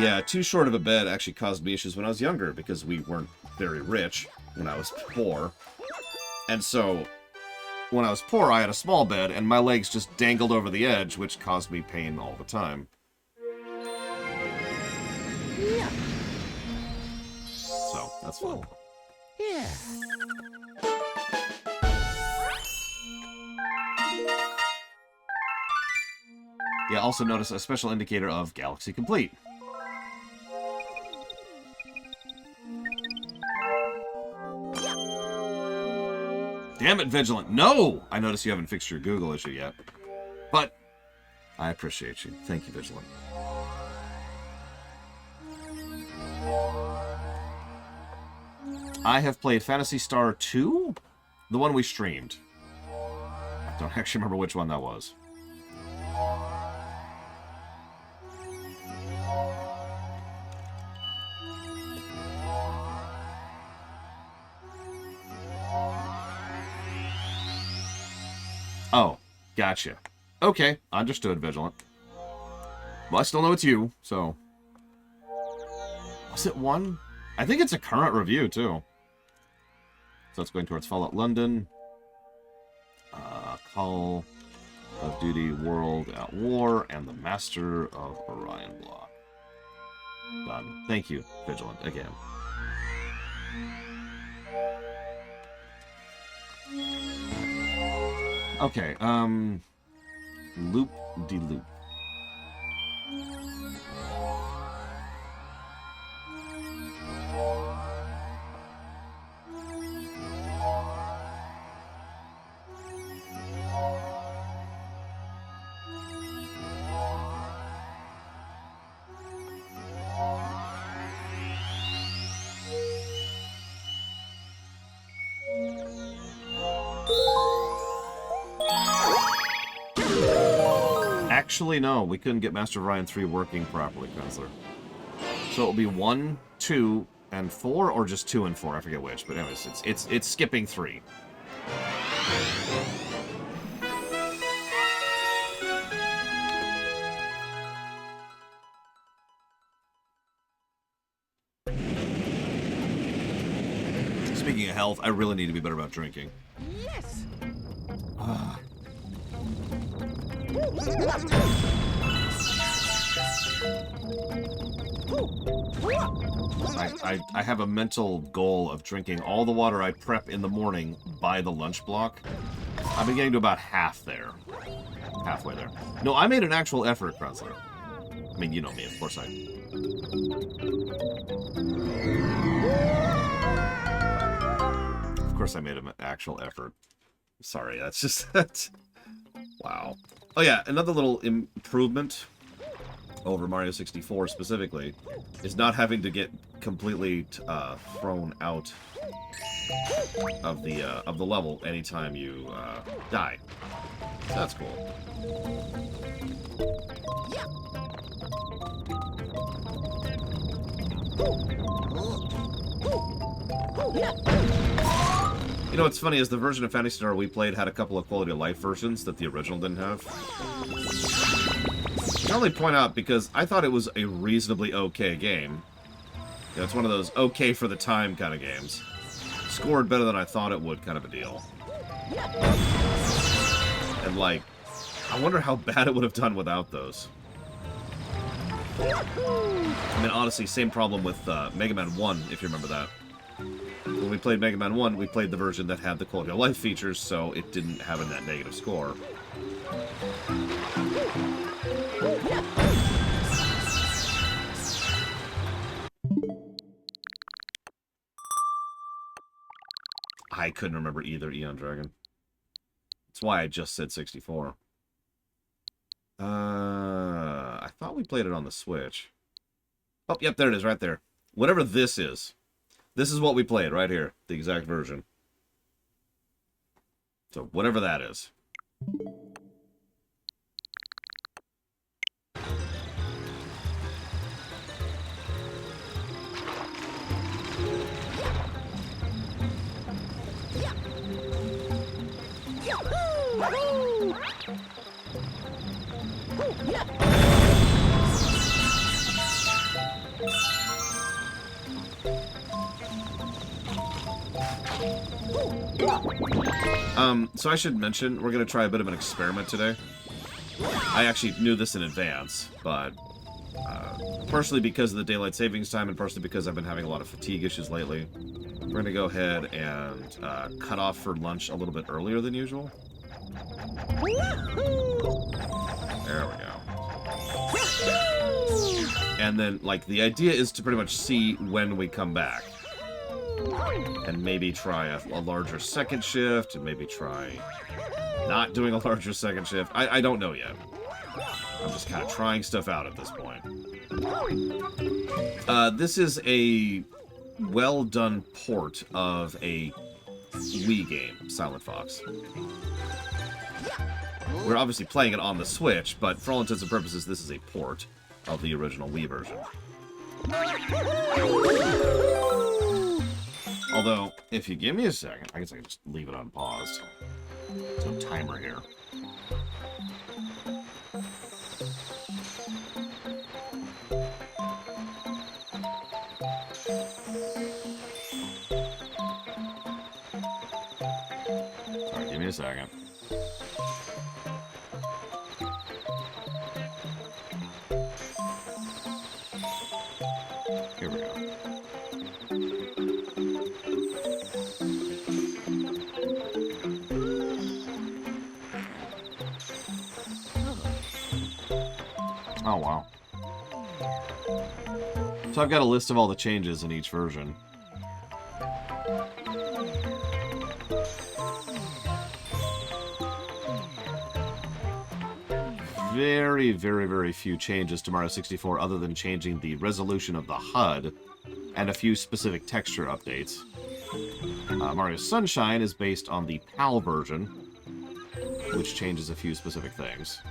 Yeah, too short of a bed actually caused me issues when I was younger because we weren't very rich when I was poor. And so, when I was poor, I had a small bed, and my legs just dangled over the edge, which caused me pain all the time. Yeah. So, that's fun. Yeah. Yeah, also notice a special indicator of Galaxy Complete. Damn it, Vigilant. No! I notice you haven't fixed your Google issue yet. But I appreciate you. Thank you, Vigilant. I have played Phantasy Star 2? The one we streamed. I don't actually remember which one that was. Oh, gotcha. Okay, understood, Vigilant. Well, I still know it's you, so... Was it one? I think it's a current review, too. So it's going towards Fallout London. Call of Duty World at War, and the Master of Orion block. Done. Thank you, Vigilant, again. Okay, Loop-de-loop. Actually, no, we couldn't get Master of Orion 3 working properly, Counselor. So it'll be 1, 2, and 4, or just 2 and 4, I forget which. But anyways, it's skipping 3. Speaking of health, I really need to be better about drinking. Yes. I have a mental goal of drinking all the water I prep in the morning by the lunch block. I've been getting to about halfway there. No, I made an actual effort, Kronzler. I mean, you know me, of course Of course I made an actual effort. Sorry, that's just... Wow. Oh yeah, another little improvement over Mario 64 specifically is not having to get completely thrown out of the level anytime you die. So that's cool. You know what's funny is the version of Phantasy Star we played had a couple of quality of life versions that the original didn't have. I can only point out because I thought it was a reasonably okay game. You know, it's one of those okay for the time kind of games. Scored better than I thought it would kind of a deal. And like, I wonder how bad it would have done without those. I mean, honestly, same problem with Mega Man 1, if you remember that. When we played Mega Man 1, we played the version that had the quality of life features, so it didn't have a net negative score. I couldn't remember either Eon Dragon. That's why I just said 64. I thought we played it on the Switch. Oh, yep, there it is, right there. Whatever this is what we played right here, the exact version. So, whatever that is. So I should mention, we're going to try a bit of an experiment today. I actually knew this in advance, but partially because of the daylight savings time and partially because I've been having a lot of fatigue issues lately, we're going to go ahead and cut off for lunch a little bit earlier than usual. There we go. And then, like, the idea is to pretty much see when we come back. And maybe try a larger second shift, and maybe try not doing a larger second shift. I don't know yet. I'm just kind of trying stuff out at this point. This is a well-done port of a Wii game, Silent Fox. We're obviously playing it on the Switch, but for all intents and purposes, this is a port of the original Wii version. Although, if you give me a second, I guess I can just leave it unpaused. There's no timer here. Sorry, give me a second. Here we go. Oh, wow. So I've got a list of all the changes in each version. Very, very, very few changes to Mario 64 other than changing the resolution of the HUD and a few specific texture updates. Mario Sunshine is based on the PAL version, which changes a few specific things.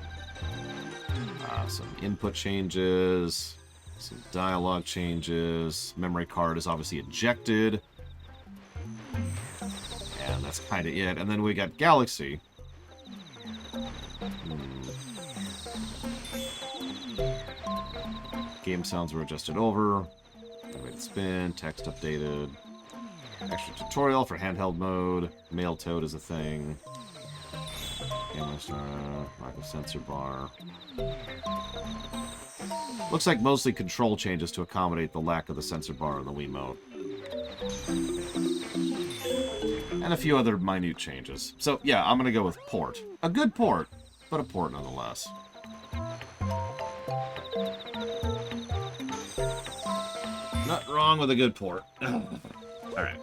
Some input changes, some dialogue changes, memory card is obviously ejected, and that's kind of it. And then we got Galaxy. Game sounds were adjusted over, animated spin, text updated, extra tutorial for handheld mode, male toad is a thing. Lack of sensor bar. Looks like mostly control changes to accommodate the lack of the sensor bar in the Wiimote. And a few other minute changes. So, yeah, I'm gonna go with port. A good port, but a port nonetheless. Not wrong with a good port. Alright.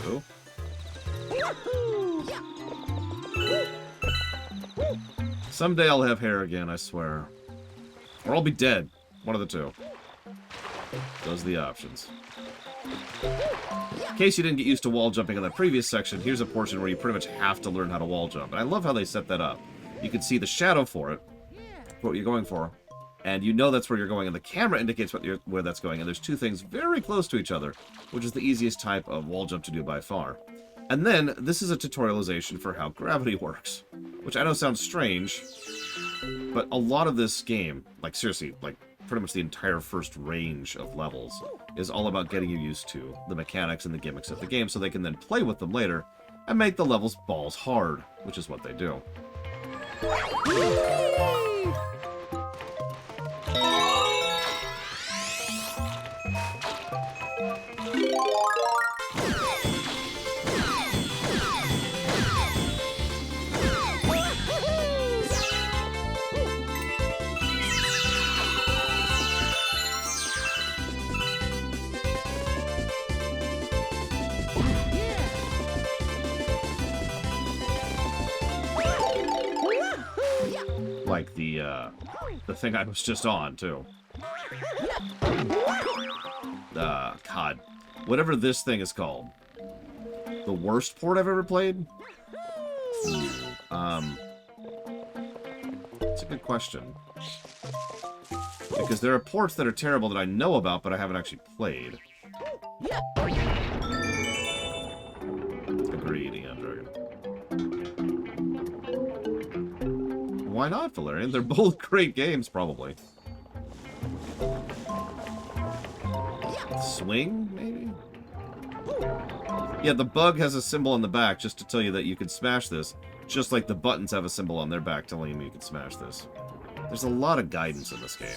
No. Someday I'll have hair again, I swear. Or I'll be dead. One of the two. Those are the options. In case you didn't get used to wall jumping in that previous section, here's a portion where you pretty much have to learn how to wall jump. And I love how they set that up. You can see the shadow for it, for what you're going for, and you know that's where you're going, and the camera indicates where that's going. And there's two things very close to each other, which is the easiest type of wall jump to do by far. And then, this is a tutorialization for how gravity works, which I know sounds strange, but a lot of this game, like seriously, like pretty much the entire first range of levels, is all about getting you used to the mechanics and the gimmicks of the game so they can then play with them later and make the levels balls hard, which is what they do. Like the thing I was just on, too. God. Whatever this thing is called. The worst port I've ever played? It's a good question. Because there are ports that are terrible that I know about, but I haven't actually played. Agreed, Eon Dragon. Why not, Valerian? They're both great games, probably. Swing, maybe? Yeah, the bug has a symbol on the back just to tell you that you can smash this, just like the buttons have a symbol on their back telling you can smash this. There's a lot of guidance in this game.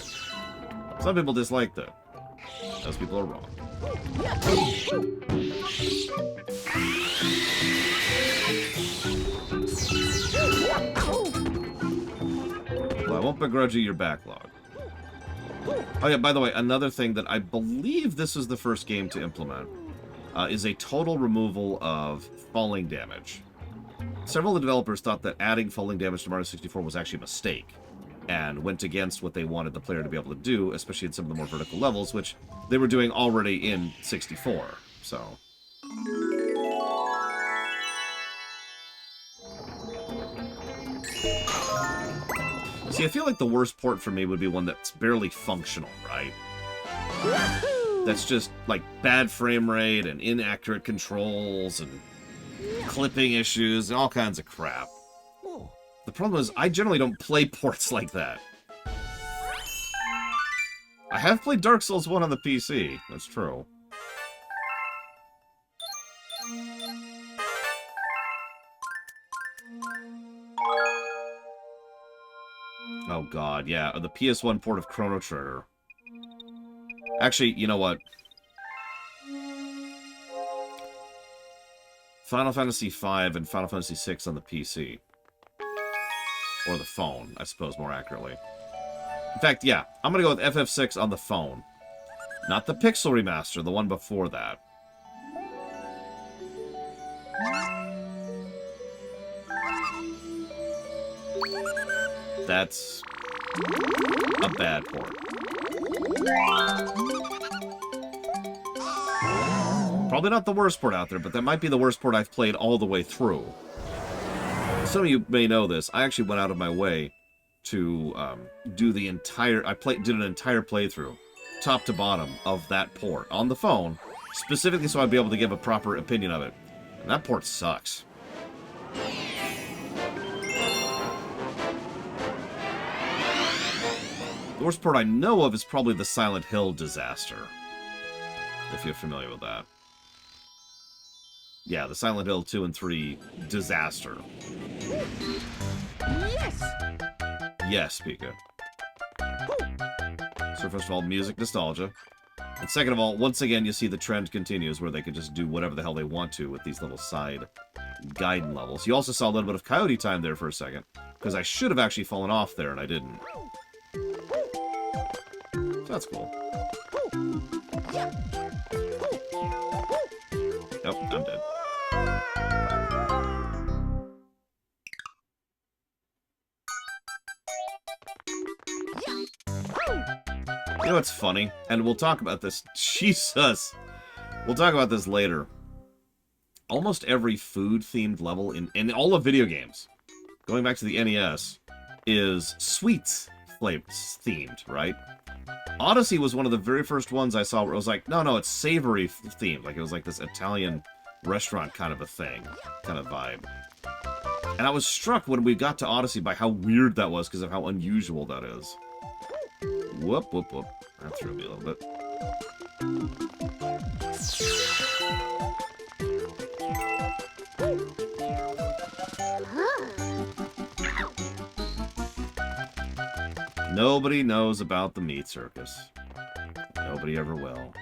Some people dislike that. Those people are wrong. Well, I won't begrudge you your backlog. Oh yeah, by the way, another thing that I believe this is the first game to implement is a total removal of falling damage. Several of the developers thought that adding falling damage to Mario 64 was actually a mistake, and went against what they wanted the player to be able to do, especially in some of the more vertical levels, which they were doing already in 64, so... See, I feel like the worst port for me would be one that's barely functional, right? That's just, like, bad frame rate and inaccurate controls and clipping issues and all kinds of crap. The problem is, I generally don't play ports like that. I have played Dark Souls 1 on the PC, that's true. Oh god, yeah, the PS1 port of Chrono Trigger. Actually, you know what? Final Fantasy V and Final Fantasy VI on the PC. Or the phone, I suppose, more accurately. In fact, yeah, I'm gonna go with FF6 on the phone. Not the Pixel Remaster, the one before that. That's a bad port. Probably not the worst port out there, but that might be the worst port I've played all the way through. Some of you may know this. I actually went out of my way to do the entire... did an entire playthrough, top to bottom, of that port on the phone, specifically so I'd be able to give a proper opinion of it. And that port sucks. The worst port I know of is probably the Silent Hill disaster, if you're familiar with that. Yeah, the Silent Hill 2 and 3 disaster. Yes! Yes, Pika. So first of all, music nostalgia. And second of all, once again, you see the trend continues where they can just do whatever the hell they want to with these little side Gaiden levels. You also saw a little bit of Coyote time there for a second, because I should have actually fallen off there and I didn't. So that's cool. Nope, I'm dead. You know what's funny? And we'll talk about this. Jesus! We'll talk about this later. Almost every food-themed level in all of video games, going back to the NES, is sweets themed, right? Odyssey was one of the very first ones I saw where it was like, no, it's savory themed. Like, it was like this Italian restaurant kind of a thing, kind of vibe. And I was struck when we got to Odyssey by how weird that was because of how unusual that is. Whoop, whoop, whoop. That threw me a little bit. Nobody knows about the meat circus. Nobody ever will.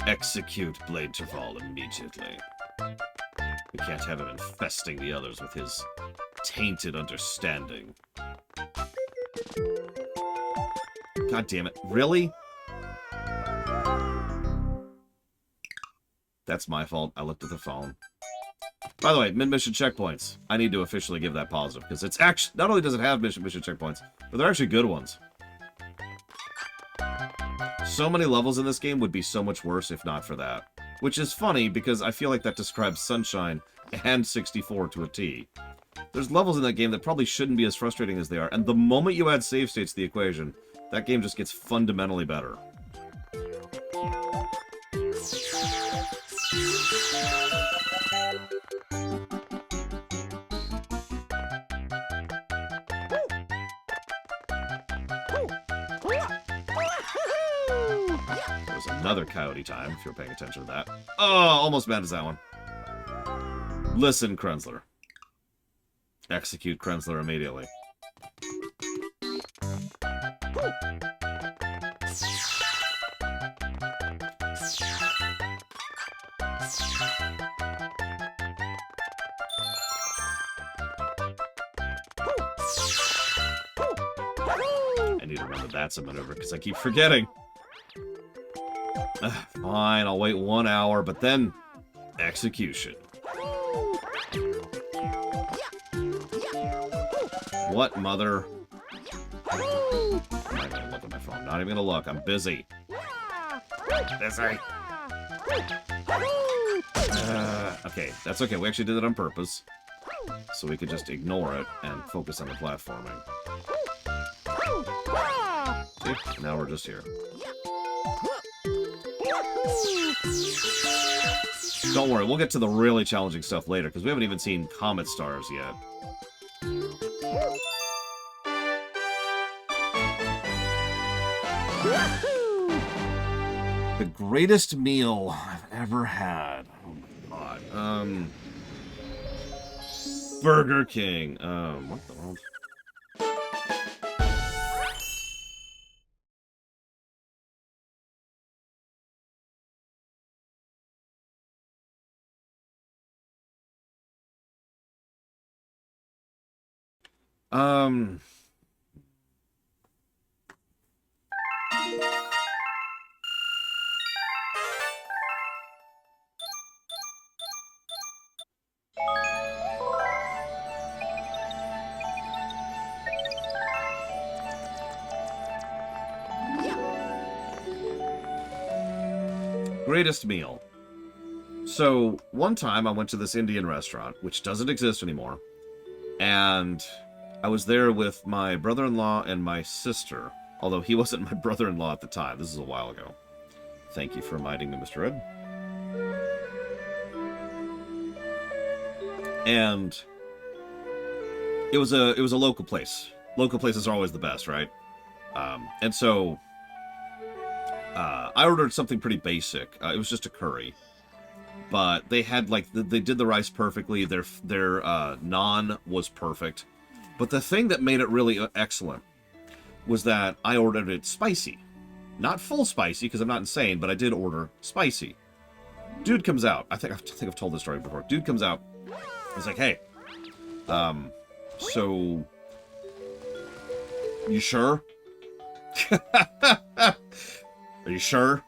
Execute Blade Terval immediately. We can't have him infesting the others with his tainted understanding. God damn it. Really? That's my fault. I looked at the phone. By the way, mid-mission checkpoints. I need to officially give that positive, because it's actually... Not only does it have mission checkpoints, but they're actually good ones. So many levels in this game would be so much worse if not for that. Which is funny, because I feel like that describes Sunshine and 64 to a T. There's levels in that game that probably shouldn't be as frustrating as they are, and the moment you add save states to the equation, that game just gets fundamentally better. There's another coyote time, if you're paying attention to that. Oh, almost bad as that one. Listen, Krenzler. Execute Krenzler immediately. I need to remember that's a maneuver, because I keep forgetting. Fine, I'll wait 1 hour, but then... execution. What, mother? I'm not gonna look at my phone. Not even gonna look. I'm busy. Busy. Okay, that's okay. We actually did it on purpose. So we could just ignore it and focus on the platforming. See? Now we're just here. Don't worry, we'll get to the really challenging stuff later, because we haven't even seen Comet Stars yet. The greatest meal I've ever had. Oh my god. Burger King. What the world? Greatest meal. So, one time I went to this Indian restaurant, which doesn't exist anymore, and I was there with my brother-in-law and my sister, although he wasn't my brother-in-law at the time. This is a while ago. Thank you for reminding me, Mr. Ed. And it was a local place. Local places are always the best, right? And so I ordered something pretty basic. It was just a curry, but they had they did the rice perfectly. Their naan was perfect, but the thing that made it really excellent was that I ordered it spicy, not full spicy because I'm not insane, but I did order spicy. Dude comes out. I think I've told this story before. Dude comes out. He's like, "Hey, so you sure?" Are you sure?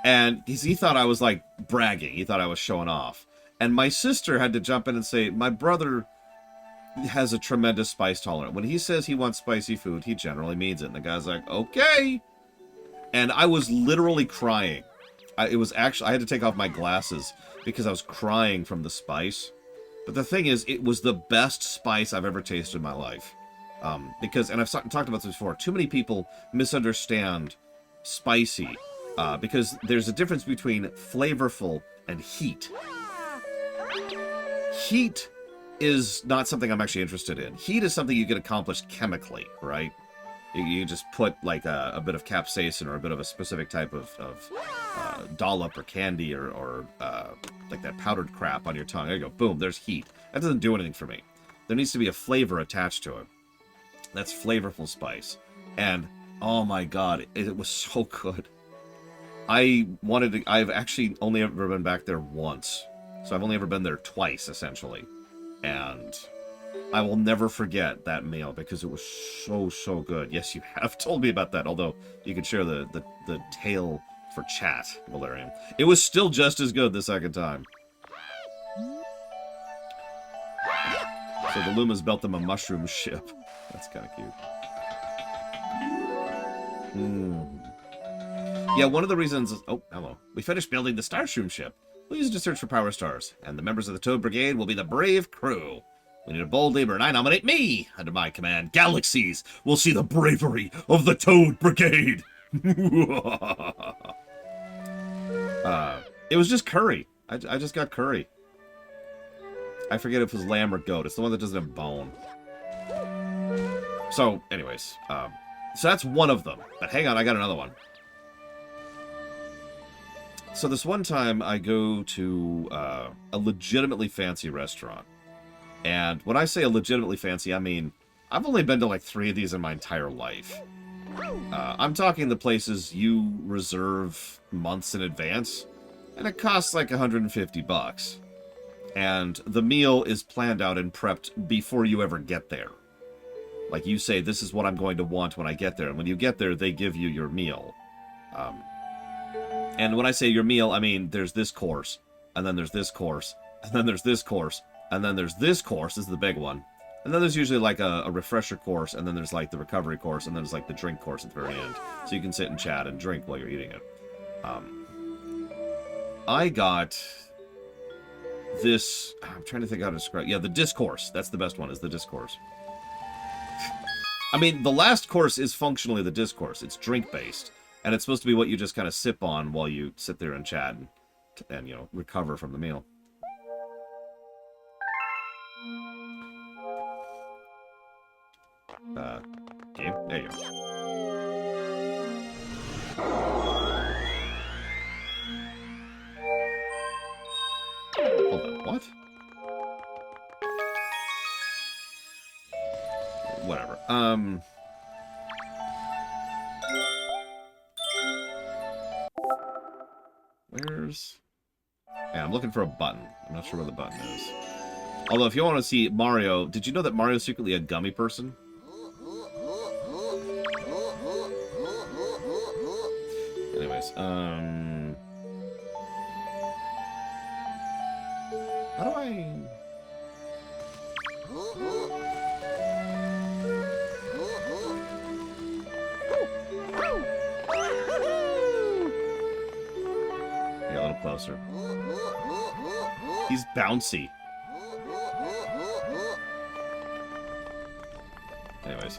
And he thought I was, like, bragging. He thought I was showing off. And my sister had to jump in and say, my brother has a tremendous spice tolerance. When he says he wants spicy food, he generally means it. And the guy's like, okay. And I was literally crying. I had to take off my glasses because I was crying from the spice. But the thing is, it was the best spice I've ever tasted in my life. Because, and I've talked about this before, too many people misunderstand spicy, because there's a difference between flavorful and heat. Heat is not something I'm actually interested in. Heat is something you can accomplish chemically, right? You just put like a bit of capsaicin or a bit of a specific type of dollop or candy or like that powdered crap on your tongue. There you go. Boom, there's heat. That doesn't do anything for me. There needs to be a flavor attached to it. That's flavorful spice. And oh my god, it was so good. I've actually only ever been back there once. So I've only ever been there twice, essentially. And I will never forget that meal because it was so, so good. Yes, you have told me about that, although you could share the tale for chat, Valerian. It was still just as good the second time. So the Lumas built them a mushroom ship. That's kind of cute. Yeah, one of the reasons... Oh, hello. We finished building the Starshroom ship. We'll use it to search for power stars, and the members of the Toad Brigade will be the brave crew. We need a bold leader, and I nominate me! Under my command, galaxies will see the bravery of the Toad Brigade! It was just curry. I just got curry. I forget if it was lamb or goat. It's the one that doesn't have bone. So, anyways, so that's one of them. But hang on, I got another one. So this one time, I go to a legitimately fancy restaurant. And when I say a legitimately fancy, I mean, I've only been to like 3 of these in my entire life. I'm talking the places you reserve months in advance, and it costs like $150. And the meal is planned out and prepped before you ever get there. Like you say, this is what I'm going to want when I get there. And when you get there, they give you your meal. And when I say your meal, I mean there's this course, and then there's this course, and then there's this course, and then there's this course, this is the big one. And then there's usually like a refresher course, and then there's like the recovery course, and then there's like the drink course at the very end. So you can sit and chat and drink while you're eating it. I got this, I'm trying to think how to describe, yeah, the discourse. That's the best one, is the discourse. I mean, the last course is functionally the discourse. It's drink-based. And it's supposed to be what you just kind of sip on while you sit there and chat and you know, recover from the meal. Game? There you go. Hold on, what? Whatever. Where's... Yeah, I'm looking for a button. I'm not sure where the button is. Although, if you want to see Mario... Did you know that Mario's secretly a gummy person? Anyways, how do I... Yeah, a little closer. He's bouncy. Anyways.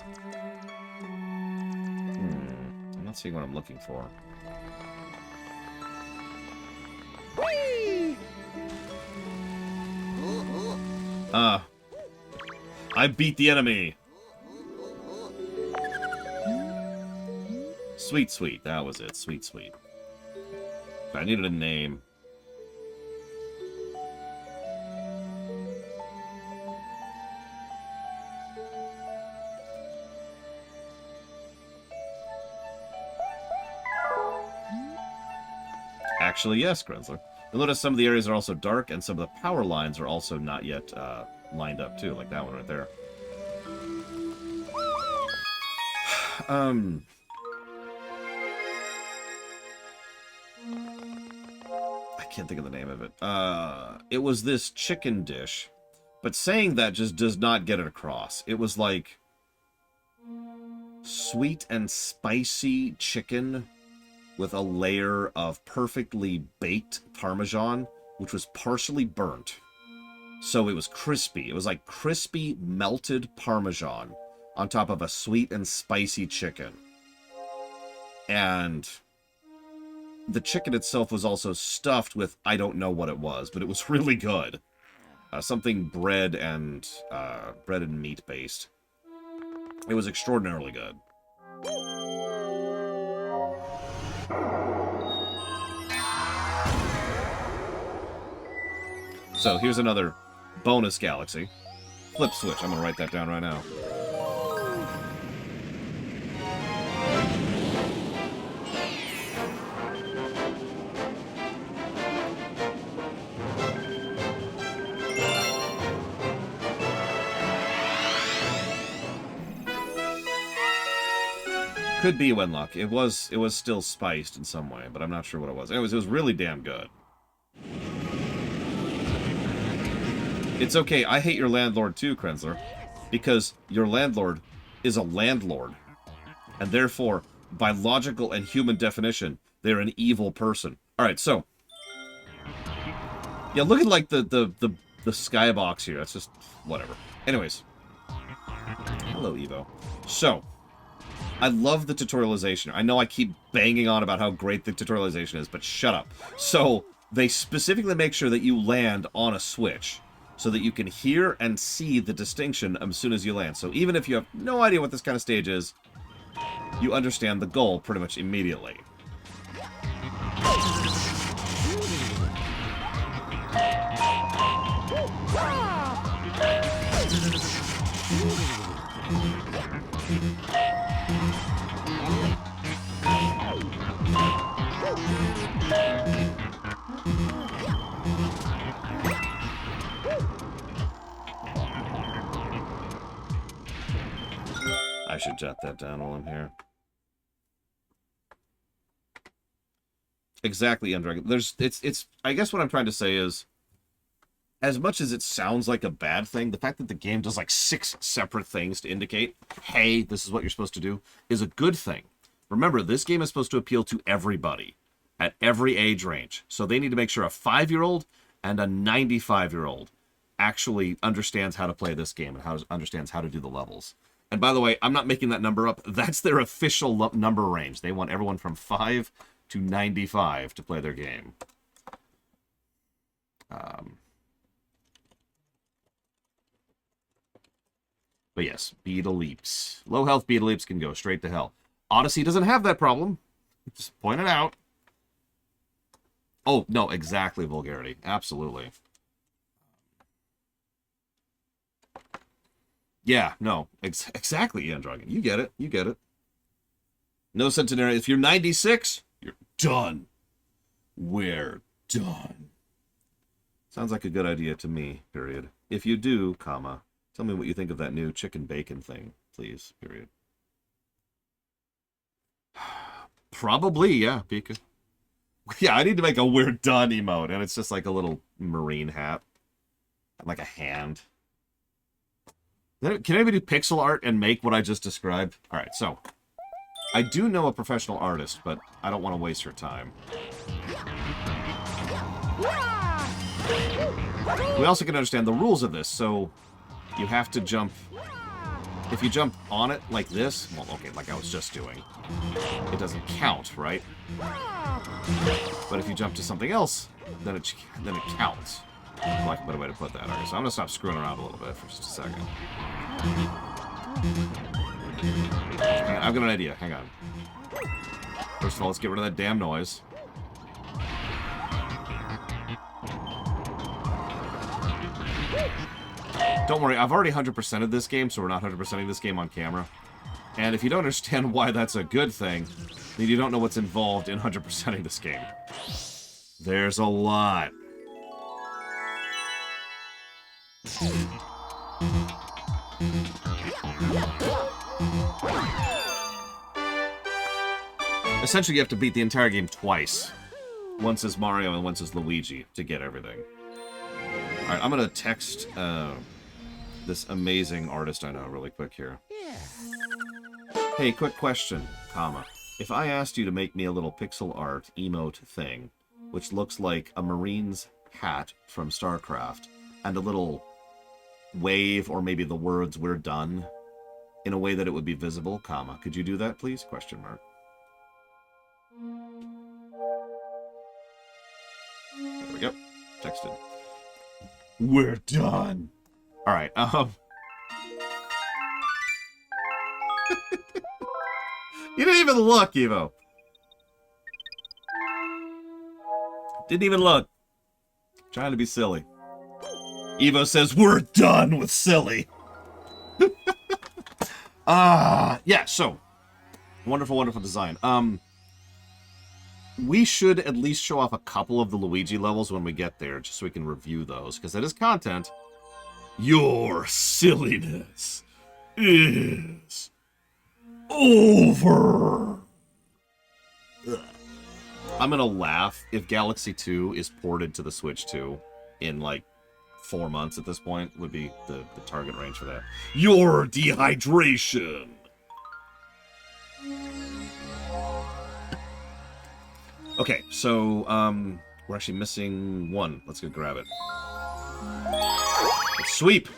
I'm not seeing what I'm looking for. I beat the enemy. Sweet, sweet. That was it. Sweet, sweet. I needed a name. Actually, yes, Grenzler. You'll notice some of the areas are also dark, and some of the power lines are also not yet lined up, too, like that one right there. I can't think of the name of it. It was this chicken dish, but saying that just does not get it across. It was like sweet and spicy chicken with a layer of perfectly baked Parmesan, which was partially burnt. So it was crispy. It was like crispy, melted Parmesan on top of a sweet and spicy chicken. And the chicken itself was also stuffed with, I don't know what it was, but it was really good. Something bread and meat based. It was extraordinarily good. So here's another bonus galaxy. Flip switch. I'm gonna write that down right now. could be Wenlock. It was still spiced in some way, but I'm not sure what it was. Anyways, it was really damn good. It's okay. I hate your landlord too, Krenzler, because your landlord is a landlord, and therefore, by logical and human definition, they're an evil person. All right, so yeah, look at like the skybox here. That's just whatever. Anyways, hello, Evo. So, I love the tutorialization. I know I keep banging on about how great the tutorialization is, but shut up. So, they specifically make sure that you land on a switch so that you can hear and see the distinction as soon as you land. So even if you have no idea what this kind of stage is, you understand the goal pretty much immediately. I should jot that down while I'm here. Exactly, Undragon. I guess what I'm trying to say is, as much as it sounds like a bad thing, the fact that the game does like 6 separate things to indicate, hey, this is what you're supposed to do, is a good thing. Remember, this game is supposed to appeal to everybody, at every age range. So they need to make sure a 5-year-old and a 95-year-old actually understands how to play this game and understands how to do the levels. And by the way, I'm not making that number up. That's their official number range. They want everyone from 5 to 95 to play their game. But yes, Beetle Leaps. Low health Beetle Leaps can go straight to hell. Odyssey doesn't have that problem. Just point it out. Oh, no, exactly, Vulgarity. Absolutely. Yeah, no, exactly, Ian Dragon. You get it. You get it. No Centenary. If you're 96, you're done. We're done. Sounds like a good idea to me, period. If you do, comma, tell me what you think of that new chicken bacon thing, please, period. Probably, yeah, Pika. Yeah, I need to make a we're done emote, and it's just like a little marine hat. Like a hand. Can anybody do pixel art and make what I just described? Alright, so. I do know a professional artist, but I don't want to waste her time. We also can understand the rules of this, so you have to jump. If you jump on it like this, well, okay, like I was just doing, it doesn't count, right? But if you jump to something else, then it counts. Like a better way to put that. Okay, so I'm gonna stop screwing around a little bit for just a second. I've got an idea. Hang on. First of all, let's get rid of that damn noise. Don't worry, I've already 100%ed this game, so we're not 100%ing this game on camera. And if you don't understand why that's a good thing, then you don't know what's involved in 100%ing this game. There's a lot. Essentially, you have to beat the entire game twice. Once as Mario and once as Luigi to get everything. Alright, I'm gonna text this amazing artist I know really quick here. Hey, quick question, comma. If I asked you to make me a little pixel art emote thing, which looks like a Marine's hat from StarCraft, and a little wave or maybe the words "we're done" in a way that it would be visible, comma, could you do that, please? Question mark. There we go. Texted. We're done. All right. You didn't even look, Evo. Didn't even look. Trying to be silly. Evo says, we're done with silly. Yeah, so. Wonderful, wonderful design. We should at least show off a couple of the Luigi levels when we get there, just so we can review those, because that is content. Your silliness is over. Ugh. I'm gonna laugh if Galaxy 2 is ported to the Switch 2 in like 4 months at this point, would be the target range for that. Your dehydration! Okay, so, we're actually missing one. Let's go grab it. Let's sweep!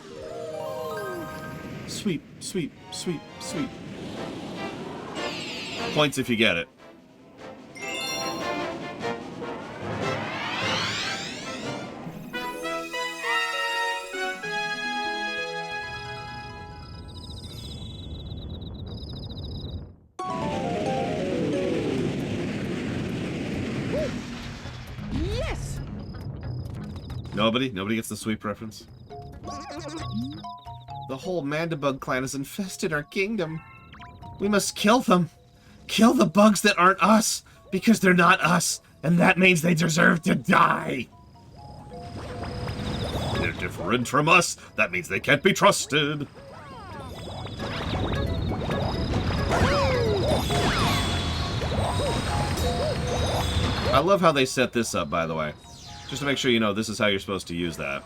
Sweep, sweep, sweep, sweep. Points if you get it. Yes! Nobody? Nobody gets the sweep reference? The whole Mandibug clan has infested our kingdom. We must kill them. Kill the bugs that aren't us, because they're not us, and that means they deserve to die. They're different from us. That means they can't be trusted. I love how they set this up, by the way. Just to make sure you know this is how you're supposed to use that.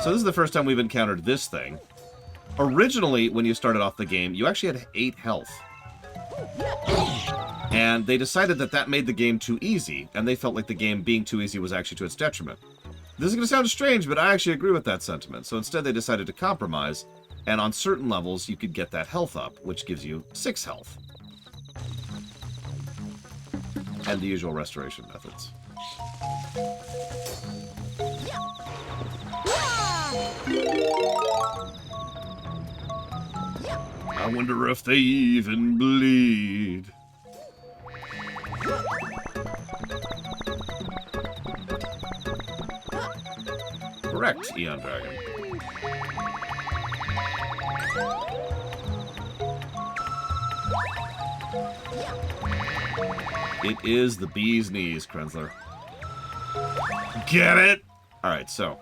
So this is the first time we've encountered this thing. Originally, when you started off the game, you actually had 8 health. And they decided that that made the game too easy, and they felt like the game being too easy was actually to its detriment. This is going to sound strange, but I actually agree with that sentiment. So instead they decided to compromise, and on certain levels you could get that health up, which gives you 6 health. And the usual restoration methods. I wonder if they even bleed. Correct, Eon Dragon. It is the bee's knees, Krenzler. Get it? Alright, so.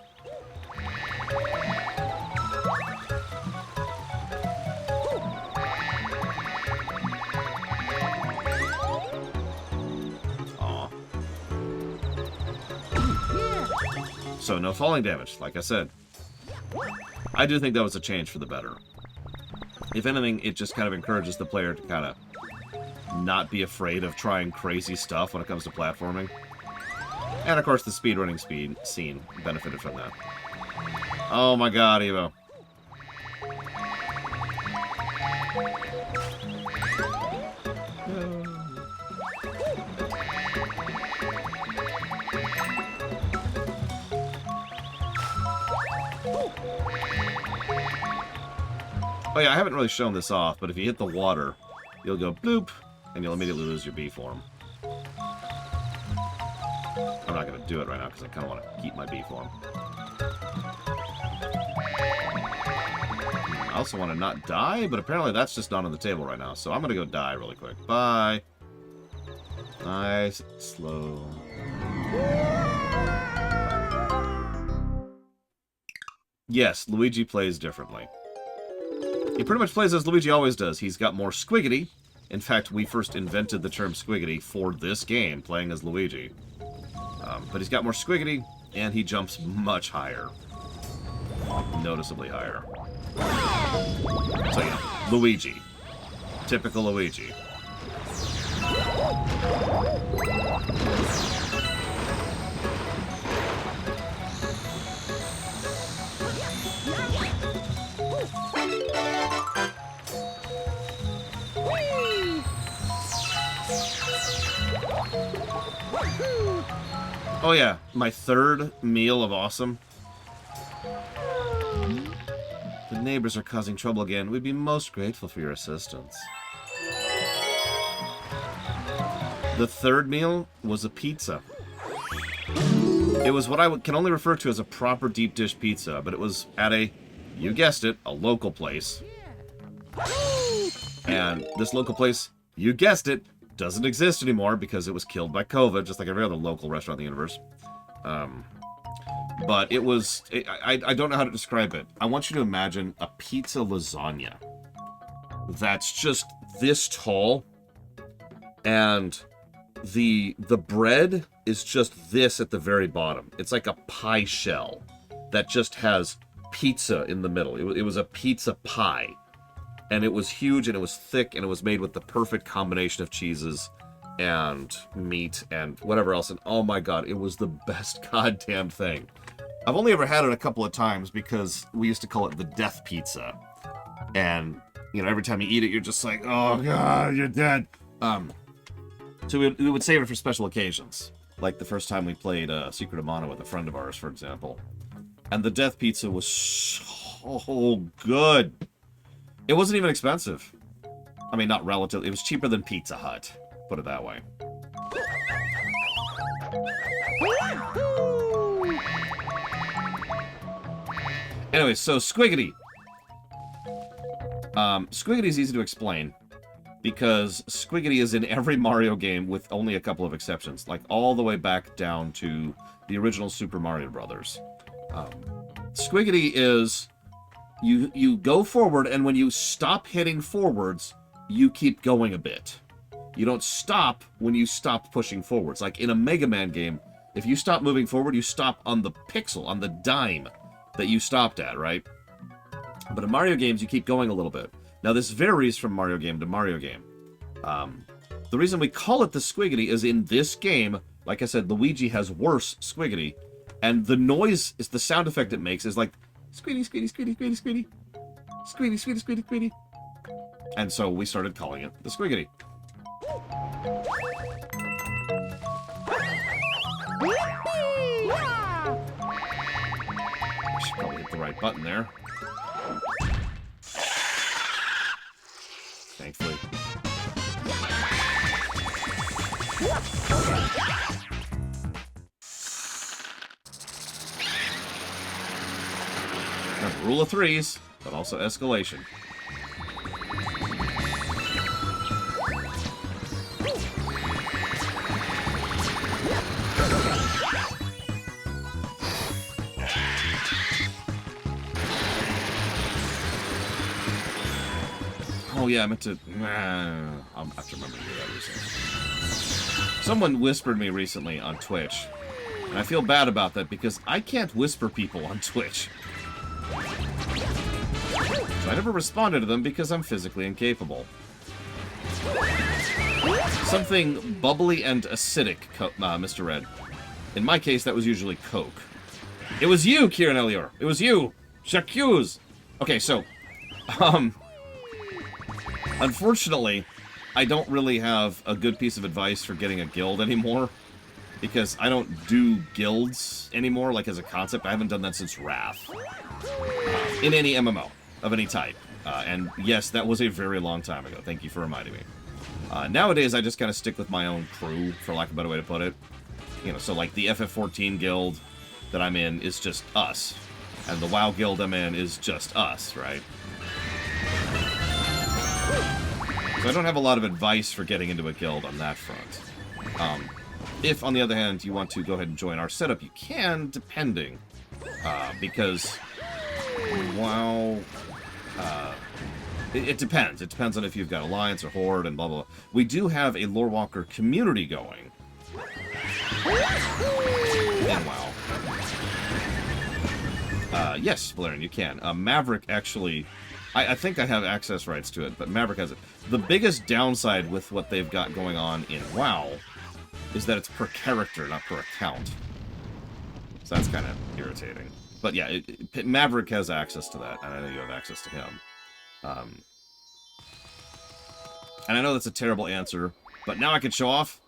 Aw. So, no falling damage, like I said. I do think that was a change for the better. If anything, it just kind of encourages the player to kind of not be afraid of trying crazy stuff when it comes to platforming. And of course the speedrunning scene benefited from that. Oh my god, Evo. Oh yeah, I haven't really shown this off, but if you hit the water, you'll go bloop, and you'll immediately lose your B form. I'm not going to do it right now because I kind of want to keep my B form. I also want to not die, but apparently that's just not on the table right now, so I'm going to go die really quick. Bye. Nice, slow. Yes, Luigi plays differently. He pretty much plays as Luigi always does. He's got more squiggity. In fact, we first invented the term squiggity for this game, playing as Luigi. But he's got more squiggity, and he jumps much higher. Noticeably higher. So yeah, Luigi. Typical Luigi. Oh yeah, my third meal of awesome. The neighbors are causing trouble again. We'd be most grateful for your assistance. The third meal was a pizza. It was what I can only refer to as a proper deep dish pizza, but it was at a, you guessed it, a local place. And this local place, you guessed it, doesn't exist anymore because it was killed by COVID, just like every other local restaurant in the universe. But it was... I don't know how to describe it. I want you to imagine a pizza lasagna that's just this tall, and the bread is just this at the very bottom. It's like a pie shell that just has pizza in the middle. It was a pizza pie. And it was huge, and it was thick, and it was made with the perfect combination of cheeses and meat and whatever else. And oh my god, it was the best goddamn thing. I've only ever had it a couple of times because we used to call it the death pizza. And, you know, every time you eat it, you're just like, oh god, you're dead. So we would save it for special occasions. Like the first time we played Secret of Mana with a friend of ours, for example. And the death pizza was so good. It wasn't even expensive. I mean, not relatively. It was cheaper than Pizza Hut. Put it that way. Anyway, so Squiggity. Squiggity is easy to explain because Squiggity is in every Mario game with only a couple of exceptions, like all the way back down to the original Super Mario Brothers. Squiggity is you go forward, and when you stop hitting forwards, you keep going a bit. You don't stop when you stop pushing forwards. Like in a Mega Man game, if you stop moving forward, you stop on the pixel, on the dime that you stopped at, right? But in Mario games, you keep going a little bit. Now, this varies from Mario game to Mario game. The reason we call it the Squiggity is in this game, like I said, Luigi has worse Squiggity, and the noise, is the sound effect it makes is like, Squiddy, squiddy, squiddy, squiddy, squiddy. Squiddy, squiddy, squiddy, squiddy. And so we started calling it the Squiggity. I should probably hit the right button there. Thankfully. Rule of threes, but also escalation. Oh yeah, I meant to... I'll have to remember to do that recently. Someone whispered me recently on Twitch, and I feel bad about that because I can't whisper people on Twitch. So I never responded to them because I'm physically incapable. Something bubbly and acidic, Mr. Red. In my case, that was usually Coke. It was you, Kieran Elior. It was you. J'accuse. Okay, so, unfortunately, I don't really have a good piece of advice for getting a guild anymore. Because I don't do guilds anymore, like as a concept. I haven't done that since Wrath. In any MMO of any type. And yes, that was a very long time ago. Thank you for reminding me. Nowadays, I just kind of stick with my own crew, for lack of a better way to put it. You know, so like the FF14 guild that I'm in is just us. And the WoW guild I'm in is just us, right? So I don't have a lot of advice for getting into a guild on that front. If, on the other hand, you want to go ahead and join our setup, you can, depending. Because WoW... It depends. It depends on if you've got Alliance or Horde and blah, blah, blah. We do have a Lorewalker community going. In WoW. Yes, Valerian, you can. Maverick actually... I think I have access rights to it, but Maverick has it. The biggest downside with what they've got going on in WoW is that it's per character, not per account. So that's kind of irritating. But yeah, Maverick has access to that, and I know you have access to him. And I know that's a terrible answer, but now I can show off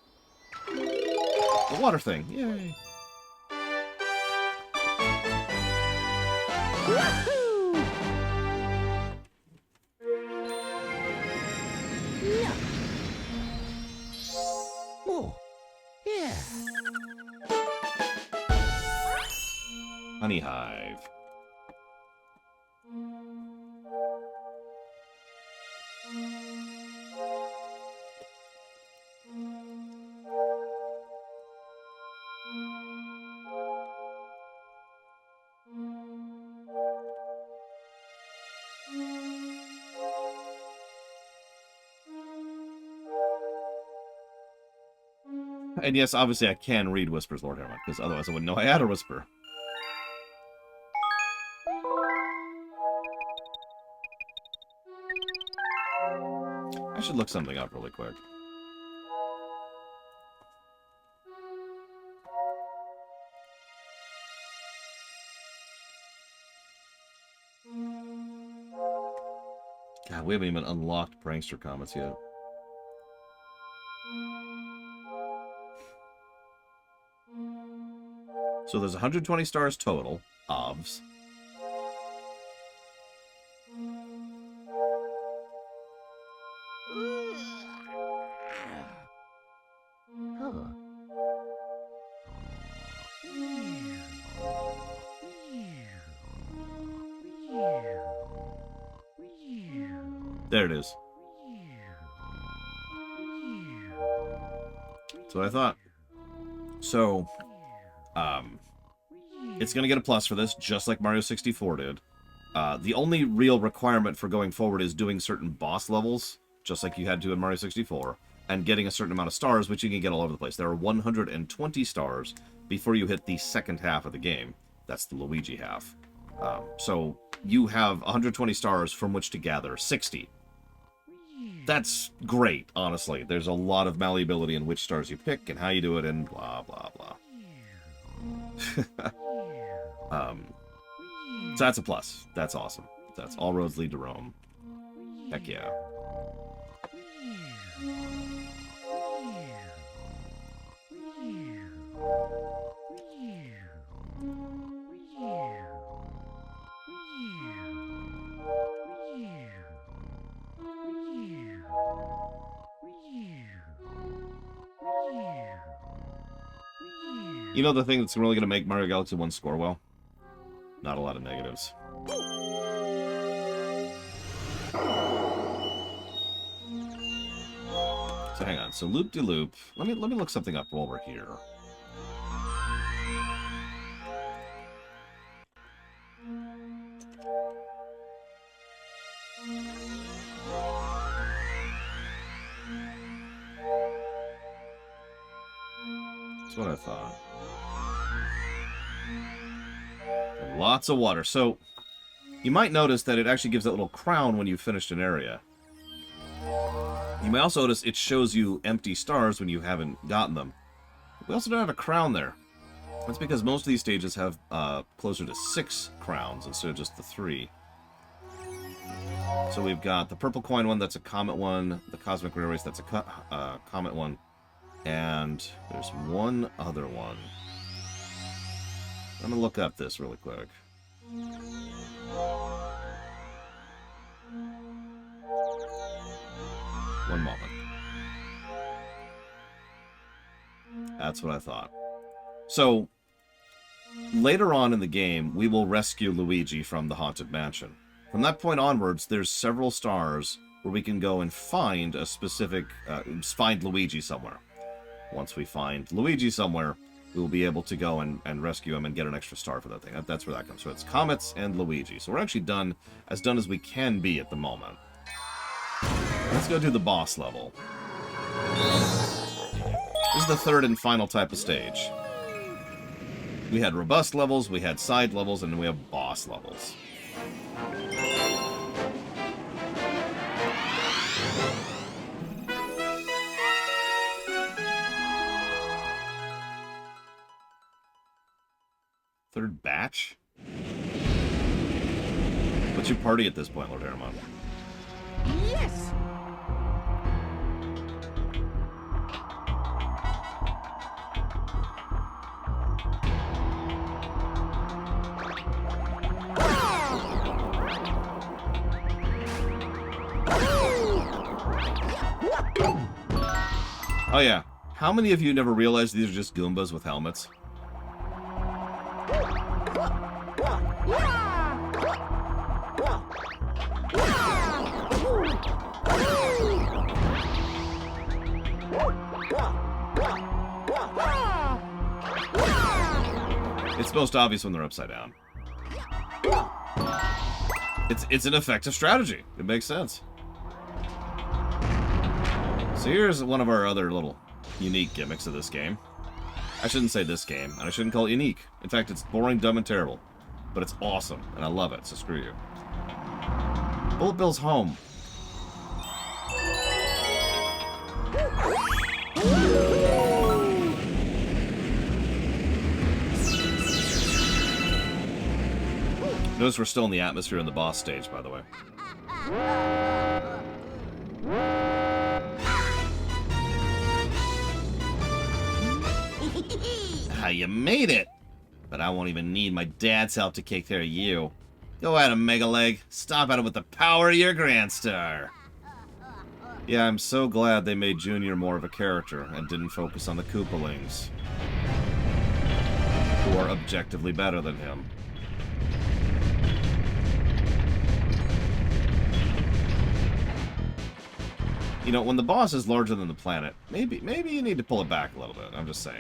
the water thing. Yay! Oh, yeah. Honey Hive. And yes, obviously I can read whispers, Lord Hermit, because otherwise I wouldn't know I had a whisper. I should look something up really quick. God, we haven't even unlocked Prankster comments yet. So there's 120 stars total, OBS. There it is. That's what I thought. So, it's going to get a plus for this, just like Mario 64 did. The only real requirement for going forward is doing certain boss levels, just like you had to in Mario 64, and getting a certain amount of stars, which you can get all over the place. There are 120 stars before you hit the second half of the game. That's the Luigi half. So you have 120 stars from which to gather 60. That's great, honestly. There's a lot of malleability in which stars you pick and how you do it and blah, blah, blah. So that's a plus. That's awesome. That's all roads lead to Rome. Heck yeah. You know the thing that's really going to make Mario Galaxy 1 score well? Not a lot of negatives. So hang on. So loop-de-loop. Let me look something up while we're here. That's what I thought. And lots of water. So, you might notice that it actually gives that little crown when you've finished an area. You may also notice it shows you empty stars when you haven't gotten them. We also don't have a crown there. That's because most of these stages have closer to 6 crowns instead of just the 3. So we've got the purple coin one, that's a comet one. The cosmic rare race, that's a comet one. And there's one other one. I'm going to look up this really quick. One moment. That's what I thought. So, later on in the game, we will rescue Luigi from the Haunted Mansion. From that point onwards, there's several stars where we can go and find a specific, find Luigi somewhere. Once we find Luigi somewhere, we will be able to go and rescue him and get an extra star for that thing. That's where that comes from. So it's Comets and Luigi. So we're actually done as we can be at the moment. Let's go do the boss level. This is the third and final type of stage. We had robust levels, we had side levels, and then we have boss levels. Third batch? What's your party at this point, Lord Aramon? Yes! Oh yeah. How many of you never realized these are just Goombas with helmets? It's most obvious when they're upside down. It's an effective strategy. It makes sense. So here's one of our other little unique gimmicks of this game. I shouldn't say this game, and I shouldn't call it unique. In fact, it's boring, dumb, and terrible. But it's awesome, and I love it, so screw you. Bullet Bill's home. Notice we're still in the atmosphere in the boss stage, by the way. You made it! But I won't even need my dad's help to take care of you. Go at him, Mega Leg. Stop at him with the power of your Grand Star. Yeah, I'm so glad they made Junior more of a character and didn't focus on the Koopalings, who are objectively better than him. You know, when the boss is larger than the planet, maybe you need to pull it back a little bit. I'm just saying.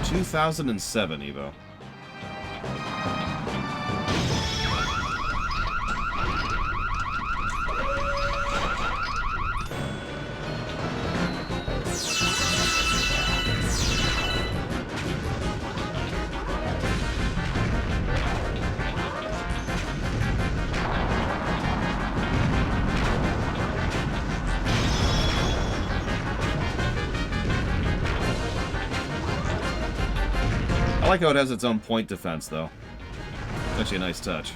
Two 2007, Evo. I like how it has its own point defense, though. It's actually a nice touch.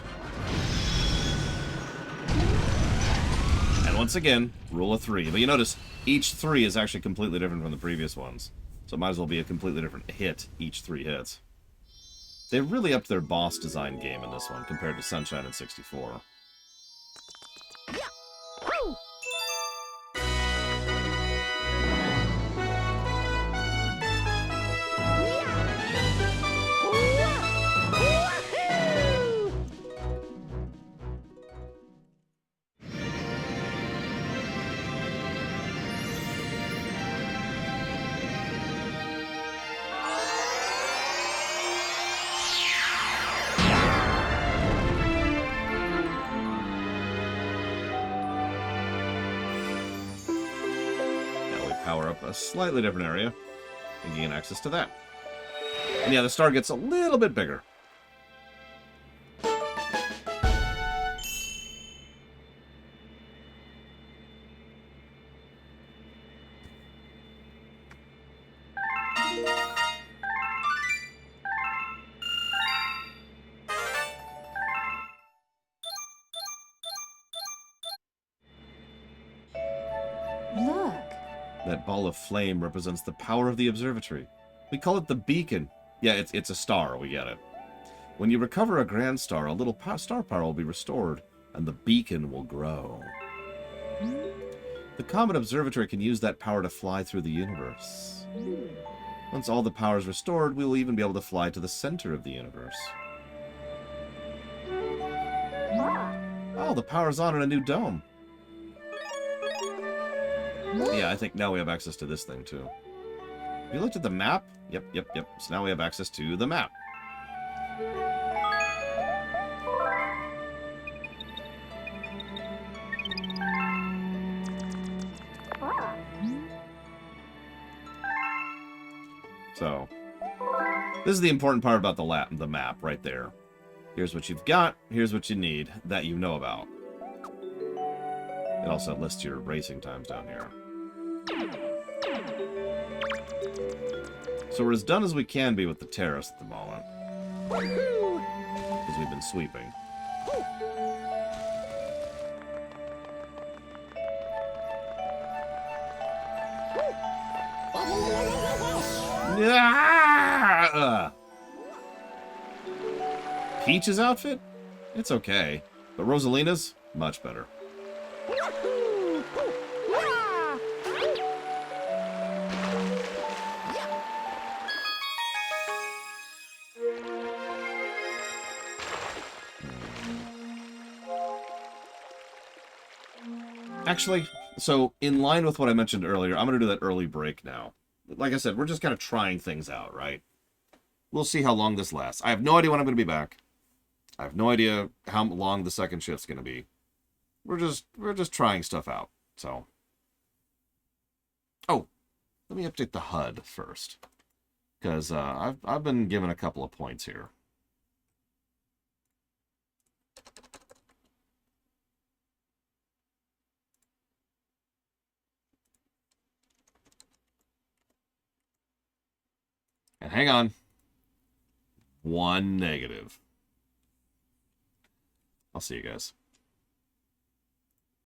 And once again, rule of 3. But you notice, each 3 is actually completely different from the previous ones. So it might as well be a completely different hit each 3 hits. They really upped their boss design game in this one compared to Sunshine and 64. Power up a slightly different area and gain access to that. And yeah, the star gets a little bit bigger. Look. That ball of flame represents the power of the observatory. We call it the beacon. Yeah, it's a star, we get it. When you recover a grand star, a little star power will be restored, and the beacon will grow. The Comet Observatory can use that power to fly through the universe. Once all the power is restored, we will even be able to fly to the center of the universe. Oh, the power's on in a new dome. Yeah, I think now we have access to this thing, too. Have you looked at the map? Yep. So now we have access to the map. So, this is the important part about the map right there. Here's what you've got, here's what you need that you know about. It also lists your racing times down here. So we're as done as we can be with the terrace at the moment. Because we've been sweeping. Peach's outfit? It's okay. But Rosalina's? Much better. Actually, so in line with what I mentioned earlier, I'm going to do that early break now. Like I said, we're just kind of trying things out, right? We'll see how long this lasts. I have no idea when I'm going to be back. I have no idea how long the second shift's going to be. We're just trying stuff out. So, oh, let me update the HUD first, because I've been given a couple of points here. And hang on. 1 negative. I'll see you guys.